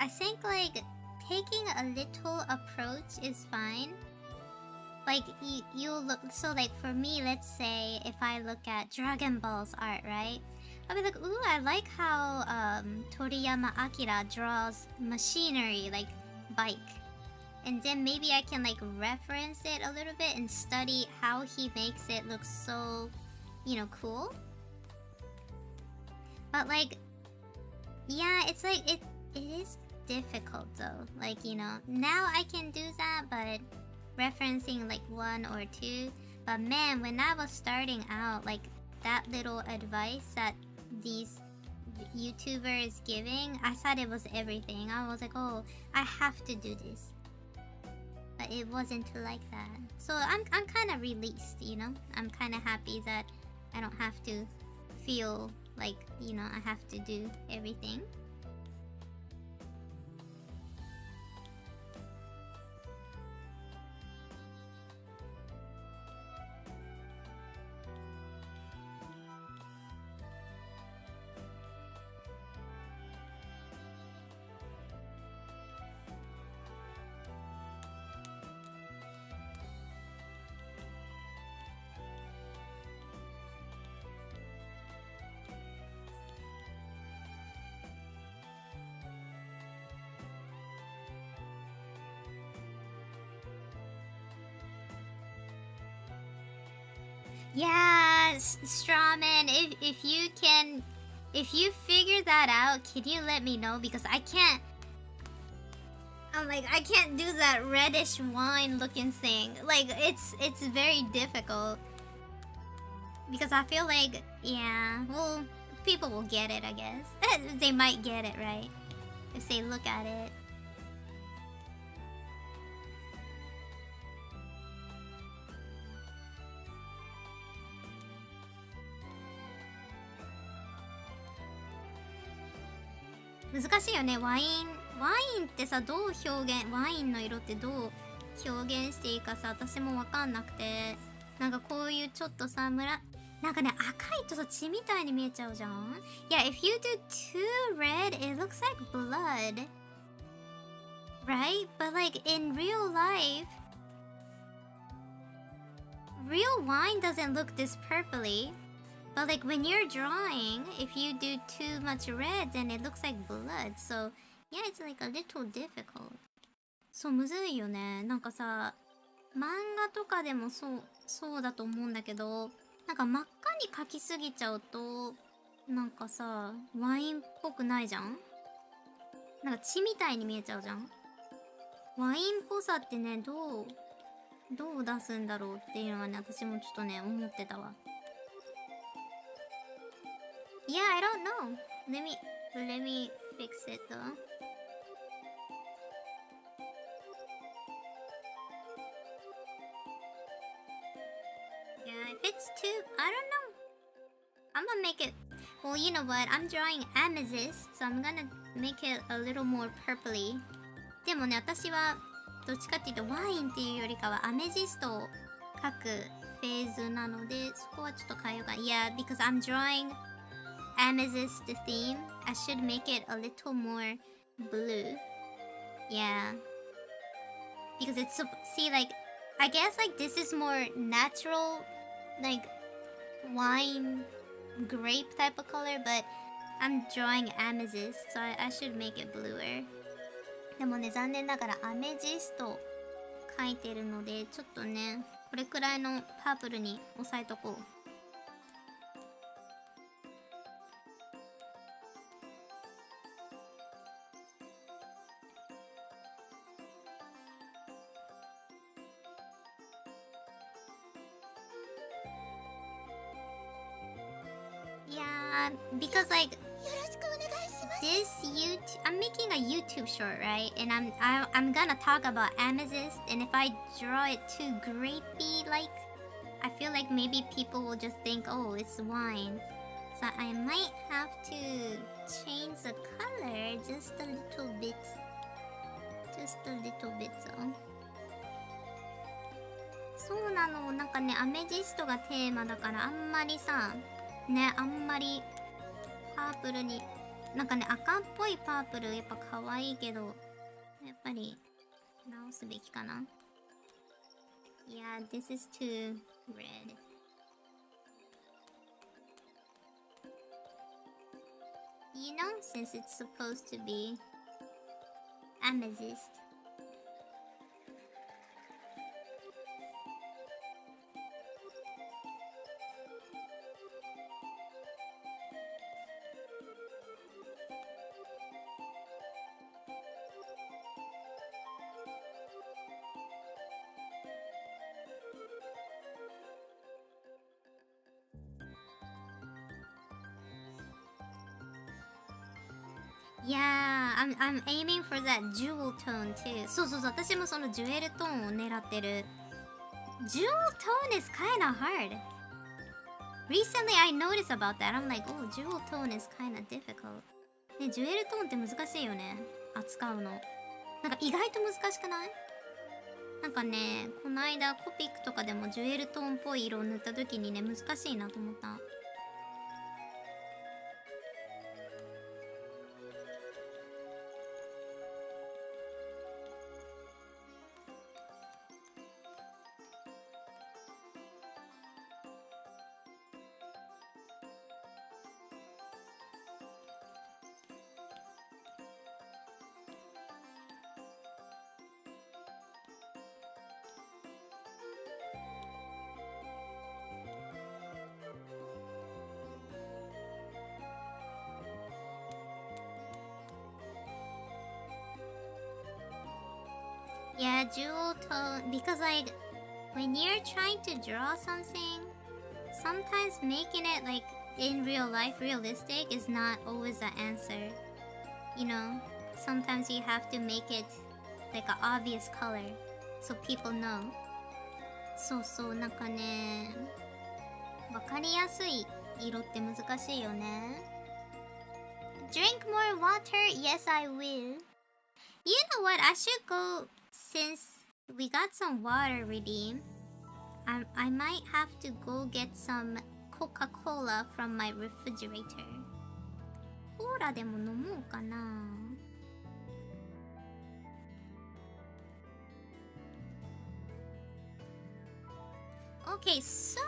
I think like taking a little approach is fine. Like you look, so like for me, let's say if I look at Dragon Ball's art, right? I'll be like, ooh, I like how Toriyama Akira draws machinery, like bike. And then maybe I can like reference it a little bit and study how he makes it look so, you know, cool. But like, yeah, it's like it is difficult though. Like, you know, now I can do that, but referencing like one or two. But man, when I was starting out, like that little advice that these YouTubers giving, I thought it was everything. I was like, oh, I have to do this. But it wasn't like that. So I'm kind of released, you know? I'm kind of happy that I don't have to feel like, you know, I have to do everything. Yeah, Strawman, if you figure that out, can you let me know? Because I can't do that reddish wine looking thing. Like it's very difficult. Because I feel like, yeah, well, people will get it, I guess. They might get it, right? If they look at it.難しいよね。ワインってさ、どう表現、ワインの色ってどう表現していいかさ、私もわかんなくて、なんかこういうちょっとさ、なんかね、赤いとさ、血みたいに見えちゃうじゃん。Yeah, if you do too red, it looks like blood. Right? But like in real life, real wine doesn't look this purpley. But like when you're drawing, if you do too much red, then it looks like blood. So yeah, it's like a little difficult. そう、むずいよね。なんかさ、漫画とかでもそうだと思うんだけど、なんか真っ赤に描きすぎちゃうと、なんかさ、ワインっぽくないじゃん？なんか血みたいに見えちゃうじゃん？ワインっぽさってね、どう出すんだろうっていうのはね、私もちょっとね、思ってたわ。Yeah, I don't know. Let me fix it though. Yeah, if it's too, I don't know. I'm gonna make it. Well, you know what? I'm drawing amethyst, so I'm gonna make it a little more purpley. でもね、私はどっちかっていうとワインっていうよりかはアメジストを描くフェーズなので、そこはちょっと変えようかな。Yeah, because I'm drawing amethyst theme, I should make it a little more blue. Yeah, because it's see, like I guess like this is more natural, like wine grape type of color, but I'm drawing amethyst, so I should make it bluer. でもね、残念ながらアメジスト描いてるので、ちょっとね、これくらいのパープルに押さえとこう。Yeah, because like this I'm making a YouTube short, right? And I'm gonna talk about amethyst, and if I draw it too grapey, like I feel like maybe people will just think, oh, it's wine. So I might have to change the color just a little bit. Just a little bit, so. そうなの、なんかね、アメジストがテーマだからあんまりさ、ね、あんまりパープルになんかね、赤っぽいパープルやっぱ可愛いけど、やっぱり直すべきかな。Yeah, this is too red. You know, since it's supposed to be amethyst. Yeah, I'm aiming for that jewel tone too. そうそうそう、私もそのジュエルトーンを狙ってる。Jewel tone is kinda hard. Recently I noticed about that. I'm like, oh, jewel tone is kinda difficult. ね、ジュエルトーンって難しいよね。扱うの。なんか意外と難しくない？なんかね、この間コピックとかでもジュエルトーンっぽい色を塗った時にね、難しいなと思った。Yeah, jewel tone, because like when you're trying to draw something, sometimes making it like in real life realistic is not always the answer. You know, sometimes you have to make it like an obvious color so people know. そうそう、なんかね、わかりやすい色って難しいよね。Drink more water? Yes, I will. You know what? I should go, since we got some water redeemed. I might have to go get some Coca-Cola from my refrigerator. コーラでも飲もうかな。Okay, so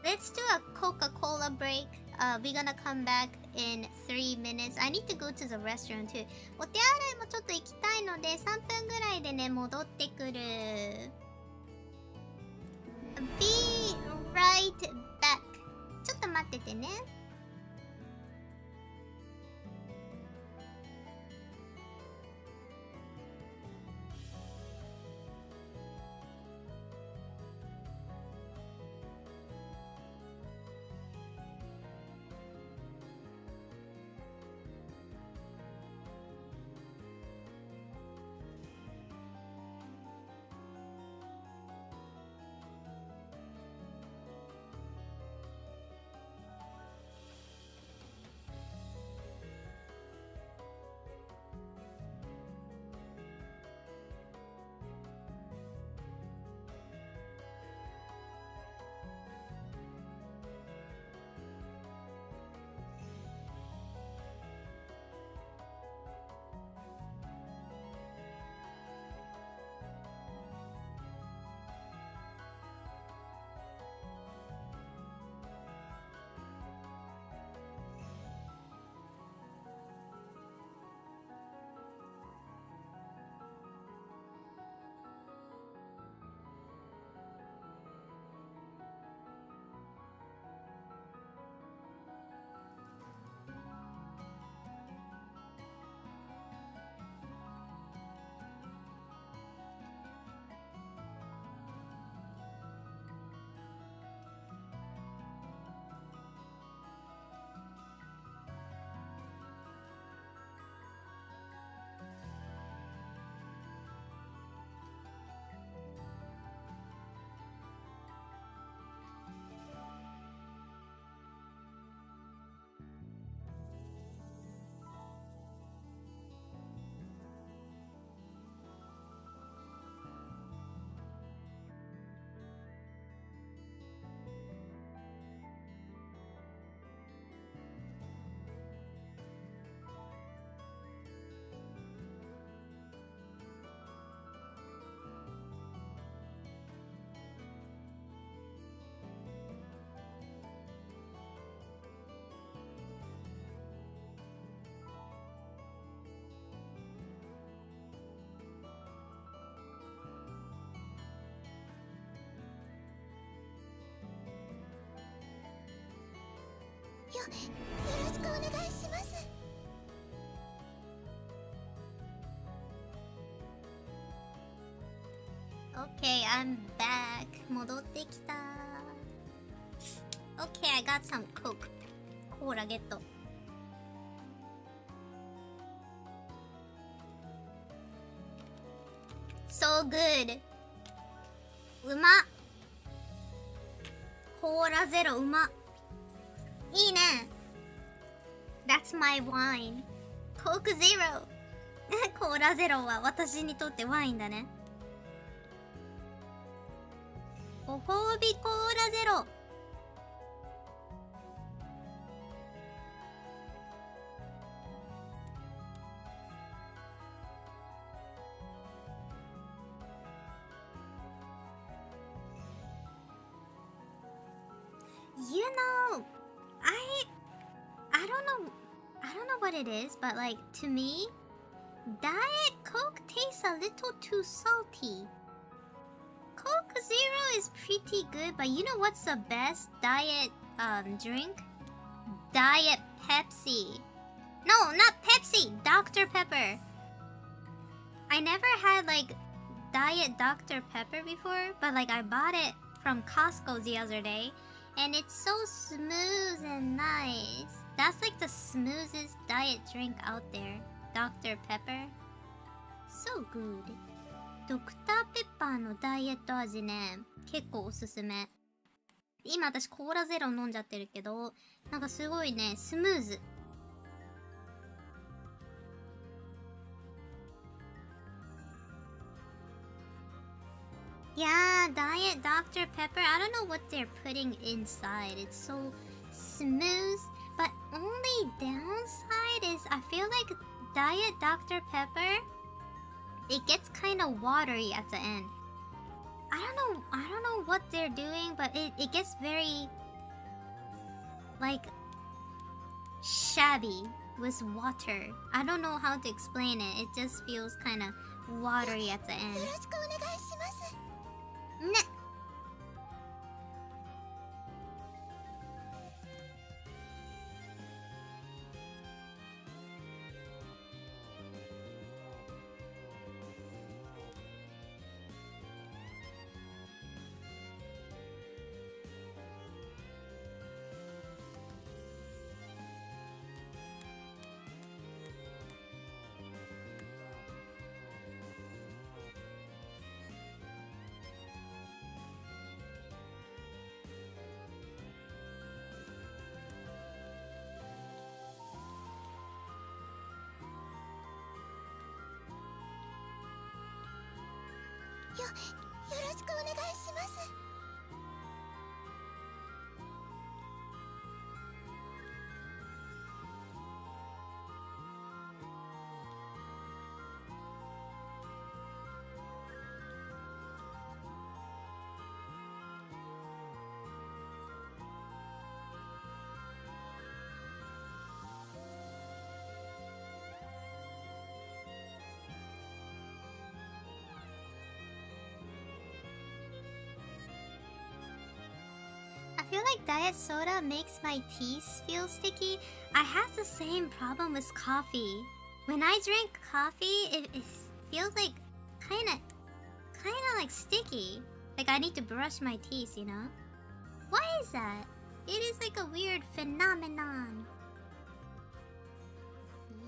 let's do a Coca-Cola break. We're gonna come back in 3 minutes. I need to go to the restroom too. お手洗いもちょっと行きたいので3分ぐらいでね、戻ってくる。Be right back. ちょっと待っててね。Okay, I'm back. 戻ってきた。Okay, I got some Coke. コーラゲット。So good. うまっ。コーラゼロうまっ。いいね。That's my wine. Coke Zero. コーラゼロは私にとってワインだね。ご褒美コーラゼロ。You know, I don't know what it is, but like to me, Diet Coke tastes a little too salty. Coke Zero is pretty good, but you know what's the best diet drink? Diet Pepsi. No, not Pepsi, Dr. Pepper. I never had like Diet Dr. Pepper before, but like I bought it from Costco the other day, and it's so smooth and nice. That's like the smoothest diet drink out there. Dr. Pepper. So good. ドクターペッパーのダイエット味ね、結構おすすめ。今私コーラゼロ飲んじゃってるけど、なんかすごいね、スムーズ。Yeah, Diet Dr. Pepper. I don't know what they're putting inside. It's so smooth, but only downside is I feel like Diet Dr. Pepper, it gets kind of watery at the end. I don't know what they're doing, but it gets very like shabby with water. I don't know how to explain it. It just feels kind of watery at the end. ね。よろしくお願いします。I feel like diet soda makes my teeth feel sticky. I have the same problem with coffee. When I drink coffee, it feels like kind of like sticky. Like I need to brush my teeth, you know? Why is that? It is like a weird phenomenon.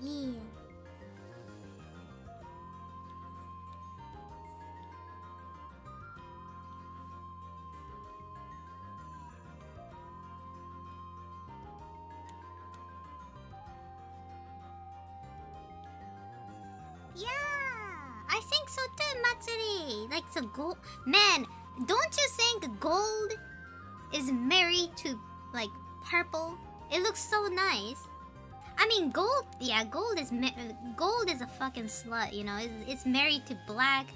Yeah. Yeah, I think so too, Matsuri. Like the gold. Man, don't you think gold is married to like purple? It looks so nice. I mean, gold. Yeah, gold is a fucking slut. You know, it's married to black,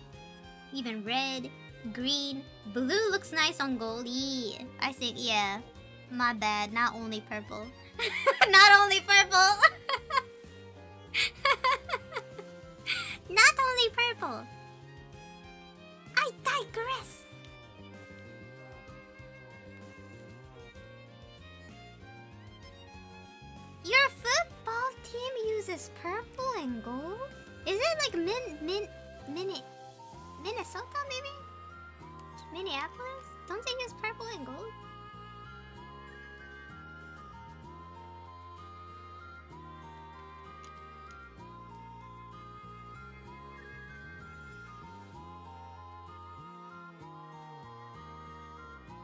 even red, green, blue looks nice on gold. Yeah, I think yeah. My bad. Not only purple. Not only purple. Not only purple. I digress. Your football team uses purple and gold? Is it like Minnesota maybe? Minneapolis? Don't they use purple and gold?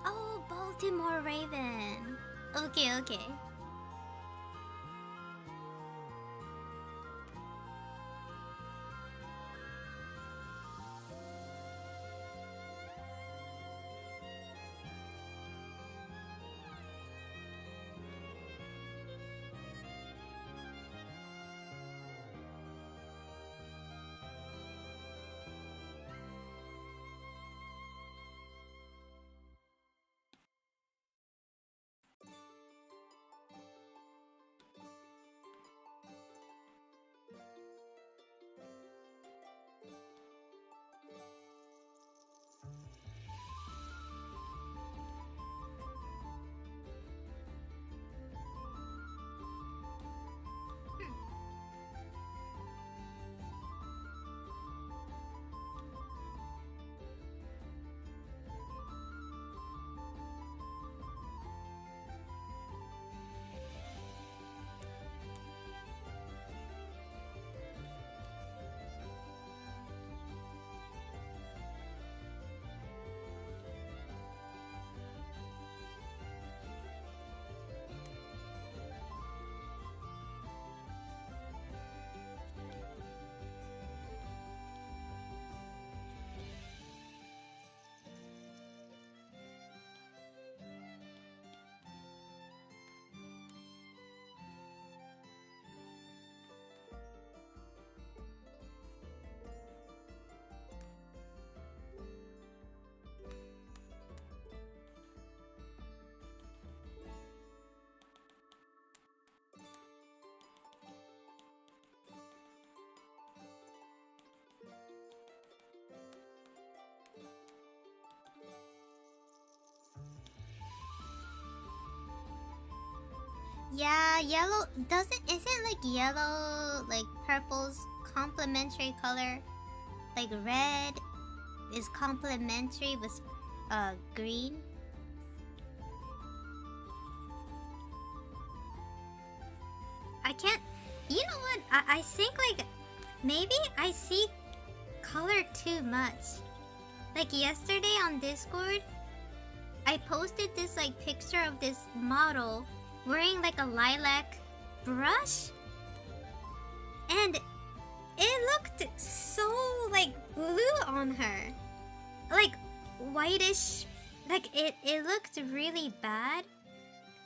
Oh, Baltimore Raven. Okay, okay. Yeah, yellow isn't like yellow like purple's complementary color? Like red is complementary with green. I can't, you know what? I think like maybe I see color too much. Like yesterday on Discord, I posted this like picture of this model wearing like a lilac brush, and it looked so like blue on her, like whitish, like it looked really bad.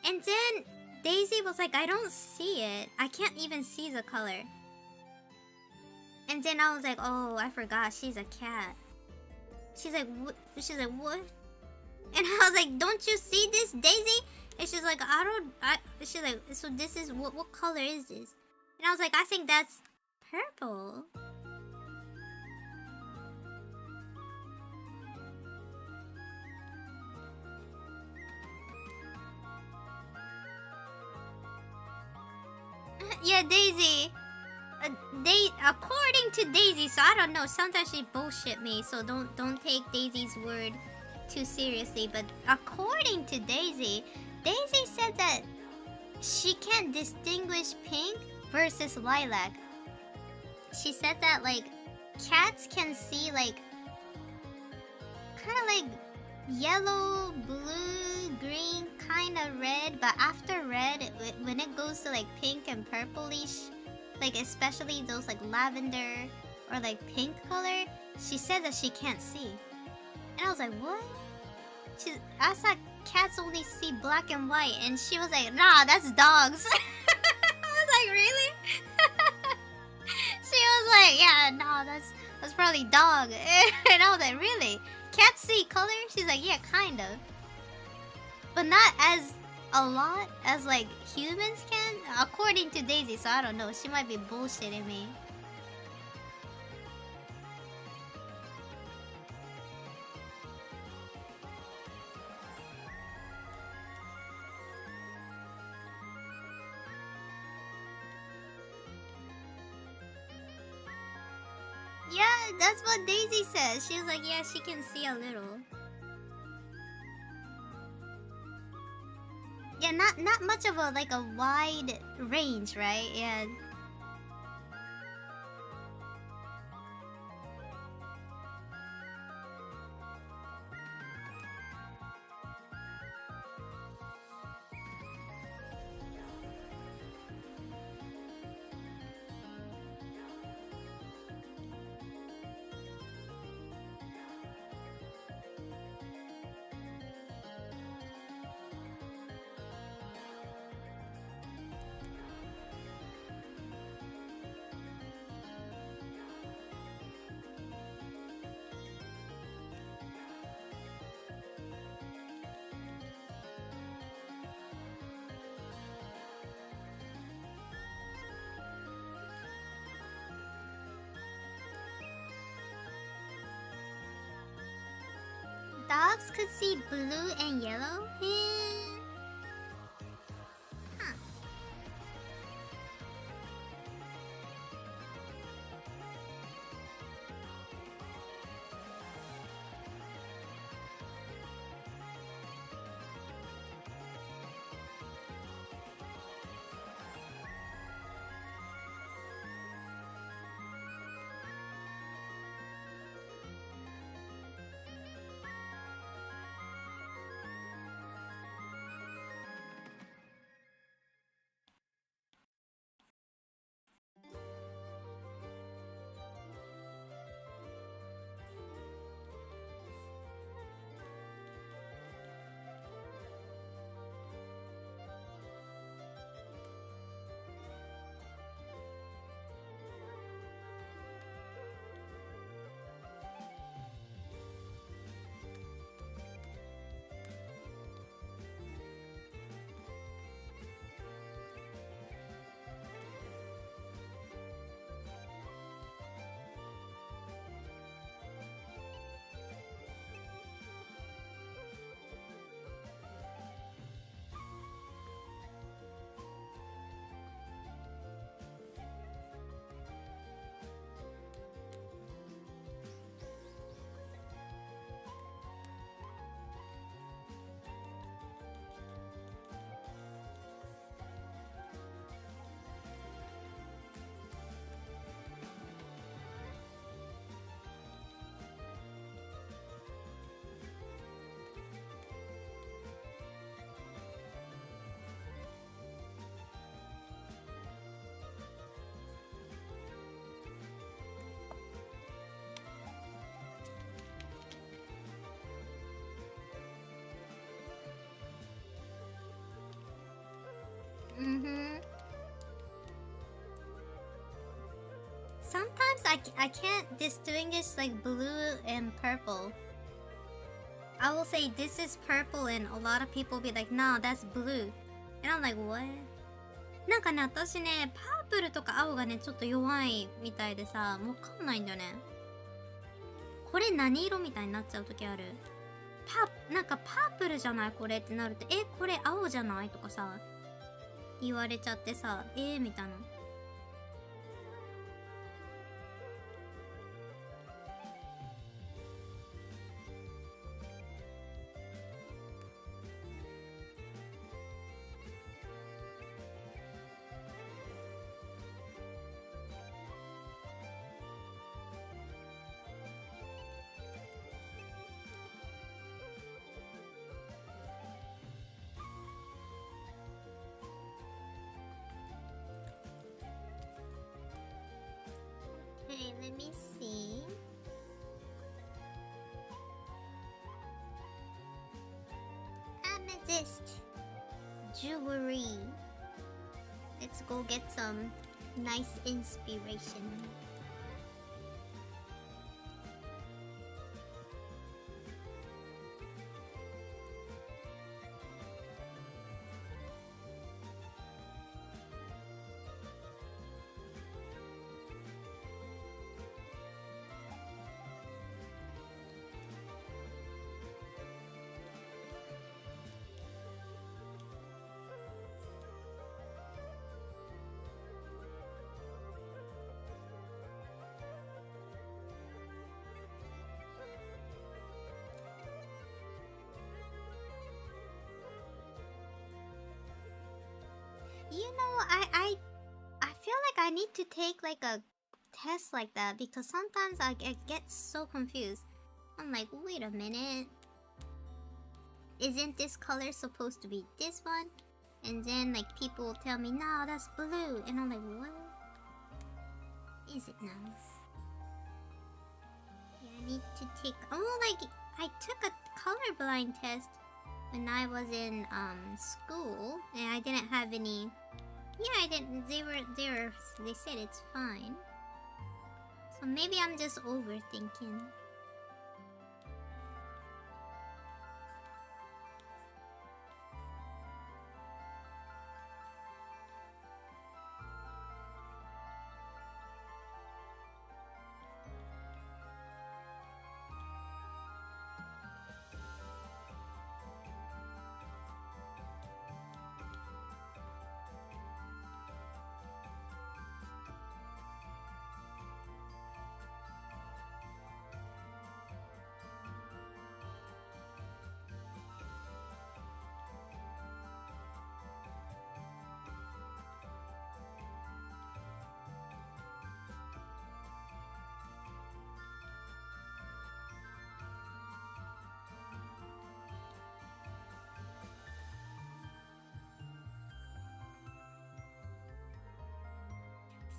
And then Daisy was like, I don't see it, I can't even see the color. And then I was like, oh, I forgot she's a cat. She's like, what? She's like, what? And I was like, don't you see this, Daisy? And she's like, she's like, so this is, what color is this? And I was like, I think that's purple. Yeah, Daisy. According to Daisy, so I don't know. Sometimes she bullshit me, so don't take Daisy's word too seriously. But according to Daisy, Daisy said that she can't distinguish pink versus lilac. She said that like cats can see like kind of like yellow, blue, green, kind of red, but after red, when it goes to like pink and purplish, like especially those like lavender or like pink color, she said that she can't see. And I was like, what? I thought cats only see black and white, and she was like, nah, that's dogs. I was like, really? She was like, yeah, no, that's probably dog. And I was like, really? Cats see color? She's like, yeah, kind of. But not as a lot as like humans can, according to Daisy, so I don't know. She might be bullshitting me. Yeah, that's what Daisy says. She was like, yeah, she can see a little. yeah, not much of a like a wide range, right? Yeah. Dogs could see blue and yellow? Huh. Sometimes I can't distinguish like blue and purple. I will say this is purple and a lot of people be like, nah, that's blue. And I'm like, what? なんかね、私ね、パープルとか青がね、ちょっと弱いみたいでさ、わかんないんだよね。これ何色みたいになっちゃう時ある。なんかパープルじゃないこれってなると、これ青じゃないとかさ、言われちゃってさ、みたいな。Okay, let me see. Amethyst jewelry. Let's go get some nice inspiration. I need to take like a test like that because sometimes I get so confused. I'm like, wait a minute. Isn't this color supposed to be this one? And then like people will tell me, no, that's blue. And I'm like, what is it now? Yeah, I need to take, like I took a colorblind test when I was in school and I didn't have any. Yeah, I didn't. They said it's fine. So maybe I'm just overthinking.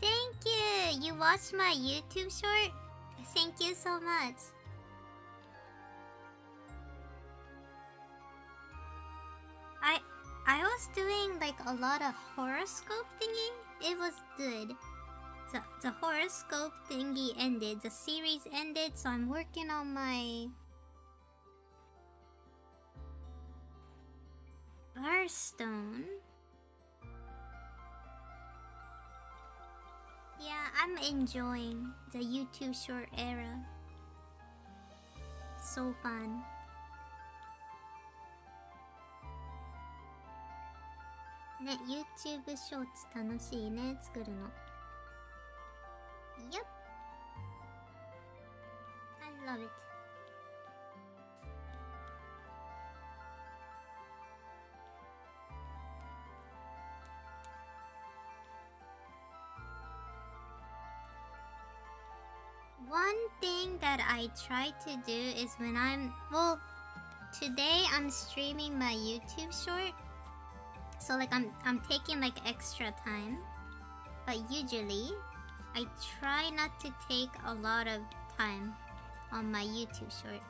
Thank you! You watched my YouTube short? Thank you so much. I was doing like a lot of horoscope thingy. It was good. The horoscope thingy ended. The series ended, so I'm working on my Barstone. Yeah, I'm enjoying the YouTube short era. So fun. Ne, YouTube shorts 楽しいね、作るの。Yep. I love it. One thing that I try to do is when today I'm streaming my YouTube short. So like I'm taking like extra time. But usually I try not to take a lot of time on my YouTube short.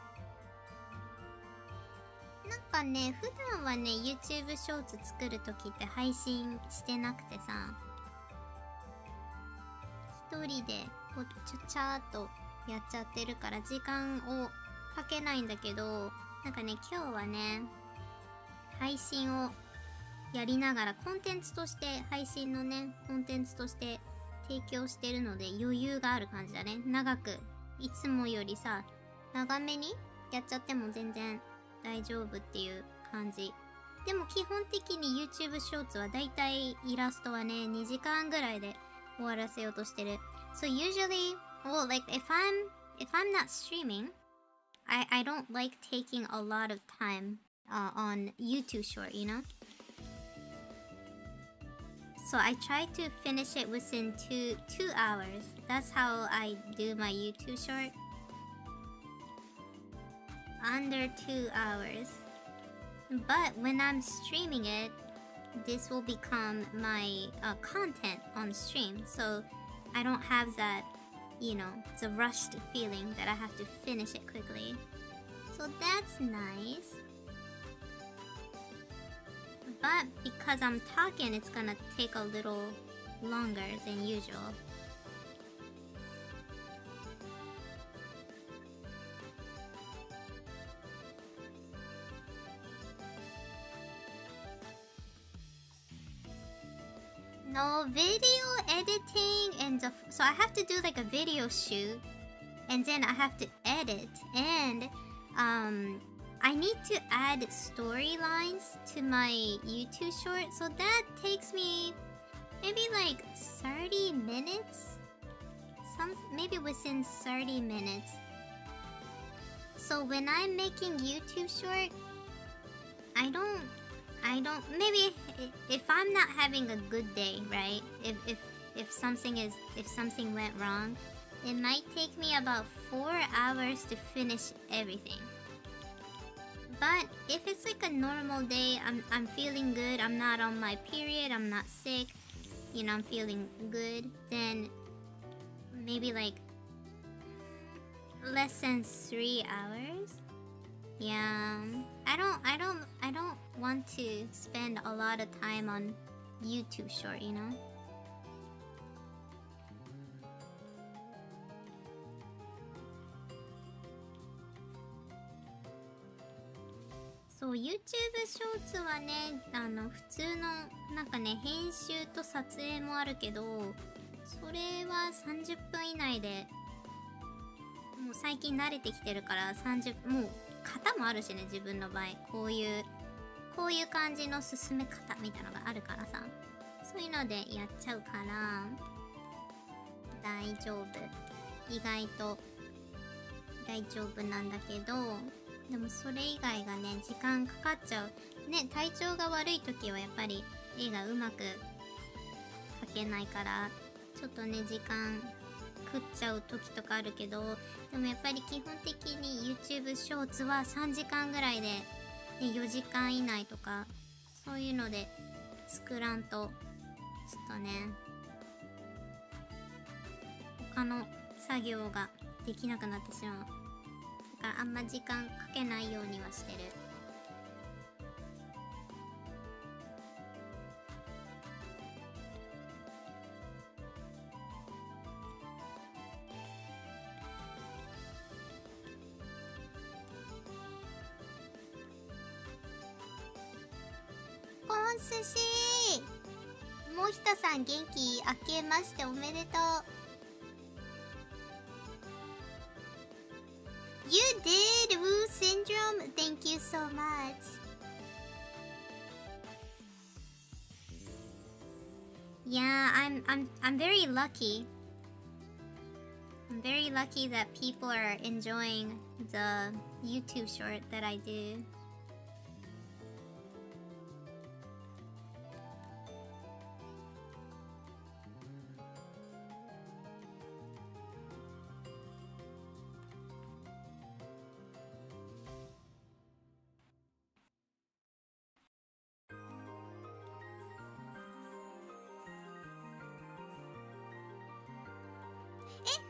なんかね、普段はね、YouTube ショーツ作るときって配信してなくてさ、一人でこうちゃーっとやっちゃってるから時間をかけないんだけど、なんかね、今日はね、配信をやりながらコンテンツとして配信のね、コンテンツとして提供してるので余裕がある感じだね。長く、いつもよりさ、長めにやっちゃっても全然大丈夫っていう感じ。でも基本的に YouTube ショーツはだいたいイラストはね、2時間ぐらいで終わらせようとしてる。So usually, well, like if I'm not streaming, I don't like taking a lot of time on YouTube short, you know? So I try to finish it within two hours. That's how I do my YouTube short. Under 2 hours. But when I'm streaming it, this will become my content on stream. So I don't have that, you know, the rushed feeling that I have to finish it quickly. So that's nice. But because I'm talking, it's gonna take a little longer than usual. No, video editing and so I have to do like a video shoot and then I have to edit and I need to add storylines to my YouTube short, so that takes me maybe like 30 minutes? Maybe within 30 minutes. So when I'm making YouTube short, I don't maybe if I'm not having a good day, right? If if something went wrong, it might take me about 4 hours to finish everything. But if it's like a normal day, I'm feeling good, I'm not on my period, I'm not sick, you know, I'm feeling good, then maybe like less than 3 hours. Yeah, I don't want to spend a lot of time on YouTube short, you know?そう、YouTube ショーツはね、普通のなんかね、編集と撮影もあるけど、それは30分以内で、もう最近慣れてきてるからもう型もあるしね、自分の場合。こういう感じの進め方みたいなのがあるからさ。そういうのでやっちゃうから、大丈夫。意外と大丈夫なんだけど、でもそれ以外がね、時間かかっちゃう。ね、体調が悪い時はやっぱり絵がうまく描けないから、ちょっとね、時間食っちゃう時とかあるけど、でもやっぱり基本的に YouTube ショーツは3時間ぐらいで、4時間以内とか、そういうので作らんと、ちょっとね、他の作業ができなくなってしまう。だからあんま時間かけないようにはしてる。コーン寿司もひとさん、元気明けましておめでとう。You did Woo Syndrome. Thank you so much. Yeah, I'm very lucky. I'm very lucky that people are enjoying the YouTube short that I do.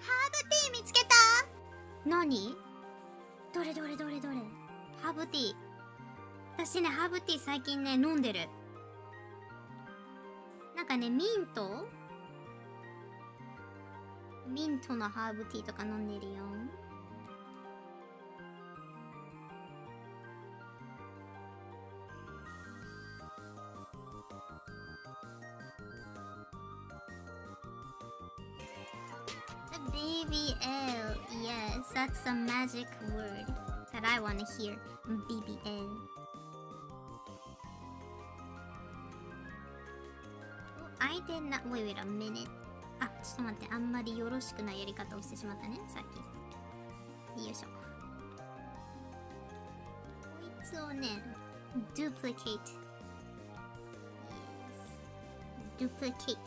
ハーブティー見つけた。何？どれハーブティー。私ね、ハーブティー最近ね、飲んでる。なんかね、ミントのハーブティーとか飲んでるよ。BBL, yes, that's a magic word that I want to hear. BBL. I did not. Wait a minute. あ、ちょっと待って、あんまりよろしくないやり方をしてしまったね、さっき。よいしょ。こいつをね、duplicate. Yes. Duplicate.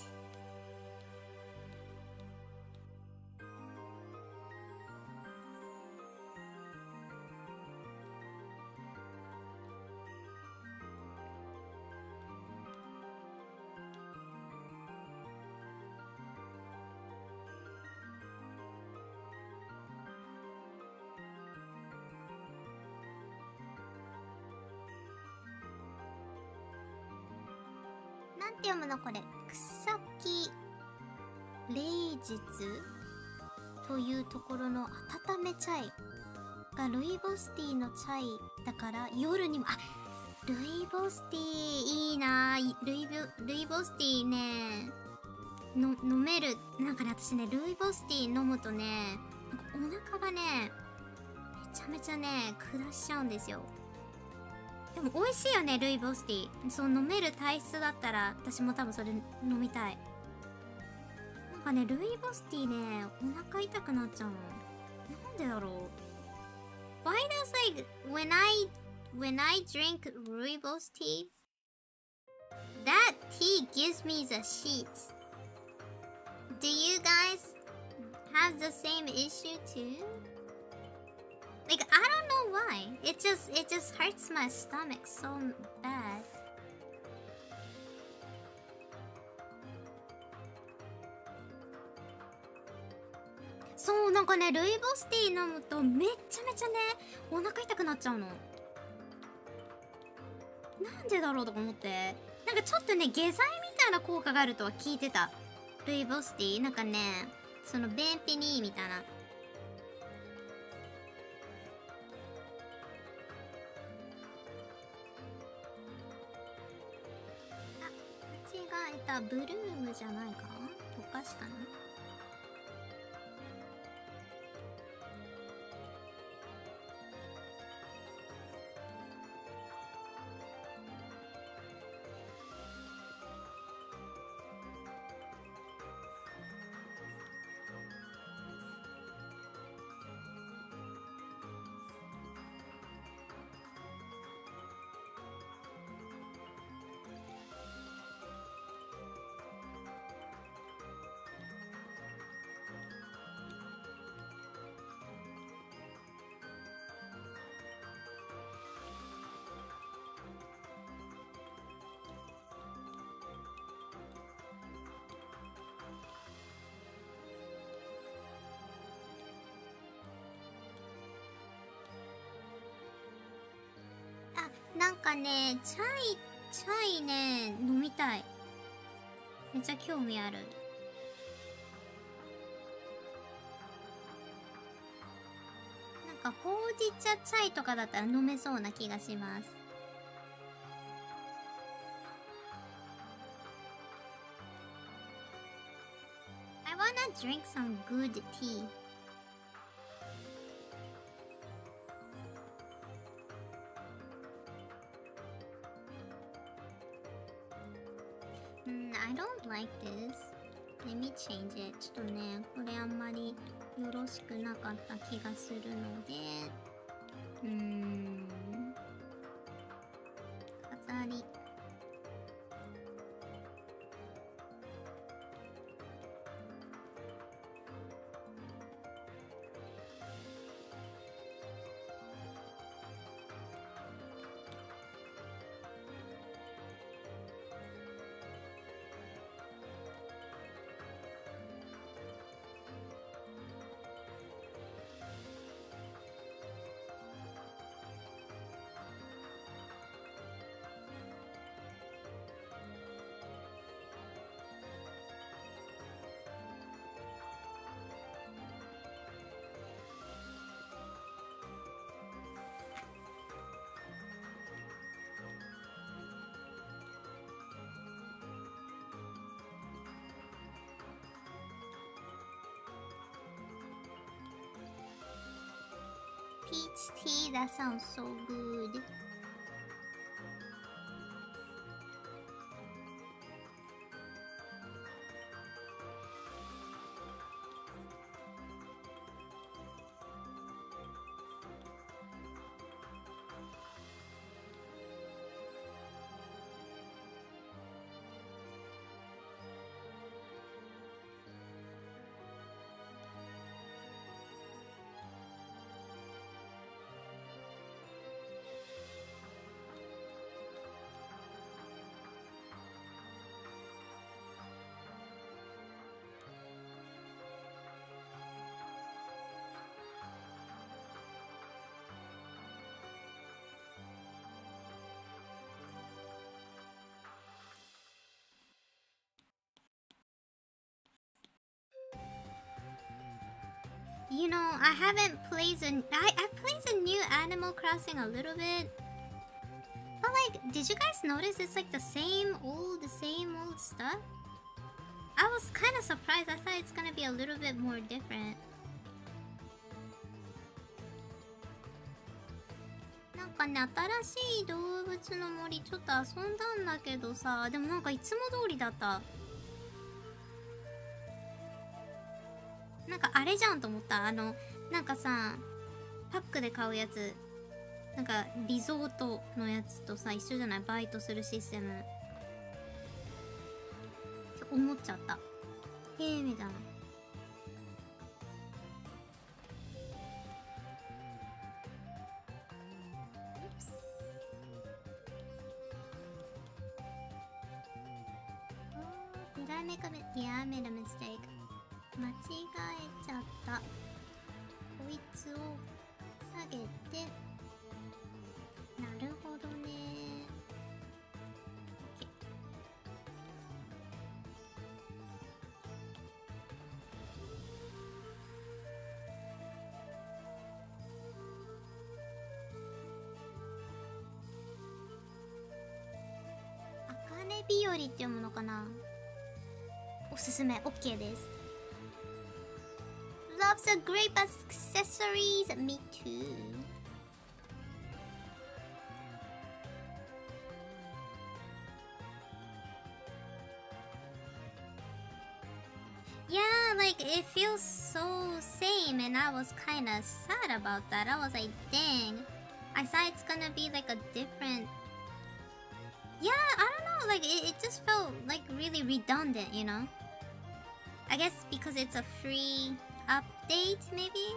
なんて読むのこれ。草木霊術というところの温めチャイがルイボスティーのチャイだから夜にも、あ、ルイボスティーいいな。ルイボスティーね、飲める。なんかね、私ね、ルイボスティー飲むとね、なんかお腹がね、めちゃめちゃね、下しちゃうんですよ。でも美味しいよね、ルイボスティー。そう、飲める体質だったら私も多分それ飲みたい。なんかね、ルイボスティーね、お腹痛くなっちゃうの。なんでだろう。Why does like when I drink rooibos tea, that tea gives me the sheets. Do you guys have the same issue too? Like, I don't know why. It just hurts my stomach so bad. そう、なんかね、ルイボスティー飲むとめっちゃめちゃね、お腹痛くなっちゃうの。なんでだろうとか思って。なんかちょっとね、下剤みたいな効果があるとは聞いてた。ルイボスティー。なんかね、その便秘にいいみたいな。間違えた。ブルームじゃないかな。お菓子かな。なんかね、チャイね、飲みたい。めっちゃ興味ある。なんかほうじ茶チャイとかだったら飲めそうな気がします。I wanna drink some good tea. I don't like this. Let me change it. ちょっとね、これあんまりよろしくなかった気がするので、飾り。Peach tea, that sounds so good. You know, I haven't played I played the new Animal Crossing a little bit. But like, did you guys notice it's like the same old stuff? I was kind of surprised. I thought it's gonna be a little bit more different. なんかね、新しい動物の森ちょっと遊んだんだけどさ、でもなんかいつも通りだった。なんかあれじゃんと思った。なんかさ、パックで買うやつ、なんかリゾートのやつとさ一緒じゃない？バイトするシステムって思っちゃった。ゲームだな。Did I make a mistake? Yeah, I made a mistake. 間違えちゃった。こいつを下げて。なるほどね。OK。茜日和って読むのかな。おすすめ OK です。Loves a grape accessories. Me too. Yeah, like it feels so same, and I was kind of sad about that. I was like, dang, I thought it's gonna be like a different. Yeah, I don't know, like it just felt like really redundant, you know? I guess because it's a free update, maybe?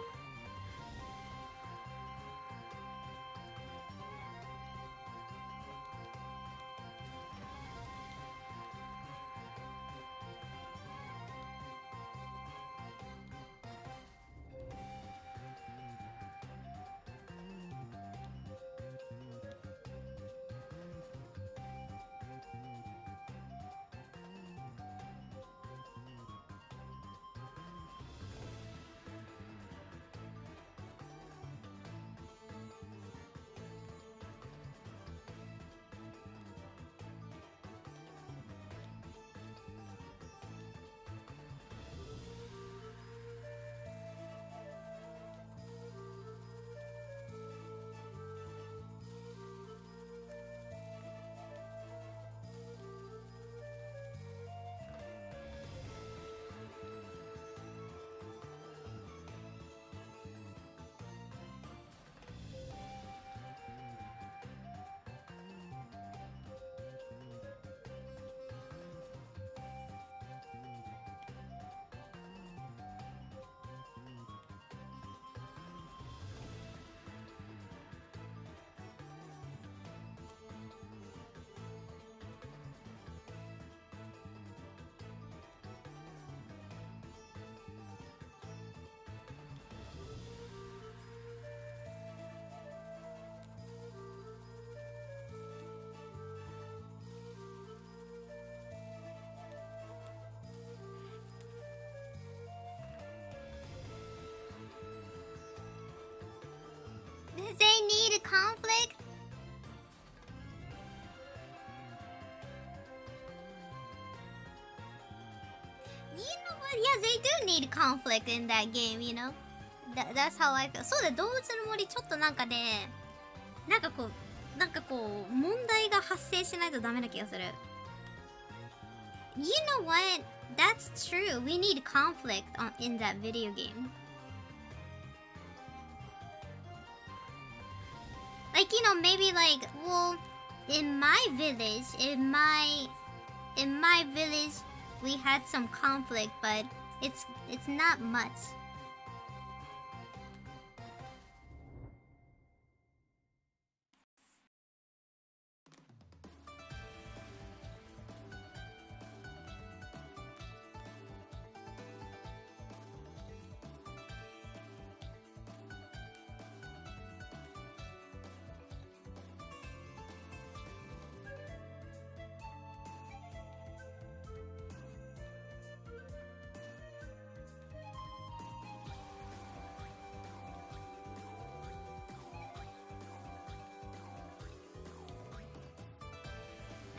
Does they need a conflict? You know what? Yeah, they do need conflict in that game, you know? That's how I feel. そうだ、動物の森ちょっとなんかね、なんかこう、問題が発生しないとダメな気がする。You know what? That's true. We need conflict in that video game. Like, you know, maybe like, well, in my village, we had some conflict, but it's not much.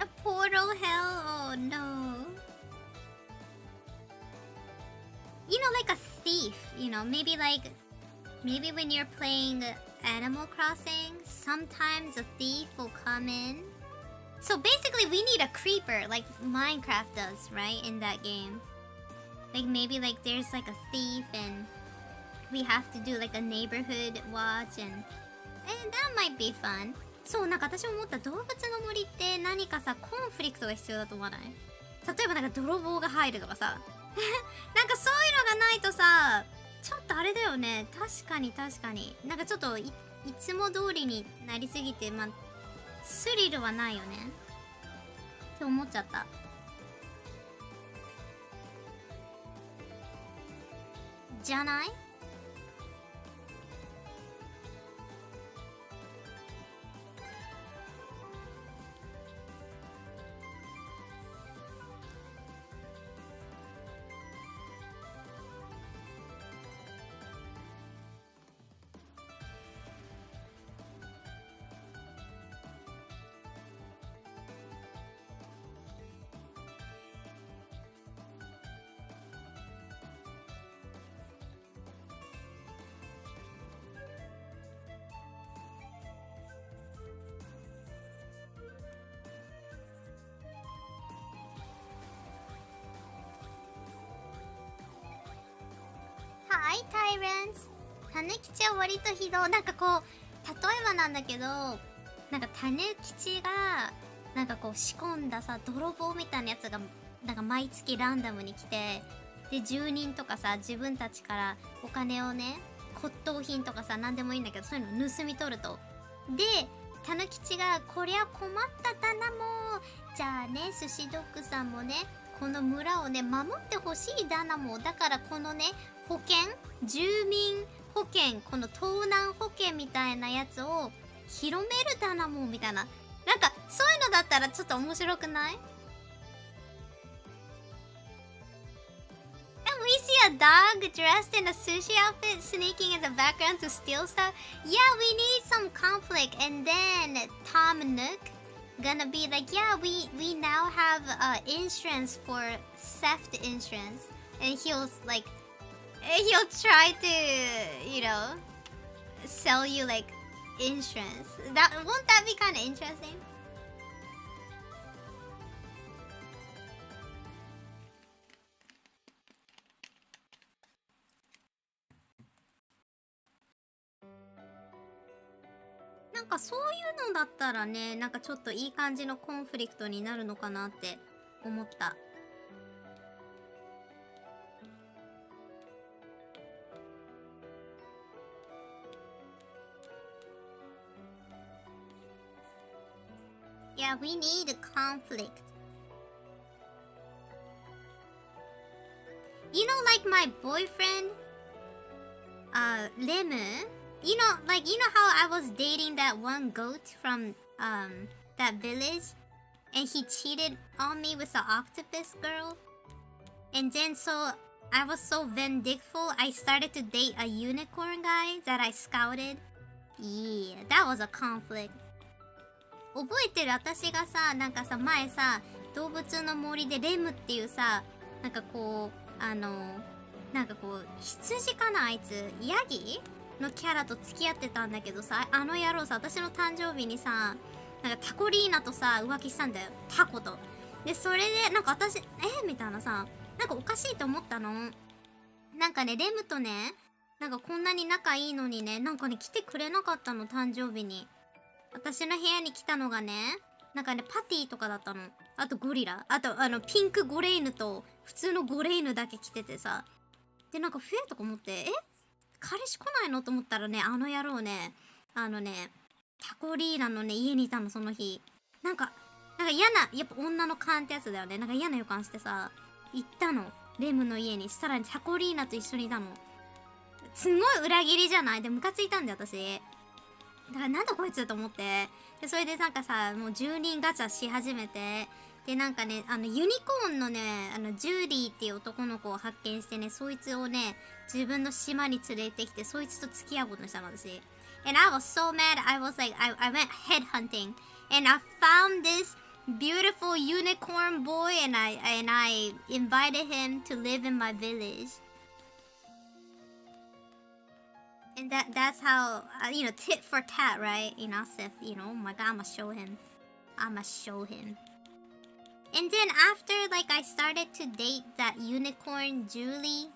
A portal hell? Oh no. You know, like a thief, you know, maybe when you're playing Animal Crossing, sometimes a thief will come in. So basically we need a creeper like Minecraft does, right? In that game. Like maybe like there's like a thief and we have to do like a neighborhood watch and that might be fun. そう、なんか私思った動物の森って何かさ、コンフリクトが必要だと思わない？例えばなんか泥棒が入るとかさ。なんかそういうのがないとさ、ちょっとあれだよね。確かに確かに。なんかちょっといつも通りになりすぎて、まあ、スリルはないよね。って思っちゃった。じゃない？はい、タイレンス。タヌキチは割とひどい。なんかこう、例えばなんだけど、なんかタヌキチが、なんかこう仕込んださ、泥棒みたいなやつが、なんか毎月ランダムに来て、で、住人とかさ、自分たちからお金をね、骨董品とかさ、なんでもいいんだけど、そういうの盗み取ると。で、タヌキチが、こりゃ困っただなもじゃあね、寿司ドッグさんもね、この村をね、守ってほしいだなもだからこのね、保険、住民保険、この盗難保険みたいなやつを広めるだなもみたいな。なんか、そういうのだったらちょっと面白くない？ And we see a dog dressed in a sushi outfit sneaking in the background to steal stuff. Yeah, we need some conflict. And then Tom Nook gonna be like, yeah, we now have insurance for theft insurance. And he'll try to, you know, sell you like insurance. Won't that be kind of interesting? Like, なんかそういうのだったらね、なんかちょっといい感じのコンフリクトになるのかなって思った。Yeah, we need a conflict. You know, like my boyfriend, Lemu, you know how I was dating that one goat from, that village? And he cheated on me with the octopus girl? And then so, I was so vindictful, I started to date a unicorn guy that I scouted. Yeah, that was a conflict. 覚えてる？私がさ、なんかさ、前さ、動物の森でレムっていうさ、なんかこう、なんかこう、羊かなあいつ、ヤギのキャラと付き合ってたんだけどさ、あの野郎さ、私の誕生日にさ、なんかタコリーナとさ、浮気したんだよ。タコと。で、それで、なんか私、みたいなさ、なんかおかしいと思ったの。なんかね、レムとね、なんかこんなに仲いいのにね、なんかね、来てくれなかったの、誕生日に。私の部屋に来たのがね、なんかね、パティとかだったの。あとゴリラ。あと、ピンクゴレイヌと、普通のゴレイヌだけ来ててさ。で、なんか、とか思って、彼氏来ないのと思ったらね、あの野郎ね、タコリーナのね、家にいたの、その日。なんか嫌な、やっぱ女の勘ってやつだよね。なんか嫌な予感してさ、行ったの。レムの家に。したら、タコリーナと一緒にいたの。すごい裏切りじゃない？で、ムカついたんだよ、私。だからなんだこいつと思って。で、それでなんかさ、もう住人ガチャし始めて、で、なんかね、ユニコーンのね、ジューリーっていう男の子を発見してね、そいつをね、自分の島に連れてきて、そいつと付き合うことにしたの、私。And I was so mad, I was like, I went headhunting. And I found this beautiful unicorn boy, and I invited him to live in my village. And that's how, you know, tit for tat, right? You know, Sif, you know, oh my god, I'ma show him. And then after, like, I started to date that unicorn Judy,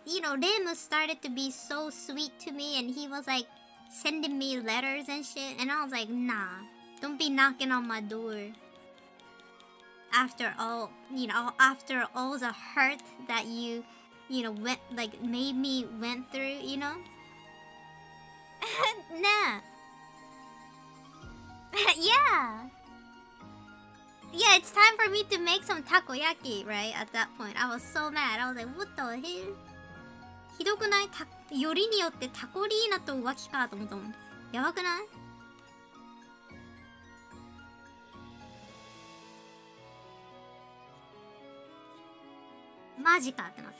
you know, Remu started to be so sweet to me, and he was, like, sending me letters and shit, and I was like, nah, don't be knocking on my door. after all, after all the hurt that went, like, made me went through, Nah. Yeah. Yeah, it's time for me to make some takoyaki, right? At that point, I was so mad. I was like, what the hell? ひどくない？よりによってタコリーナと浮気かと思ったもん。やばくない？マジかってなった。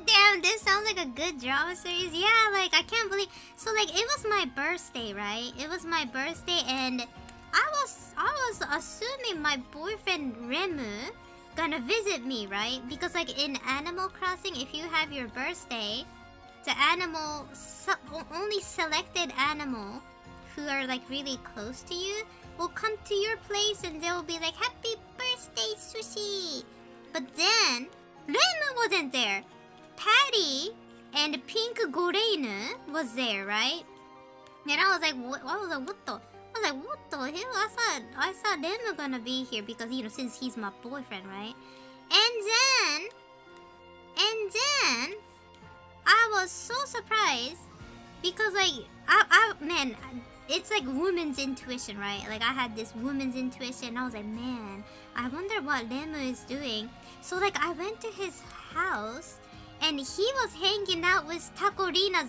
Damn, this sounds like a good drama series. Yeah, like, I can't believe. So, like, it was my birthday, right? It was my birthday, and I was assuming my boyfriend Remu gonna visit me, right? Because, like, in Animal Crossing, if you have your birthday, the animal, only selected animal who are, like, really close to you will come to your place, and they'll be like, "Happy birthday, Sushi!" But then Remu wasn't there. Patty and Pink Goreinu was there, right? And I was like, what the hell? I thought Remu gonna be here because, since he's my boyfriend, right? And then I was so surprised because, like, man, it's like woman's intuition, right? Like, I had this woman's intuition. I was like, man, I wonder what Remu is doing. So, like, I went to his house, and he was hanging out with Takorina,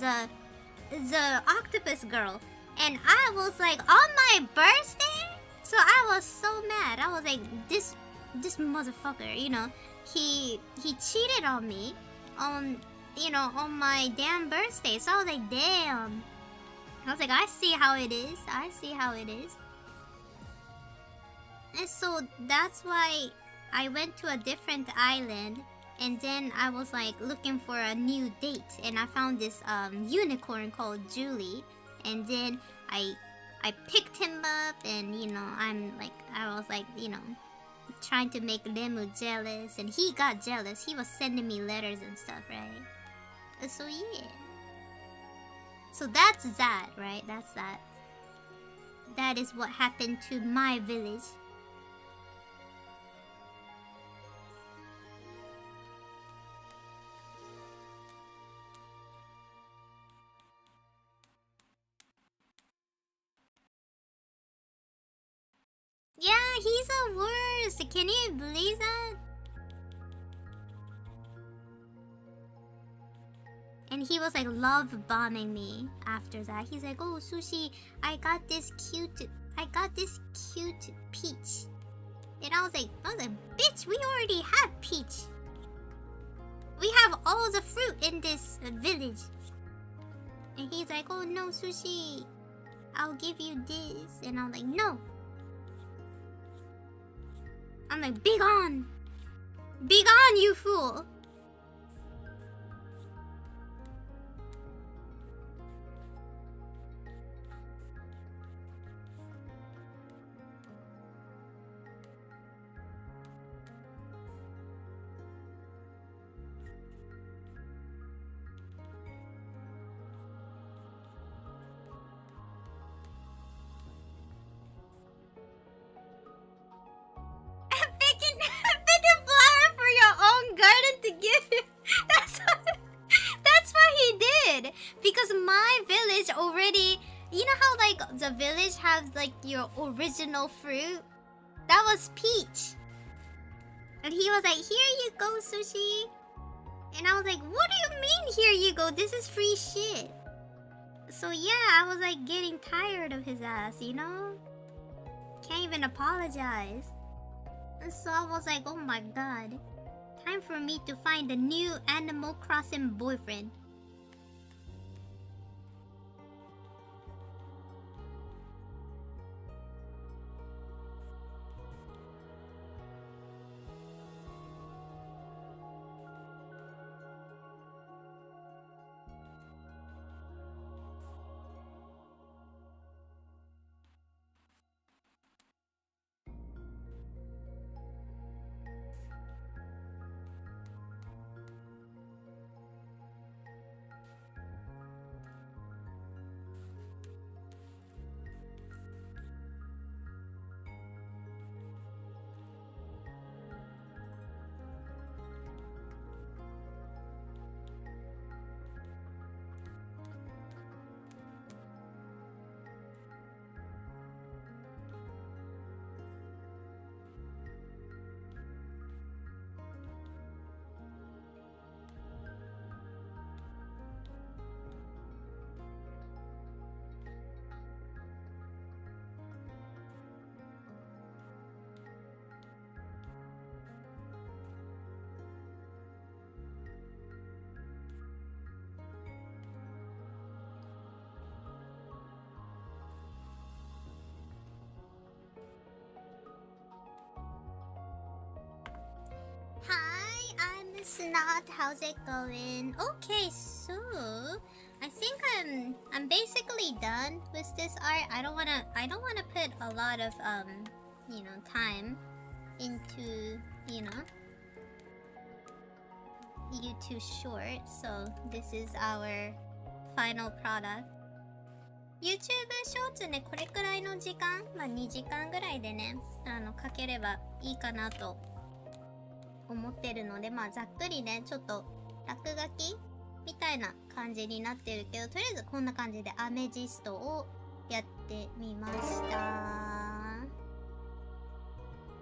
the octopus girl. And I was like, on my birthday? So I was so mad. I was like, this motherfucker, he cheated on me on my damn birthday. So I was like, damn. I was like, I see how it is. And so that's why I went to a different island, and then I was like looking for a new date, and I found this unicorn called Julie, and then I picked him up, and I was like trying to make Remu jealous, and he got jealous. He was sending me letters and stuff, right? So yeah. So that's that, right? That's that. That is what happened to my village. Yeah, he's the worst. Can you believe that? And he was like love bombing me after that. He's like, "Oh, Sushi, I got this cute peach." And I was like, "Bitch, we already have peach. We have all the fruit in this village." And he's like, "Oh no, Sushi, I'll give you this." And I'm like, "No." I'm like, "Be gone, you fool." Picking flower for your own garden to give him. That's what he did. Because my village already, you know how like the village has like your original fruit? That was peach. And he was like, here you go, sushi. And I was like, what do you mean, here you go? This is free shit. So yeah, I was like getting tired of his ass, you know? Can't even apologize. And so I was like, oh my god. Time for me to find a new Animal Crossing boyfriend. Hi, I'm Snot. How's it going? Okay, so I think I'm basically done with this art. I don't wanna put a lot of time into YouTube short. So this is our final product. YouTube ショーツね、これくらいの時間、2時間ぐらいでね、かければいいかなと思ってるので、ざっくりね、ちょっと落書きみたいな感じになってるけど、とりあえずこんな感じでアメジストをやってみました。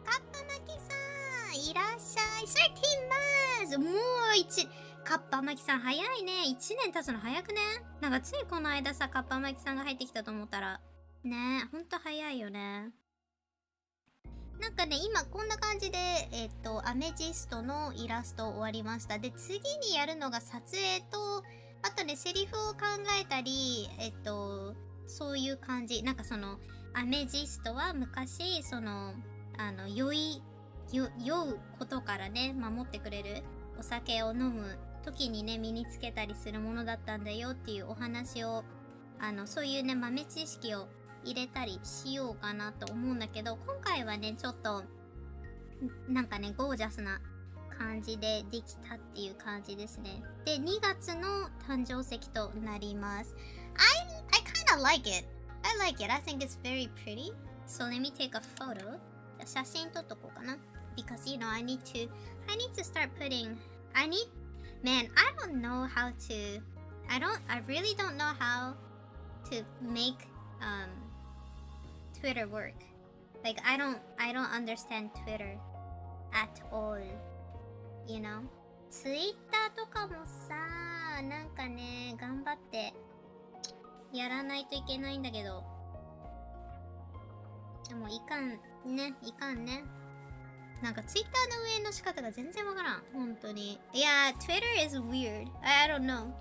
カッパ巻さんいらっしゃい。13 months もうカッパ巻さん早いね。1年経つの早くね。なんかついこの間さ、カッパ巻さんが入ってきたと思ったらね、ほんと早いよね。なんかね、今こんな感じでアメジストのイラスト終わりました。で、次にやるのが撮影と、あとね、セリフを考えたり、そういう感じ。なんかそのアメジストは昔その酔うことからね、守ってくれるお酒を飲む時にね、身につけたりするものだったんだよっていうお話を、そういうね、豆知識を入れたりしようかなと思うんだけど、今回はね、ちょっとなんかね、ゴージャスな感じでできたっていう感じですね。で、2月の誕生石となります。I kind of like it. I like it. I think it's very pretty. So let me take a photo. 写真撮っとこうかな。Because you know, I need to start putting. Man, I don't know how to. I really don't know how to make Twitter work. Like I don't understand Twitter at all. You know? Twitter とかもさ、なんかね、頑張ってやらないといけないんだけど、でもいかんね。なんか Twitter の運営の仕方が全然わからん。本当に。Yeah, Twitter is weird. I don't know.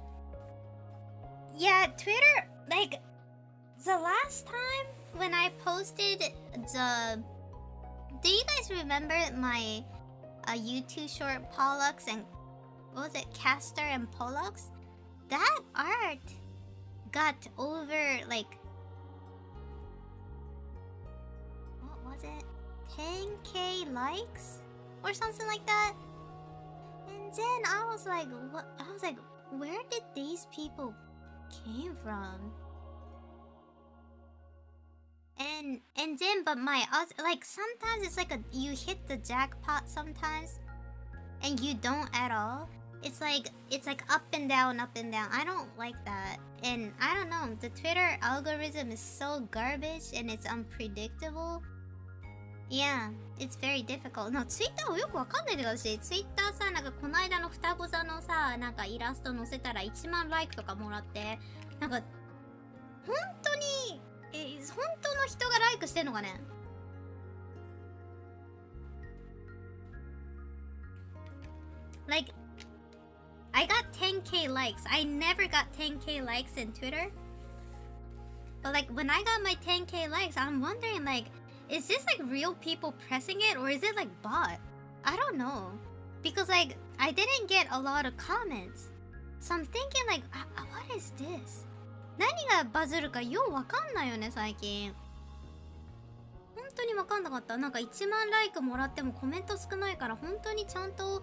Yeah, Twitter, like, the last time when I posted do you guys remember my YouTube short Pollux and, what was it, Castor and Pollux? That art got over, like, what was it? 10K likes or something like that. And then I was like, where did these people came from? And then, but like sometimes it's like you hit the jackpot sometimes, and you don't at all. It's like up and down. I don't like that, and I don't know. The Twitter algorithm is so garbage and it's unpredictable. Yeah, it's very difficult. なんかツイッターをよくわかんないで私。ツイッターさ、なんかこの間の双子座のさ、なんかイラスト載せたら1万ライクとかもらって、なんか、本当に、本当の人がライクしてんのかね。Like, I got 10k likes. I never got 10k likes in Twitter. But like, when I got my 10k likes, I'm wondering like, is this like real people pressing it or is it like bot? I don't know. Because like, I didn't get a lot of comments. So I'm thinking like, what is this? 何がバズるかようわかんないよね、最近。本当にわかんなかった。なんか1万ライクもらってもコメント少ないから、本当にちゃんと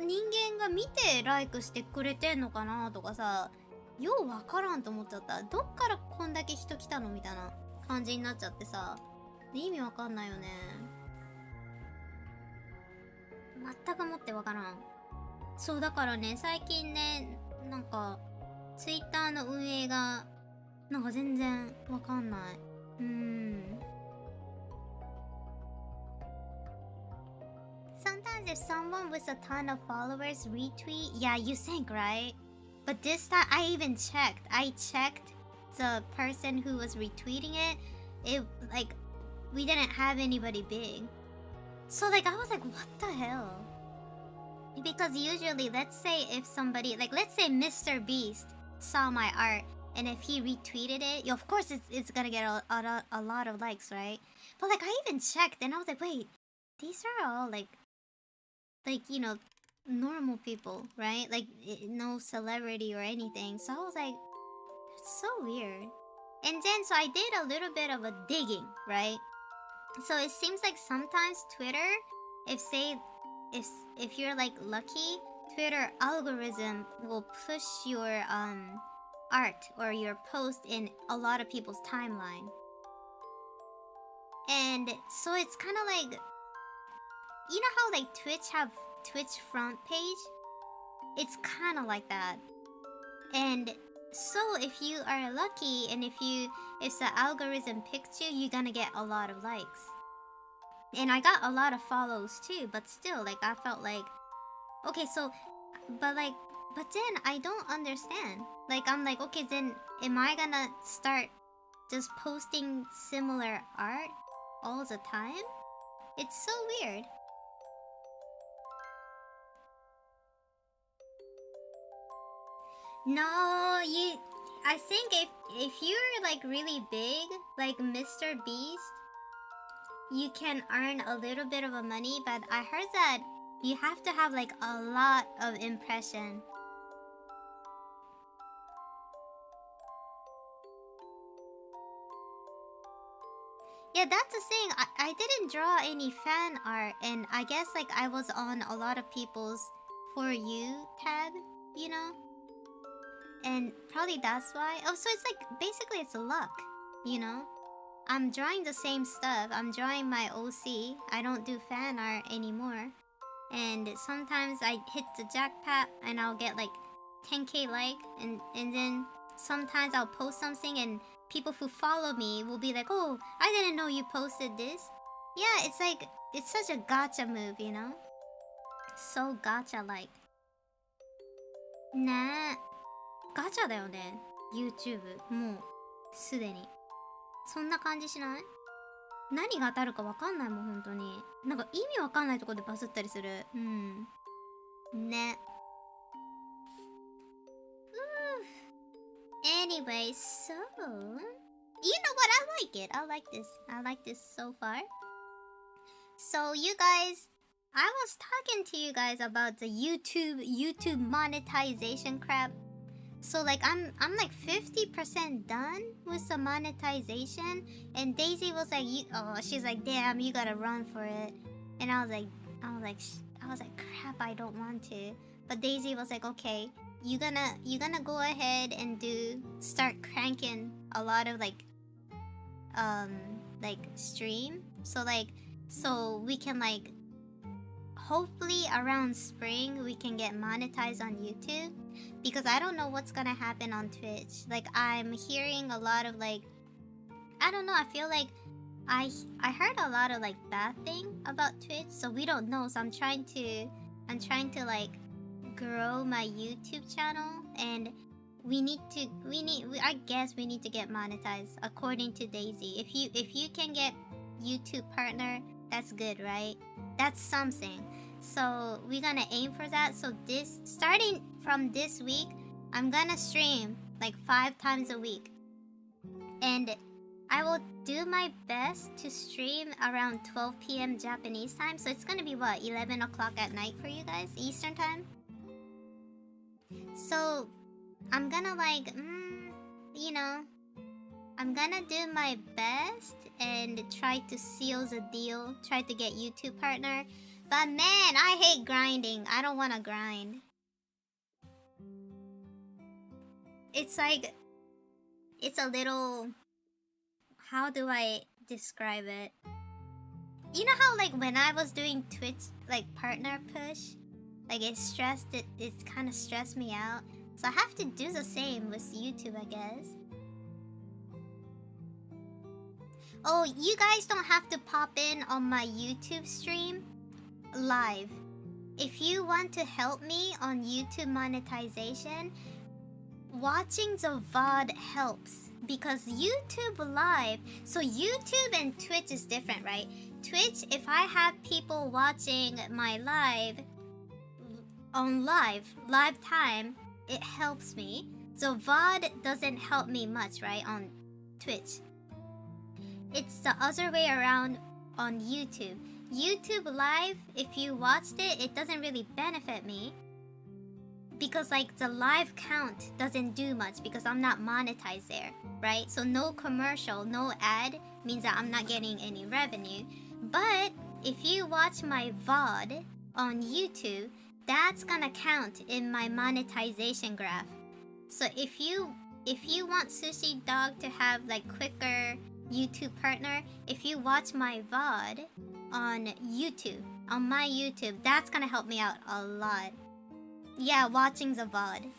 人間が見てライクしてくれてんのかなとかさ、ようわからんと思っちゃった。どっからこんだけ人来たのみたいな感じになっちゃってさ、意味わかんないよね。全くもってわからん。そうだからね、最近ね、なんかツイッターの運営がなんか全然わかんない。Sometimes if someone with a ton of followers retweet, yeah, you think, right? But this time I even checked. I checked the person who was retweeting it. It like we didn't have anybody big. So like I was like, what the hell? Because usually, let's say if somebody like let's say Mr. Beast saw my art and if he retweeted it, of course it's gonna get a lot of likes, right? But like I even checked and I was like, wait, these are all like you know, normal people, right? Like no celebrity or anything. So I was like, it's so weird. And then so I did a little bit of a digging, right? So it seems like sometimes Twitter, if you're like lucky, Twitter algorithm will push your art or your post in a lot of people's timeline. And so it's kind of like, you know how like Twitch have Twitch front page? It's kind of like that. And so if you are lucky and if the algorithm picked you, you're gonna get a lot of likes. And I got a lot of follows too, but still like I felt like, okay, so but then I don't understand. Like I'm like, okay, then am I gonna start just posting similar art all the time? It's so weird. No, I think if you're like really big, like Mr. Beast, you can earn a little bit of a money, but I heard that you have to have like a lot of impression. Yeah, that's the thing. I didn't draw any fan art, and I guess like I was on a lot of people's For You tab, you know? And probably that's why. Oh, so it's like, basically it's luck, you know? I'm drawing the same stuff. I'm drawing my OC. I don't do fan art anymore. And sometimes I hit the jackpot and I'll get like 10k like. And then sometimes I'll post something and people who follow me will be like, oh, I didn't know you posted this. Yeah, it's like, it's such a gacha move, you know? So gacha-like. ねえ。ガチャだよね。YouTube。もう、すでに。そんな感じしない？何が当たるかわかんないもん、ほんとに。なんか意味わかんないとこでバズったりする。うん。ね。Anyway, so... You know what? I like it. I like this. I like this so far. So, you guys... I was talking to you guys about the YouTube monetization crap. So like I'm like 50% done with the monetization, and Daisy was like, she's like, damn, you gotta run for it. And I was like, crap, I don't want to. But Daisy was like, okay, you gonna go ahead and start cranking a lot of like stream. So we can like. Hopefully around spring we can get monetized on YouTube, because I don't know what's gonna happen on Twitch. Like I'm hearing a lot of like, I don't know, I feel like I heard a lot of like bad thing about Twitch, so we don't know. So I'm trying to like grow my YouTube channel, and I guess we need to get monetized according to Daisy. If you can get YouTube partner, that's good, right? That's something. So we're gonna aim for that. So starting from this week, I'm gonna stream like 5 times a week, and I will do my best to stream around 12 p.m. Japanese time. So it's gonna be what, 11 o'clock at night for you guys, Eastern time. So I'm gonna like, I'm gonna do my best and try to seal the deal, try to get YouTube partner. But man, I hate grinding. I don't wanna grind. It's like, it's a little, how do I describe it? You know how like when I was doing Twitch like partner push, like it kind of stressed me out. So I have to do the same with YouTube, I guess. Oh, you guys don't have to pop in on my YouTube stream live. If you want to help me on YouTube monetization, watching the VOD helps, because YouTube live, so YouTube and Twitch is different, right? Twitch, if I have people watching my live on live time, it helps me. So VOD doesn't help me much, right, on Twitch. It's the other way around on YouTube. YouTube live, if you watched it, it doesn't really benefit me, because like the live count doesn't do much because I'm not monetized there, right? So no commercial, no ad means that I'm not getting any revenue. But if you watch my VOD on YouTube, that's gonna count in my monetization graph. So if you want Sushi Dog to have like quicker YouTube partner, if you watch my VOD on YouTube, on my YouTube, that's gonna help me out a lot. Yeah, watching the VOD.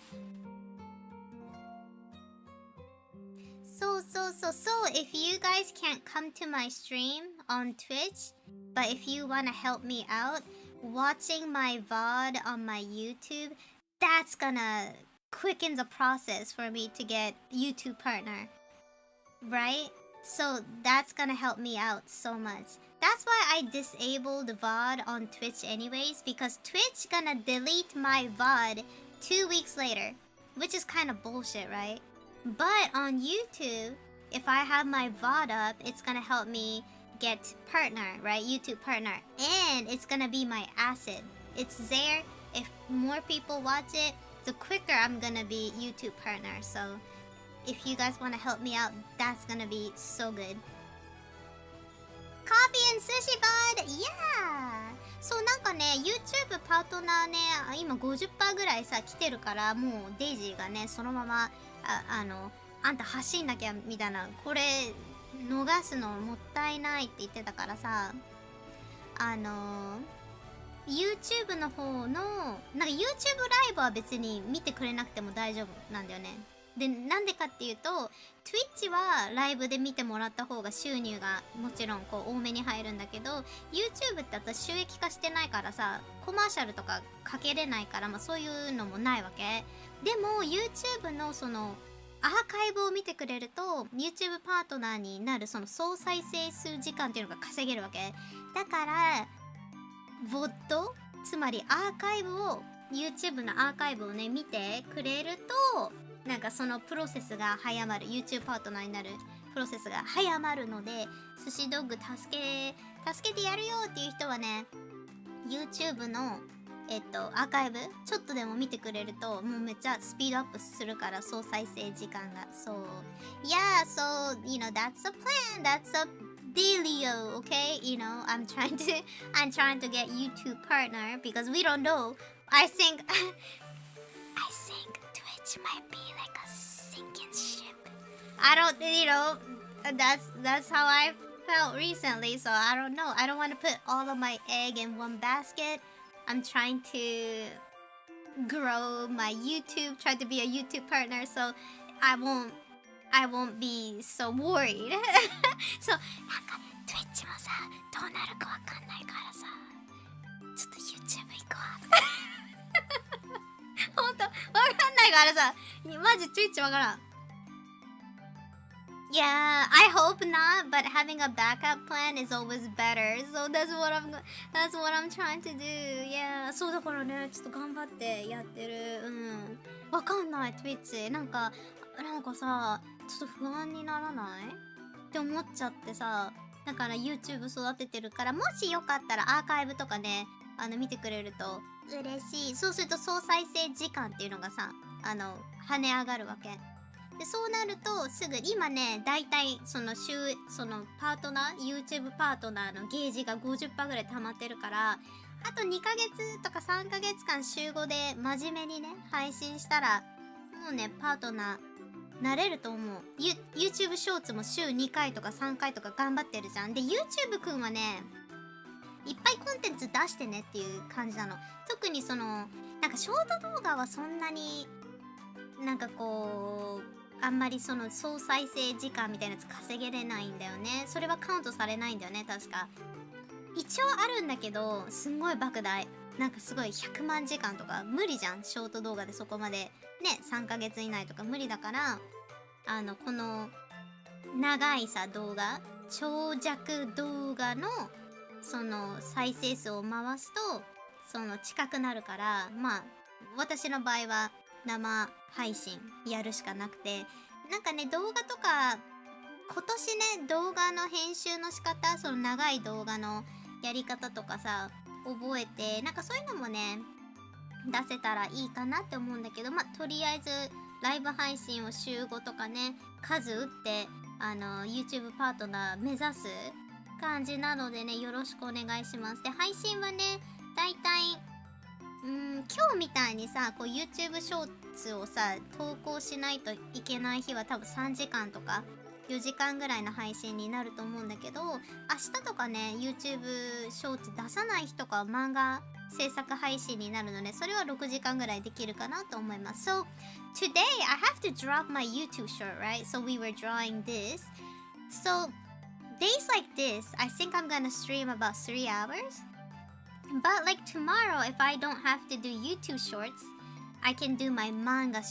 So if you guys can't come to my stream on Twitch, but if you wanna help me out, watching my VOD on my YouTube, that's gonna quicken the process for me to get YouTube partner, right? So that's gonna help me out so much. That's why I disabled VOD on Twitch anyways, because Twitch gonna delete my VOD 2 weeks later, which is kind of bullshit, right? But on YouTube, if I have my VOD up, it's gonna help me get partner, right? YouTube partner. And it's gonna be my asset. It's there. If more people watch it, the quicker I'm gonna be YouTube partner. So if you guys want to help me out, that's gonna be so good. Coffee and sushi bud! Yeah! そうなんかね、YouTube パートナーね、今 50% ぐらいさ来てるから、もうデイジーがね、そのままあんた走んなきゃみたいな、これ逃すのもったいないって言ってたからさ、YouTube の方のなんか YouTube ライブは別に見てくれなくても大丈夫なんだよね。で、なんでかっていうと Twitch はライブで見てもらった方が収入がもちろんこう多めに入るんだけど、 YouTube って私収益化してないからさ、コマーシャルとかかけれないから、まあそういうのもないわけでも YouTube のそのアーカイブを見てくれると YouTube パートナーになるその総再生数時間っていうのが稼げるわけだから、VOD つまりアーカイブを YouTube のアーカイブをね見てくれると、なんかそのプロセスが早まる、 YouTube パートナーになるプロセスが早まるので、寿司ドッグ助けてやるよっていう人はね、 YouTube のアーカイブちょっとでも見てくれるともうめっちゃスピードアップするから、総再生時間が。そう Yeah, so you know that's a plan, that's a dealio, okay? You know, I'm trying to get YouTube partner because we don't know. I think Twitch might be like a sinking ship. I don't, you know, that's how I felt recently, so I don't know. I don't want to put all of my egg in one basket. I'm trying to grow my YouTube, try to be a YouTube partner, so I won't be so worried. So なんか Twitch もさどうなるかわかんないからさ、ちょっと YouTube 行こう。ほんとわかんないからさ、マジ Twitch わからん。Yeah, I hope not, but having a backup plan is always better. So that's what I'm trying to do. Yeah, そうだからね、ちょっと頑張ってやってる。わかんない Twitch。なんかさ、ちょっと不安にならないって思っちゃってさ、だから YouTube 育ててるから、もしよかったらアーカイブとかね、見てくれると嬉しい。そうすると総再生時間っていうのがさ、跳ね上がるわけ。でそうなるとすぐ今ね、だいたいそのパートナー YouTube パートナーのゲージが 50% ぐらい溜まってるから、あと2ヶ月とか3ヶ月間週5で真面目にね配信したら、もうねパートナーなれると思う。YouTube ショーツも週2回とか3回とか頑張ってるじゃん。で YouTube くんはね、いっぱいコンテンツ出してねっていう感じなの。特になんかショート動画はそんなになんかこうあんまり総再生時間みたいなやつ稼げれないんだよね。それはカウントされないんだよね、確か。一応あるんだけど、すんごい莫大。なんかすごい100万時間とか無理じゃん。ショート動画でそこまでね、3ヶ月以内とか無理だから、この長いさ動画、長尺動画の再生数を回すと近くなるから、まあ私の場合は生配信やるしかなくて、なんかね動画とか今年ね動画の編集の仕方、長い動画のやり方とかさ覚えて、なんかそういうのもね出せたらいいかなって思うんだけど、まあとりあえずライブ配信を週5とかね数打ってYouTube パートナー目指す感じなのでね、よろしくお願いします。で配信はねだいたい今日みたいにさこう YouTube ショーツをさ投稿しないといけない日は多分3時間とか4時間ぐらいの配信になると思うんだけど、明日とかね YouTube ショーツ出さない日とかは漫画制作配信になるので、それは6時間ぐらいできるかなと思います。So today I have to drop my YouTube short, right? So we were drawing this. So days like this, I think I'm gonna stream about 3 hours.But like tomorrow, if I don't have to do YouTube shorts, I can do my manga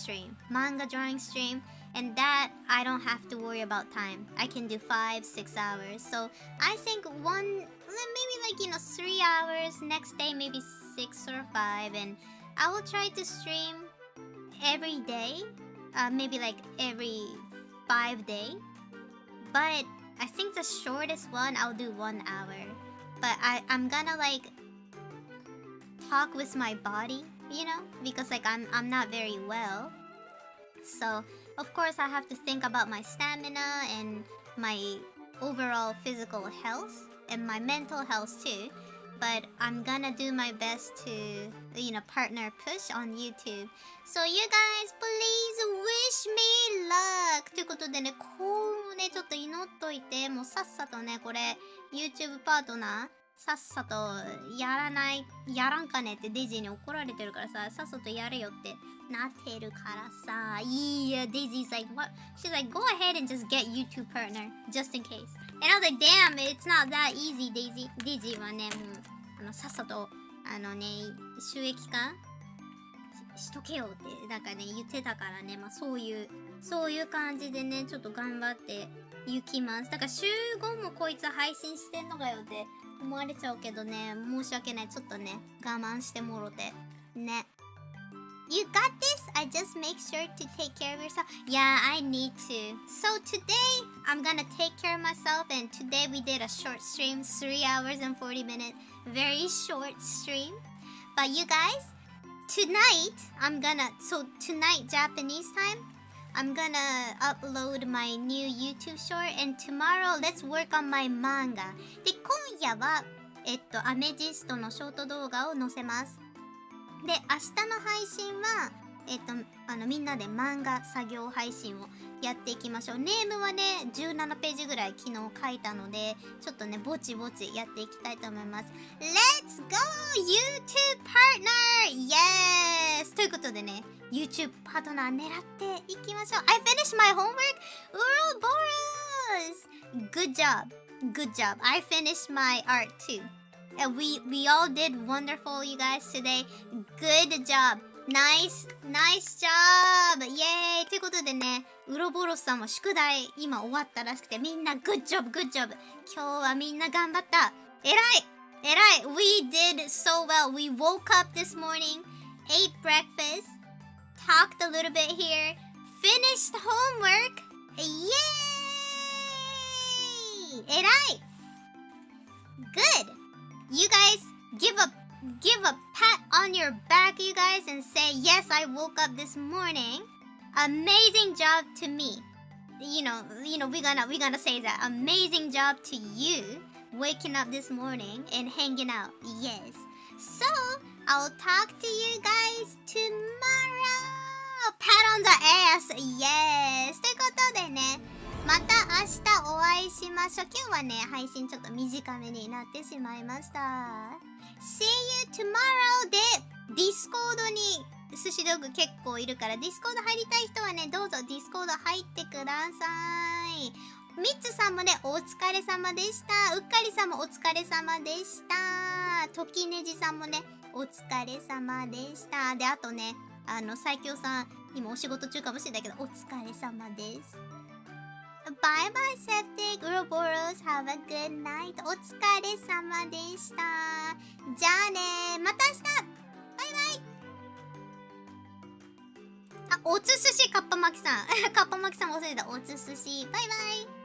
drawing stream, and that I don't have to worry about time. I can do 5-6 hours. So I think maybe 3 hours, next day maybe 6 or 5, and I will try to stream every day, maybe like every 5 days. But I think the shortest one I'll do 1 hour. But I'm gonna talk with my body, because I'm not very well. So of course I have to think about my stamina and my overall physical health and my mental health too. But I'm gonna do my best to partner push on YouTube. So you guys please wish me luck ということでね、こうねちょっと祈っといて、もうさっさとねこれ YouTube パートナーさっさとやらんかねってデイジーに怒られてるからさ、さっさとやれよってなってるからさ、いや、デイジー 's like, what? She's like, go ahead and just get YouTube partner, just in case. And I was like, damn, it's not that easy, デイジーはね、もう、さっさと、収益化しとけよって、なんかね、言ってたからね、まあそういう感じでね、ちょっと頑張って行きます。だから週5もこいつ配信してんのかよって思われちゃうけどね、申し訳ない。ちょっとね我慢してもろてね。 You got this. I just make sure to take care of yourself. Yeah, I need to. So today I'm gonna take care of myself, and today we did a short stream, 3 hours and 40 minutes. Very short stream. But you guys, tonight tonight Japanese time, I'm gonna upload my new YouTube short, and tomorrow let's work on my manga. で、今夜はアメジストのショート動画を載せます。で、明日の配信はみんなで漫画作業配信をやっていきましょう。ネームはね17ページぐらい昨日書いたので、ちょっとねぼちぼちやっていきたいと思います。 Let's go YouTube partner! Yes! ということでね YouTube パートナー狙っていきましょう。 I finished my homework! Ouroboros! Good job. Good job. I finished my art too. And we all did wonderful, you guys, today. Good job. Nice job. イエーイということでね、ウロボロスさんも宿題今終わったらしくて、みんな Good job, good job. 今日はみんな頑張った。偉い We did so well. We woke up this morning, ate breakfast, talked a little bit here, finished homework. イエーイ偉い Good. You guys give a pat on your back, you guys, and say, yes, I woke up this morning. Amazing job to me. You know, we're gonna say that. Amazing job to you waking up this morning and hanging out. Yes. So, I'll talk to you guys tomorrow. Pat on the ass. Yes. ということでね、また明日お会いしましょう。今日はね、配信ちょっと短めになってしまいました。See you tomorrow で、Discord に寿司道具結構いるから、Discord 入りたい人はね、どうぞ Discord 入ってください。ミッツさんもね、お疲れ様でした。うっかりさんもお疲れ様でした。ときねじさんもね、お疲れ様でした。で、あとね、最強さん、今お仕事中かもしれないけど、お疲れ様です。Bye bye, Septic. Uroboros, have a good night. お疲れ様でした。じゃあね、また明日。バイバイ。あ、おつ寿司、かっぱまきさん。かっぱまきさん忘れた。おつ寿司。バイバイ。